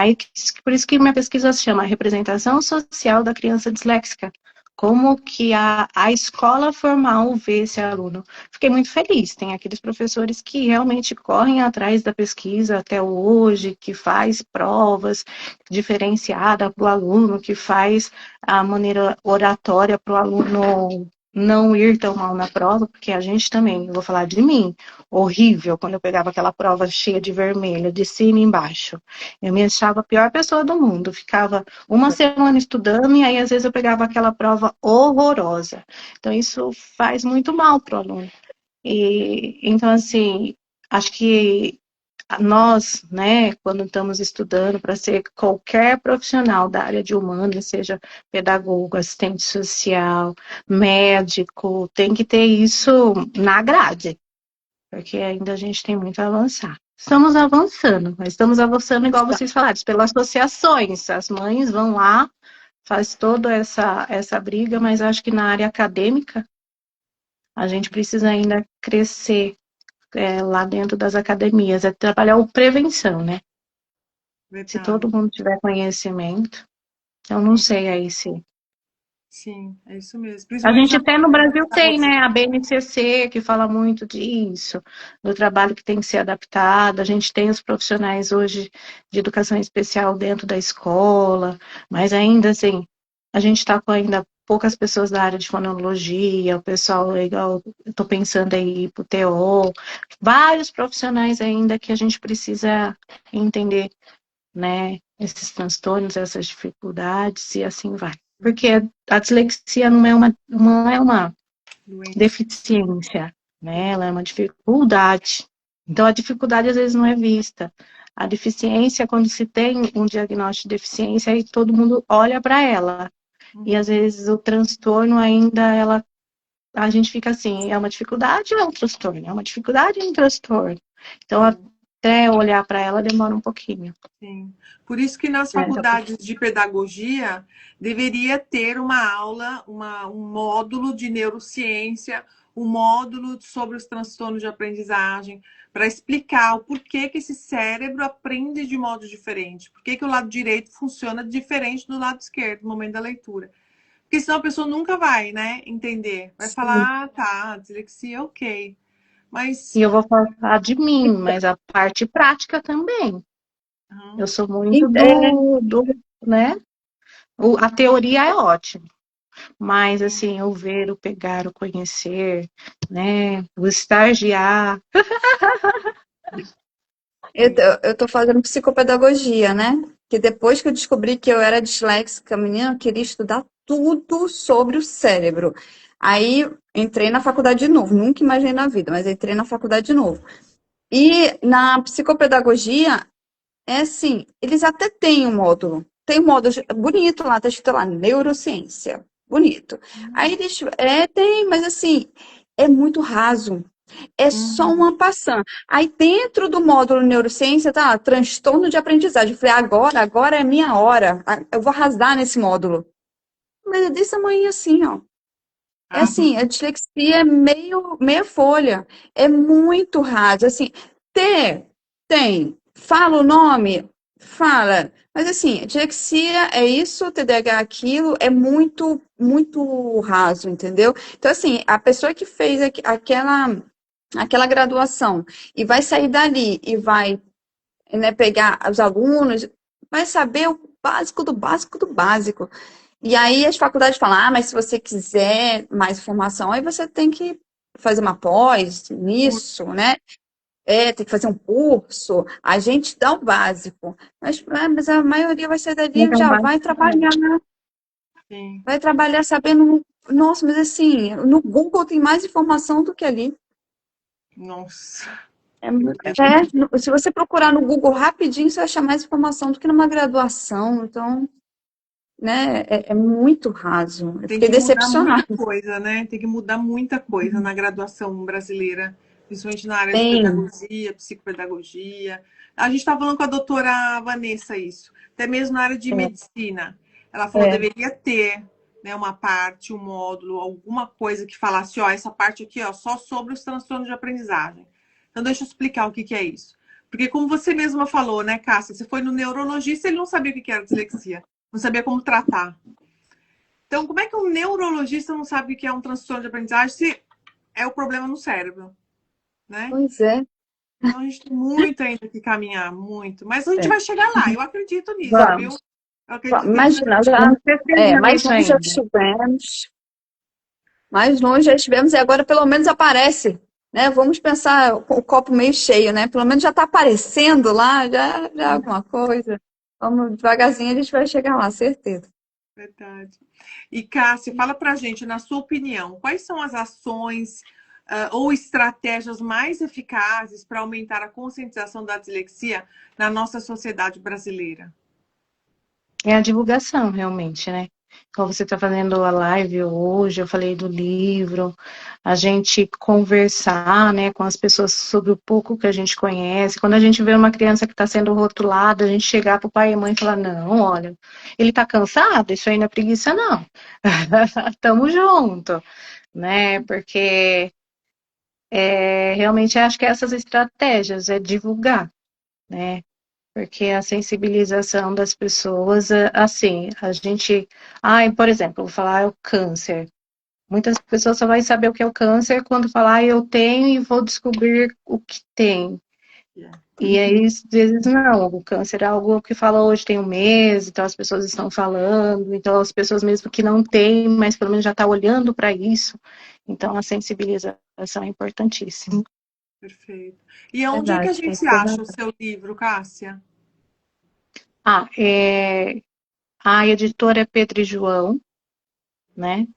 por isso que minha pesquisa se chama Representação Social da Criança Disléxica. Como que a escola formal vê esse aluno. Fiquei muito feliz, tem aqueles professores que realmente correm atrás da pesquisa até hoje, que faz provas diferenciadas para o aluno, que faz a maneira oratória para o aluno não ir tão mal na prova, porque a gente também, eu vou falar de mim, horrível, quando eu pegava aquela prova cheia de vermelho, de cima e embaixo. Eu me achava a pior pessoa do mundo. Ficava uma semana estudando e aí às vezes eu pegava aquela prova horrorosa. Então isso faz muito mal para o aluno. Então, assim, acho que nós, né, quando estamos estudando para ser qualquer profissional da área de humanas, seja pedagogo, assistente social, médico, tem que ter isso na grade, porque ainda a gente tem muito a avançar. Estamos avançando, mas estamos avançando igual vocês falaram, pelas associações. As mães vão lá, faz toda essa briga, mas acho que na área acadêmica a gente precisa ainda crescer lá dentro das academias, trabalhar o prevenção, né? Verdade. Se todo mundo tiver conhecimento, eu não sei aí se... Sim, é isso mesmo. A gente até no Brasil tem, né, a BNCC, que fala muito disso, do trabalho que tem que ser adaptado. A gente tem os profissionais hoje de educação especial dentro da escola, mas ainda assim, a gente está com ainda poucas pessoas da área de fonologia, o pessoal, igual, eu estou pensando aí para o TO, vários profissionais ainda que a gente precisa entender, né, esses transtornos, essas dificuldades, e assim vai. Porque a dislexia não é uma deficiência, né? Ela é uma dificuldade. Então, a dificuldade às vezes não é vista. A deficiência, quando se tem um diagnóstico de deficiência, aí todo mundo olha para ela. E às vezes o transtorno ainda, a gente fica assim, é uma dificuldade ou é um transtorno? É uma dificuldade ou é um transtorno? Então, até olhar para ela demora um pouquinho. Sim. Por isso que nas faculdades de pedagogia deveria ter uma aula, um módulo de neurociência um módulo sobre os transtornos de aprendizagem, para explicar o porquê que esse cérebro aprende de modo diferente, por que o lado direito funciona diferente do lado esquerdo no momento da leitura. Porque senão a pessoa nunca vai, né, entender. Vai Sim. falar, ah, tá, dislexia, ok. Mas E eu vou falar de mim, mas a parte prática também. Eu sou muito É, né? A teoria é ótima, mas assim, o ver, o pegar, o conhecer, né? O estagiar. eu tô fazendo psicopedagogia, né? Que depois que eu descobri que eu era disléxica, menina, eu queria estudar tudo sobre o cérebro. Aí entrei na faculdade de novo, nunca imaginei na vida, mas entrei na faculdade de novo. E na psicopedagogia, é assim, eles até têm um módulo. Tem um módulo bonito lá, tá escrito lá, neurociência. Bonito. Aí eles, tem, mas assim, é muito raso. É só uhum. uma passão. Aí dentro do módulo neurociência, tá, lá, transtorno de aprendizagem. Eu falei, agora é minha hora. Eu vou arrasar nesse módulo. Mas é desse tamanho assim, ó. É Ah, assim, a dislexia é meia folha. É muito raso. Assim, tem. Fala o nome? Fala. Mas assim, a dislexia é isso, TDAH é aquilo, é muito raso, entendeu? Então, assim, a pessoa que fez aquela graduação e vai sair dali e vai, né, pegar os alunos, vai saber o básico do básico do básico. E aí as faculdades falam, mas se você quiser mais informação, aí você tem que fazer uma pós nisso, né? Tem que fazer um curso. A gente dá o básico. Mas a maioria vai sair dali e Então, já vai trabalhar, né? sim. Vai trabalhar sabendo. Nossa, mas assim, no Google tem mais informação do que ali. Nossa. Se você procurar no Google rapidinho, você vai achar mais informação do que numa graduação. Então, né, é muito raso. Eu Tem fiquei que mudar muita decepcionada. coisa, né? Tem que mudar muita coisa na graduação brasileira, principalmente na área de Tem. pedagogia, psicopedagogia. A gente estava falando com a doutora Vanessa isso, até mesmo na área de medicina. Ela falou É. deveria ter, né, uma parte, um módulo, alguma coisa que falasse, ó, essa parte aqui, ó, só sobre os transtornos de aprendizagem. Então, deixa eu explicar o que que é isso. Porque, como você mesma falou, né, Cássia? Você foi no neurologista, ele não sabia o que era dislexia, não sabia como tratar. Então, como é que um neurologista não sabe o que é um transtorno de aprendizagem se é o problema no cérebro, né? Pois é. Então, a gente tem muito ainda que caminhar, muito. Mas a gente É. vai chegar lá, eu acredito nisso, viu? Vamos. Eu acredito que a gente vai Imagina, vamos perseverar mais isso longe já ainda. estivemos. Mais longe já estivemos e agora pelo menos aparece, né? Vamos pensar o copo meio cheio, né? Pelo menos já está aparecendo lá, já é alguma coisa. Vamos devagarzinho, a gente vai chegar lá, certeza. Verdade. E, Cássia, fala pra gente, na sua opinião, quais são as ações ou estratégias mais eficazes para aumentar a conscientização da dislexia na nossa sociedade brasileira? É a divulgação, realmente, né? Como você está fazendo a live hoje, eu falei do livro, a gente conversar, né, com as pessoas sobre o pouco que a gente conhece. Quando a gente vê uma criança que está sendo rotulada, a gente chegar para o pai e mãe e falar, não, olha, ele está cansado, isso aí não é preguiça, não. Tamo junto, né? Porque realmente acho que essas estratégias é divulgar, né? Porque a sensibilização das pessoas, assim, a gente. Por exemplo, eu vou falar o câncer. Muitas pessoas só vão saber o que é o câncer quando falar eu tenho e vou descobrir o que tem. E aí, às vezes, não. O câncer é algo que fala hoje tem um mês, então as pessoas estão falando, então as pessoas mesmo que não têm, mas pelo menos já estão olhando para isso. Então a sensibilização é importantíssima. Perfeito. E onde é que a Verdade, tem gente que ter acha o razão. seu livro, Cássia? A editora é Pedro e João, né?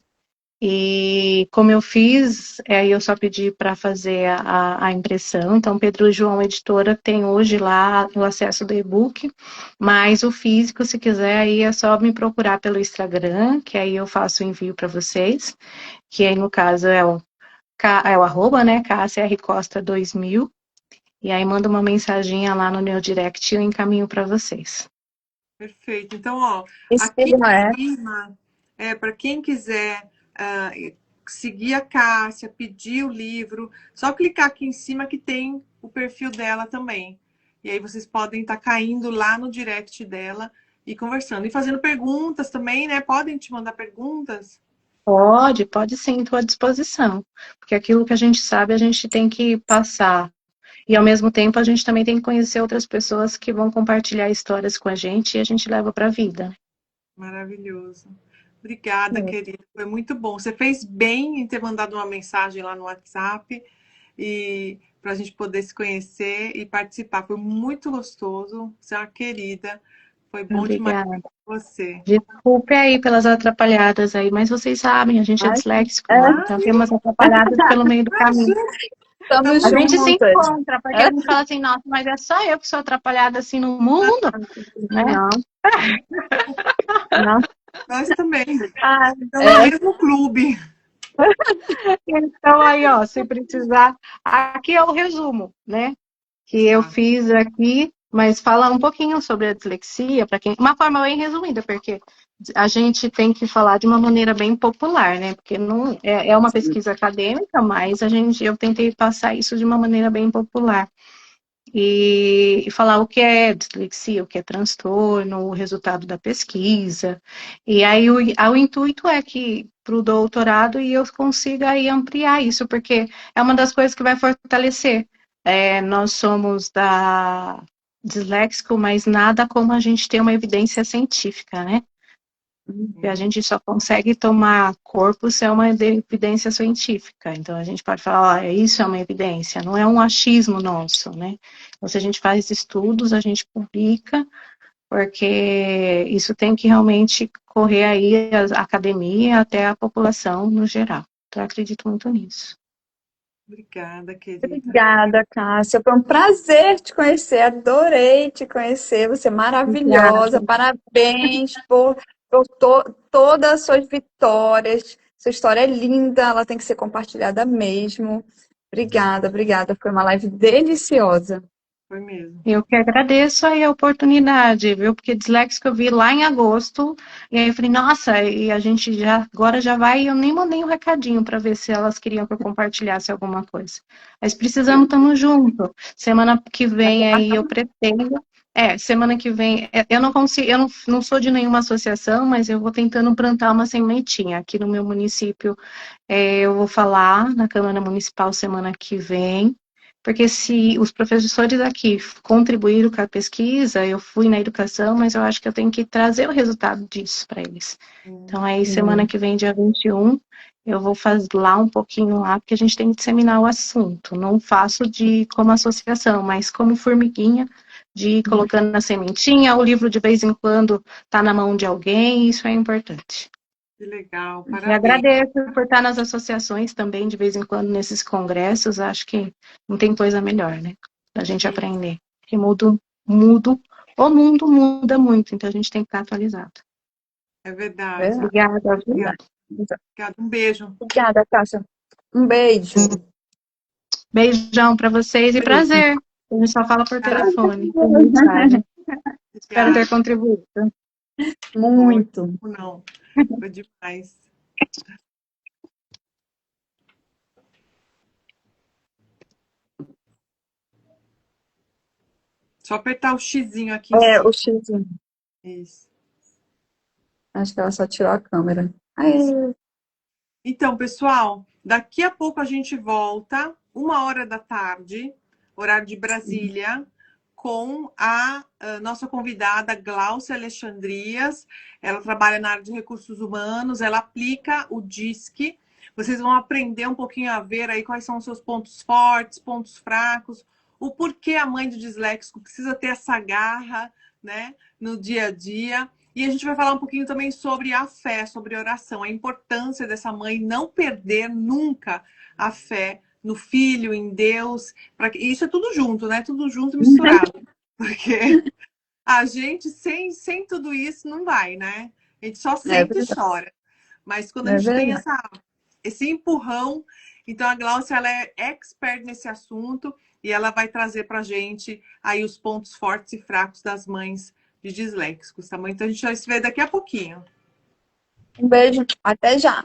E como eu fiz, aí eu só pedi para fazer a impressão. Então, Pedro e João Editora tem hoje lá o acesso do e-book, mas o físico, se quiser, aí é só me procurar pelo Instagram, que aí eu faço o envio para vocês, que aí no caso é o arroba, né, Cássia R. Costa 2000, e aí manda uma mensaginha lá no meu direct e eu encaminho para vocês. Perfeito. Então, ó, Esse aqui não é. em cima, para quem quiser seguir a Cássia, pedir o livro, só clicar aqui em cima que tem o perfil dela também. E aí vocês podem estar caindo lá no direct dela e conversando. E fazendo perguntas também, né? Podem te mandar perguntas? Pode sim, estou à disposição. Porque aquilo que a gente sabe, a gente tem que passar. E, ao mesmo tempo, a gente também tem que conhecer outras pessoas que vão compartilhar histórias com a gente e a gente leva para a vida. Maravilhoso. Obrigada, querida. Foi muito bom. Você fez bem em ter mandado uma mensagem lá no WhatsApp e para a gente poder se conhecer e participar. Foi muito gostoso. Você é uma querida. Foi bom demais Obrigada. com você. Desculpe aí pelas atrapalhadas aí, mas vocês sabem, a gente é Ai, disléxico, é, né? Então tem umas atrapalhadas pelo meio do caminho. estamos A gente se juntas. encontra, porque a gente fala assim, nossa, mas é só eu que sou atrapalhada assim no mundo, né? Não, não. Nós também. Ah, Estamos no mesmo clube. Então aí, ó, se precisar, aqui é o resumo, né? Que eu fiz aqui, mas fala um pouquinho sobre a dislexia, para quem, uma forma bem resumida, porque a gente tem que falar de uma maneira bem popular, né? Porque não é uma pesquisa acadêmica, mas eu tentei passar isso de uma maneira bem popular. E falar o que é dislexia, o que é transtorno, o resultado da pesquisa. E aí o intuito é que para o doutorado eu consiga aí ampliar isso, porque é uma das coisas que vai fortalecer. Nós somos da disléxico, mas nada como a gente ter uma evidência científica, né? E a gente só consegue tomar corpo se é uma evidência científica. Então, a gente pode falar, isso é uma evidência, não é um achismo nosso, né? Então, se a gente faz estudos, a gente publica, porque isso tem que realmente correr aí a academia até a população no geral. Então, eu acredito muito nisso. Obrigada, querida. obrigada, Cássia. Foi um prazer te conhecer. Adorei te conhecer. Você é maravilhosa. Obrigada. Parabéns por todas as suas vitórias. Sua história é linda, ela tem que ser compartilhada mesmo. Obrigada, obrigada. Foi uma live deliciosa. Foi mesmo. Eu que agradeço aí a oportunidade, viu? Porque disléxico eu vi lá em agosto, e aí eu falei, nossa, e a gente agora já vai, eu nem mandei um recadinho para ver se elas queriam que eu compartilhasse alguma coisa. Mas precisamos, estamos juntos. Semana que vem aí eu pretendo. Semana que vem, eu não consigo, eu não sou de nenhuma associação, mas eu vou tentando plantar uma sementinha aqui no meu município. Eu vou falar na Câmara Municipal semana que vem. Porque se os professores aqui contribuíram com a pesquisa, eu fui na educação, mas eu acho que eu tenho que trazer o resultado disso para eles. Então, aí, semana que vem, dia 21, eu vou fazer lá um pouquinho lá, porque a gente tem que disseminar o assunto. Não faço como associação, mas como formiguinha, de ir colocando na sementinha, o livro de vez em quando está na mão de alguém, isso é importante. Que legal, E parabéns. agradeço por estar nas associações também, de vez em quando, nesses congressos. Acho que não tem coisa melhor, né? Pra gente aprender. Porque o mundo muda muito, então a gente tem que estar atualizado. É verdade. Obrigada. Obrigada. Um beijo. Obrigada, Cássia. Um beijo. Beijão para vocês e prazer. A gente só fala por telefone. Espero ter contribuído. Muito. Não, foi demais. Só apertar o xizinho aqui em cima. O xizinho. Isso. Acho que ela só tirou a câmera. Aí. Então, pessoal, daqui a pouco a gente volta, 13h, horário de Brasília, com a nossa convidada Gláucia Alexandrias. Ela trabalha na área de recursos humanos, ela aplica o DISC. Vocês vão aprender um pouquinho a ver aí quais são os seus pontos fortes, pontos fracos, o porquê a mãe do disléxico precisa ter essa garra, né, no dia a dia. E a gente vai falar um pouquinho também sobre a fé, sobre oração, a importância dessa mãe não perder nunca a fé no filho, em Deus. E isso é tudo junto, né? Tudo junto e misturado. Porque a gente, sem tudo isso, não vai, né? A gente só sente e chora. Mas quando a gente tem esse empurrão, então a Gláucia, ela é expert nesse assunto e ela vai trazer pra gente aí os pontos fortes e fracos das mães de disléxicos, tá bom? Então a gente vai se ver daqui a pouquinho. Um beijo, até já.